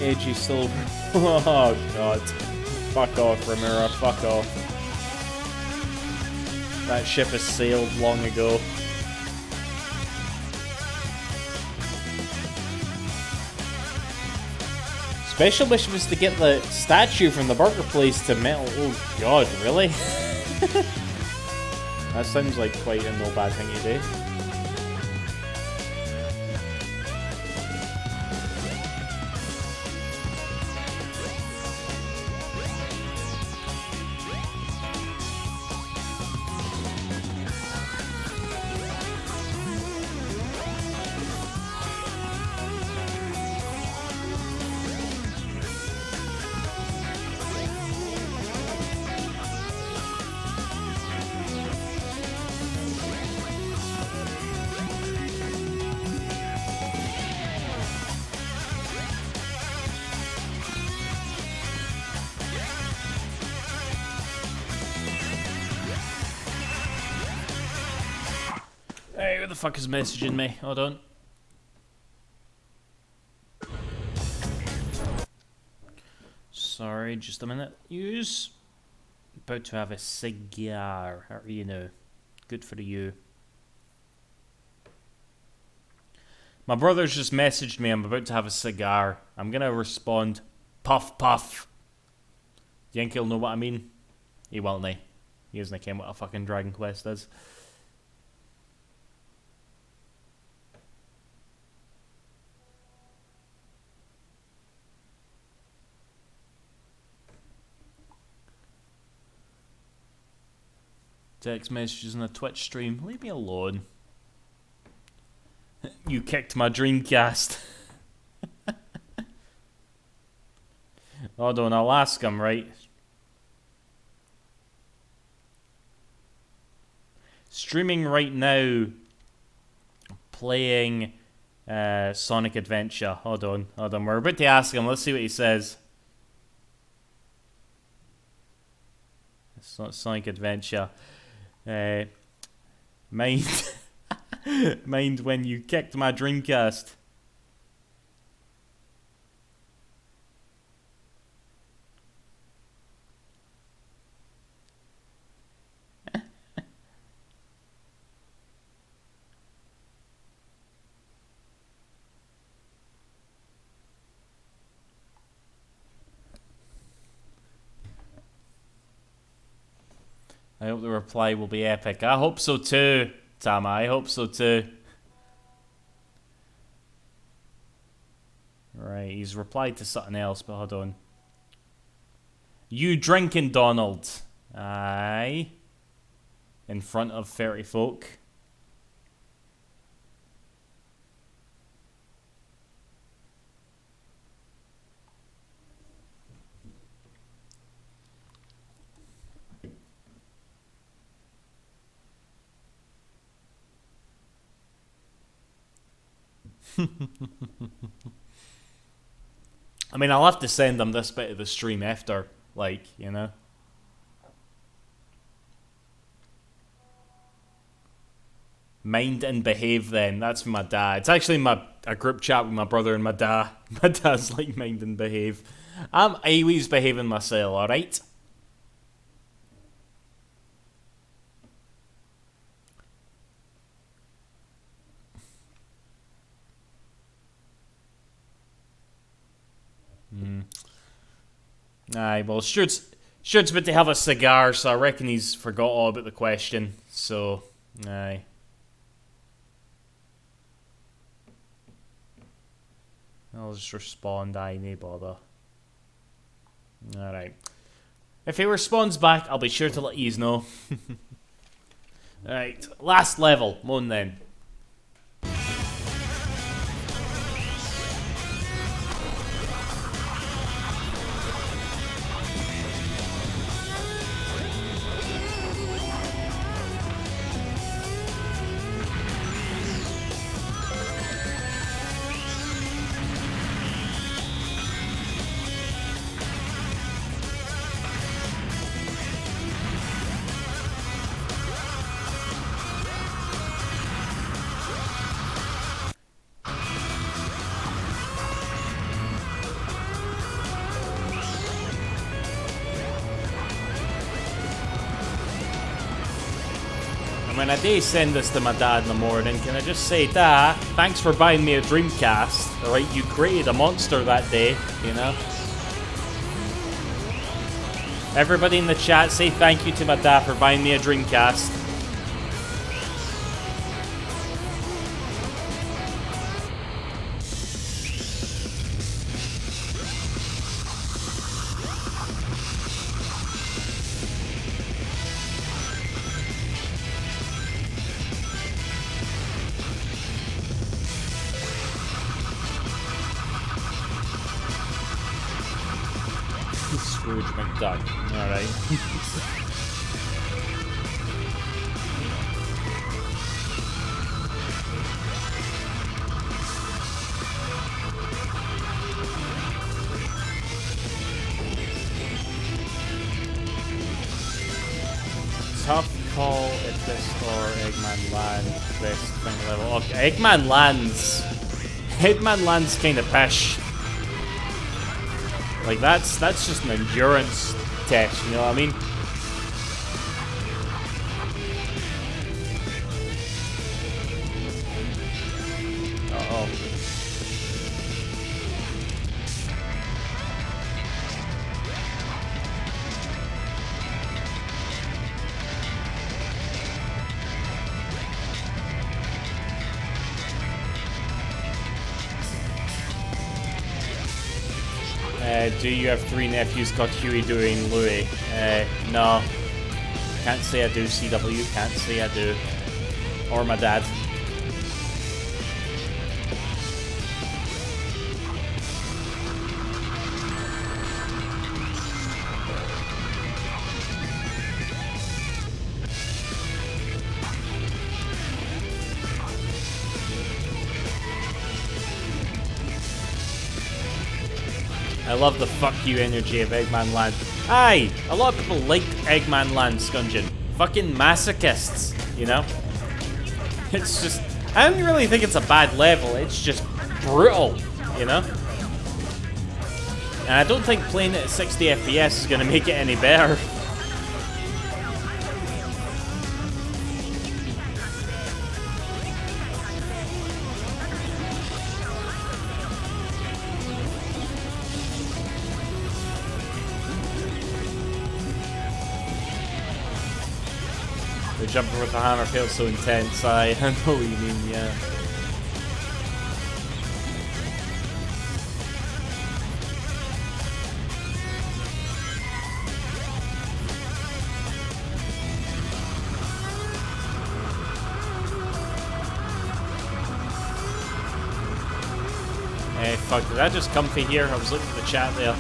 Edgy Silver. Oh god. Fuck off, Ramira, fuck off. That ship has sailed long ago. Special mission was to get the statue from the burger place to metal. Oh god, really? That sounds like quite a no bad thing to do. Hey, who the fuck is messaging me? Hold on. Sorry, just a minute. Use About to have a cigar. How are you now? Good for you. My brother's just messaged me. I'm about to have a cigar. I'm gonna respond. Puff, puff. Do you think he'll know what I mean? He won't, know. He doesn't care what a fucking Dragon Quest is. Text messages on a Twitch stream. Leave me alone. You kicked my Dreamcast. Hold on, I'll ask him, right? Streaming right now. Playing Sonic Adventure. Hold on. We're about to ask him. Let's see what he says. Sonic Adventure. Mind mind when you kicked my Dreamcast. I hope the reply will be epic. I hope so too, Tama. I hope so too. Right, he's replied to something else, but hold on. You drinking, Donald? Aye. In front of 30 folk. I mean, I'll have to send them this bit of the stream after, like, you know. Mind and behave then. That's my dad. It's actually a group chat with my brother and my dad. My dad's like, mind and behave. I'm always behaving myself, alright? Aye, well, Stuart's about to have a cigar, so I reckon he's forgot all about the question. So, aye. I'll just respond, aye, no bother. Alright. If he responds back, I'll be sure to let yous know. Alright, last level. Moan then. When I do send this to my dad in the morning, can I just say, Dad, thanks for buying me a Dreamcast. Alright, you created a monster that day, you know? Everybody in the chat, say thank you to my dad for buying me a Dreamcast. Scrooge McDuck. Alright. Tough call if this or Eggman lands best thing level. Okay, Eggman lands kinda pish. Like that's just an endurance test, you know what I mean? Do you have 3 nephews called Huey, Dewey, and Louie? No. Can't say I do, CW. Can't say I do. Or my dad. I love the fuck you energy of Eggman Land. Aye, a lot of people like Eggman Land Scungin. Fucking masochists, you know? It's just, I don't really think it's a bad level, it's just brutal, you know? And I don't think playing it at 60 FPS is gonna make it any better. The jumping with the hammer feels so intense. I know what you mean, yeah. Hey, fuck, did I just comfy here? I was looking at the chat there.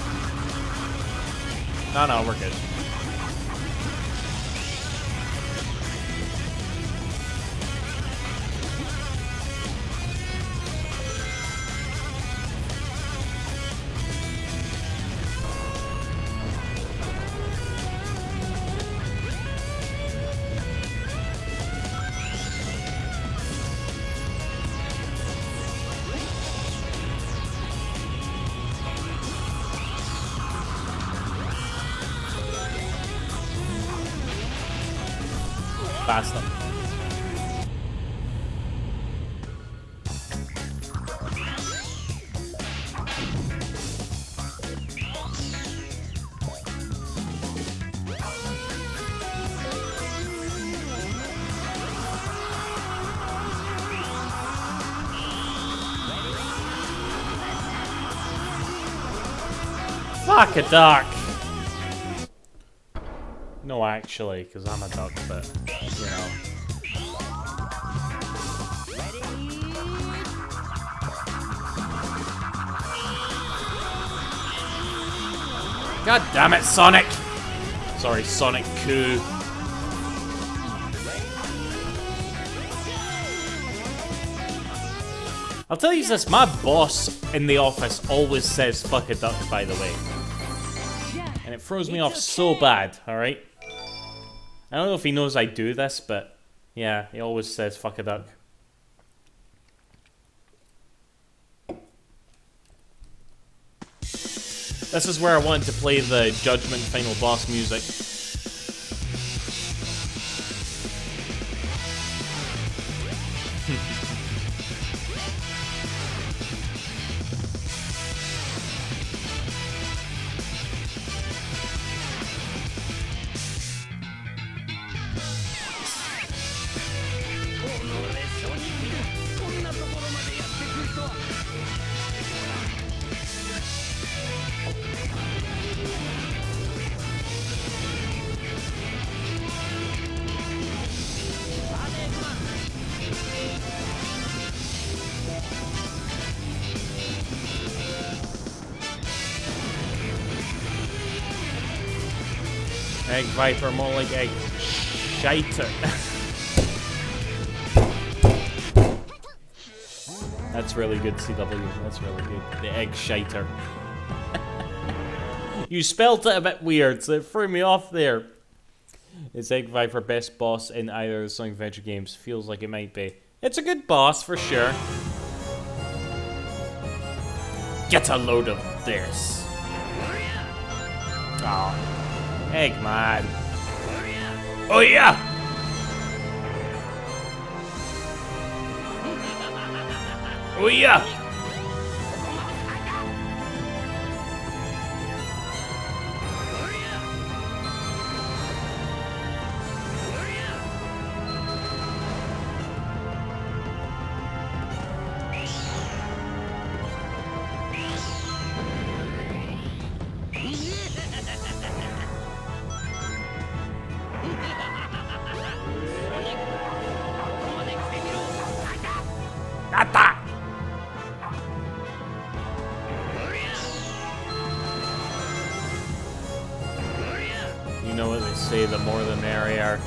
No, we're good. Basta. Fuck a duck. No, actually, because I'm a duck, but, you know. God damn it, Sonic! Sorry, Sonic Coup. I'll tell you this, my boss in the office always says fuck a duck, by the way. And it throws me off so bad, alright? I don't know if he knows I do this, but yeah, he always says fuck a duck. This is where I wanted to play the Judgment Final Boss music. Egg Viper, more like Egg Shiter. That's really good, CW. That's really good. The Egg Shiter. You spelled it a bit weird, so it threw me off there. Is Egg Viper best boss in either of the Sonic Adventure games? Feels like it might be. It's a good boss, for sure. Get a load of this. Oh. Eggman. Oh yeah! Oh yeah! say the more the merrier.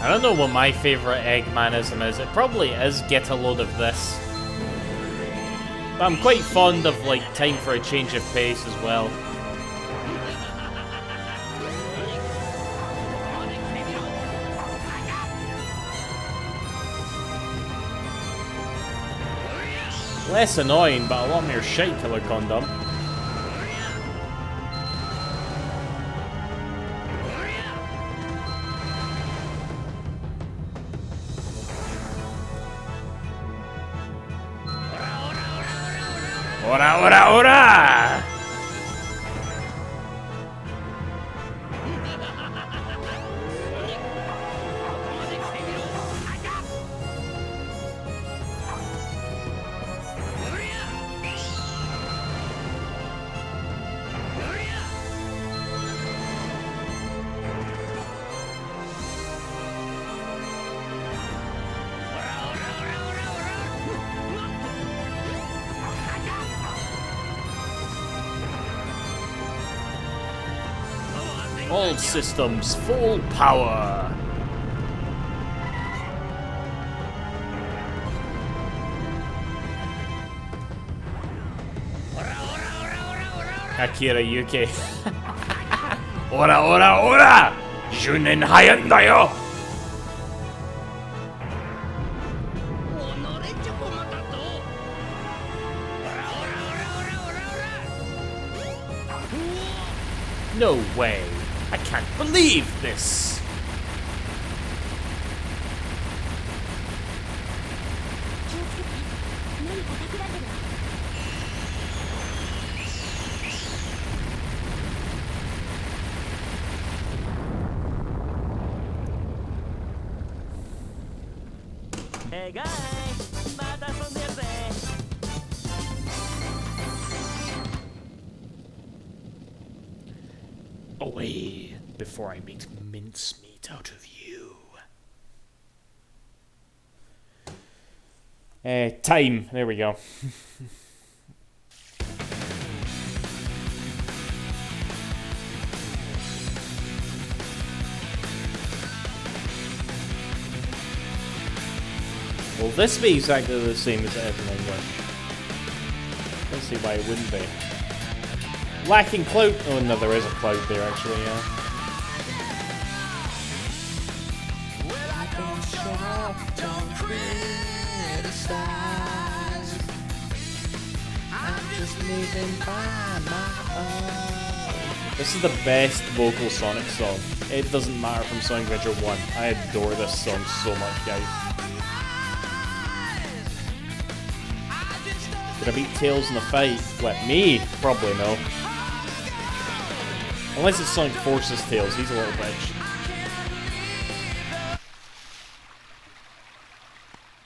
I don't know what my favourite Eggmanism is. It probably is get a load of this. But I'm quite fond of, like, time for a change of pace as well. Less annoying, but a lot more shite killer condom. Ora, ora, ora! All systems full power. Akira Yuki. Ora, ora, ora! Junin Hayandayo! No way! I can't believe this! Hey guy, また遊んでやるぜ。Away before I make mincemeat out of you. Time. There we go. Will this be exactly the same as it is in English? Let's see why it wouldn't be. Lacking clout. Oh no, there is a cloud there actually, yeah. Don't criticize. I'm just living by my own. This is the best vocal Sonic song. It doesn't matter from Sonic Adventure 1. I adore this song so much, guys. Did I beat Tails in the fight? What, me? Probably no. Unless it's Sonic Forces Tails, he's a little bitch.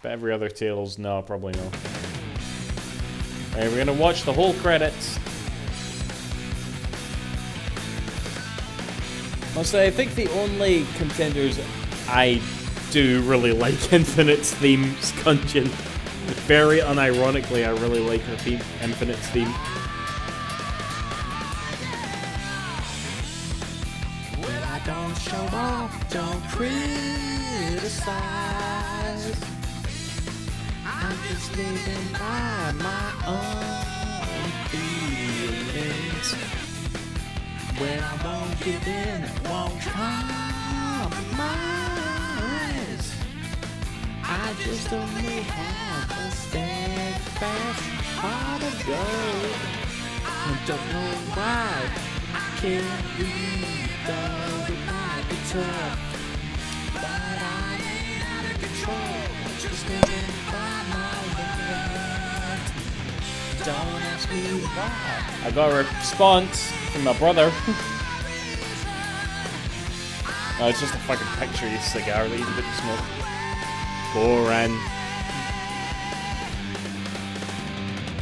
But every other Tails, no, probably no. Alright, we're gonna watch the whole credits. Honestly, I think the only contenders I do really like Infinite's theme's Gungeon. Very unironically, I really like the theme, Infinite's theme. Well, I don't show off, don't criticize. I'm just living by my own feelings. When I won't give in, won't compromise. I just only have a steadfast heart of gold. And don't know why I can't read though it might be tough. But I'm out of control, just living by my way. Don't ask me why. I got a response from my brother. No, it's just a fucking picture of his cigar that he's about to smoke. Boring.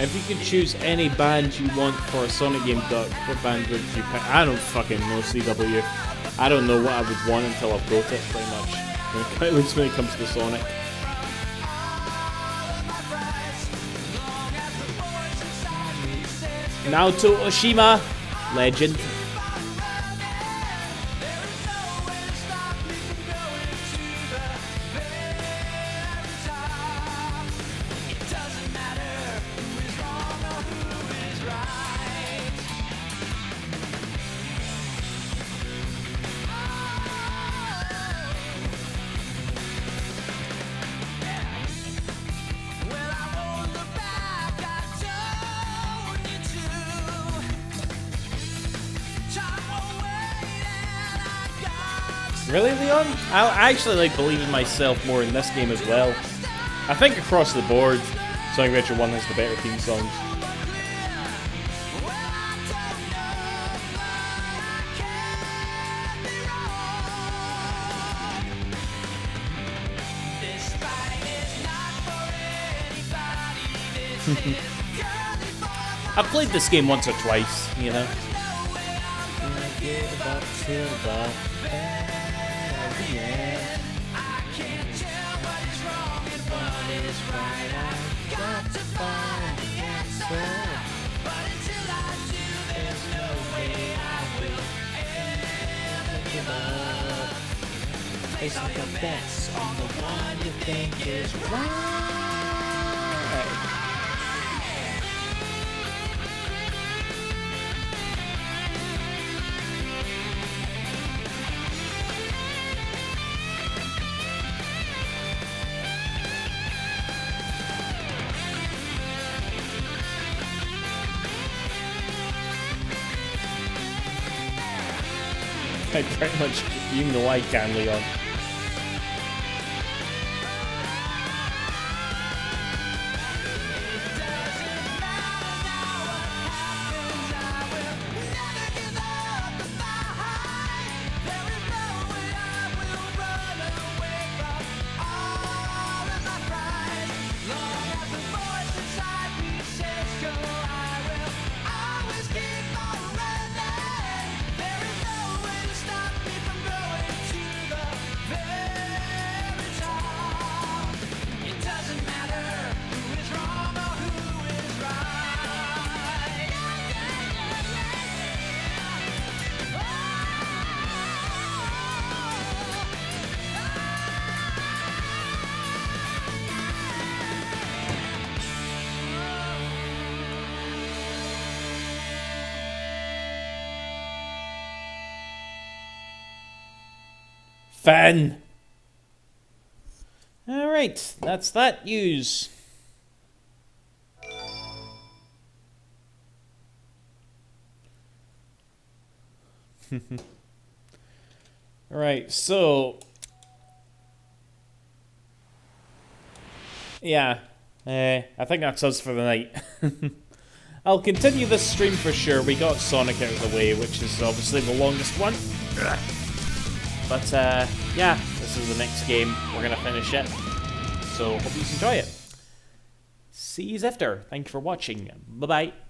If you could choose any band you want for a Sonic game, Duck, what band would you pick? I don't fucking know, CW. I don't know what I would want until I've built it, pretty much. At least when it comes to Sonic. Naoto Oshima, legend. Really, Leon? I actually like believe in myself more in this game as well. I think across the board, Sonic Adventure 1 has the better theme songs. I've played this game once or twice, you know. It's like a bet on the one you think is right. I pretty much, you know I can, Leon. Fun. Alright, that's that news. Alright, so... yeah, I think that's us for the night. I'll continue this stream for sure. We got Sonic out of the way, which is obviously the longest one. But, yeah, this is the next game. We're going to finish it. So, hope you enjoy it. See you after. Thank you for watching. Bye-bye.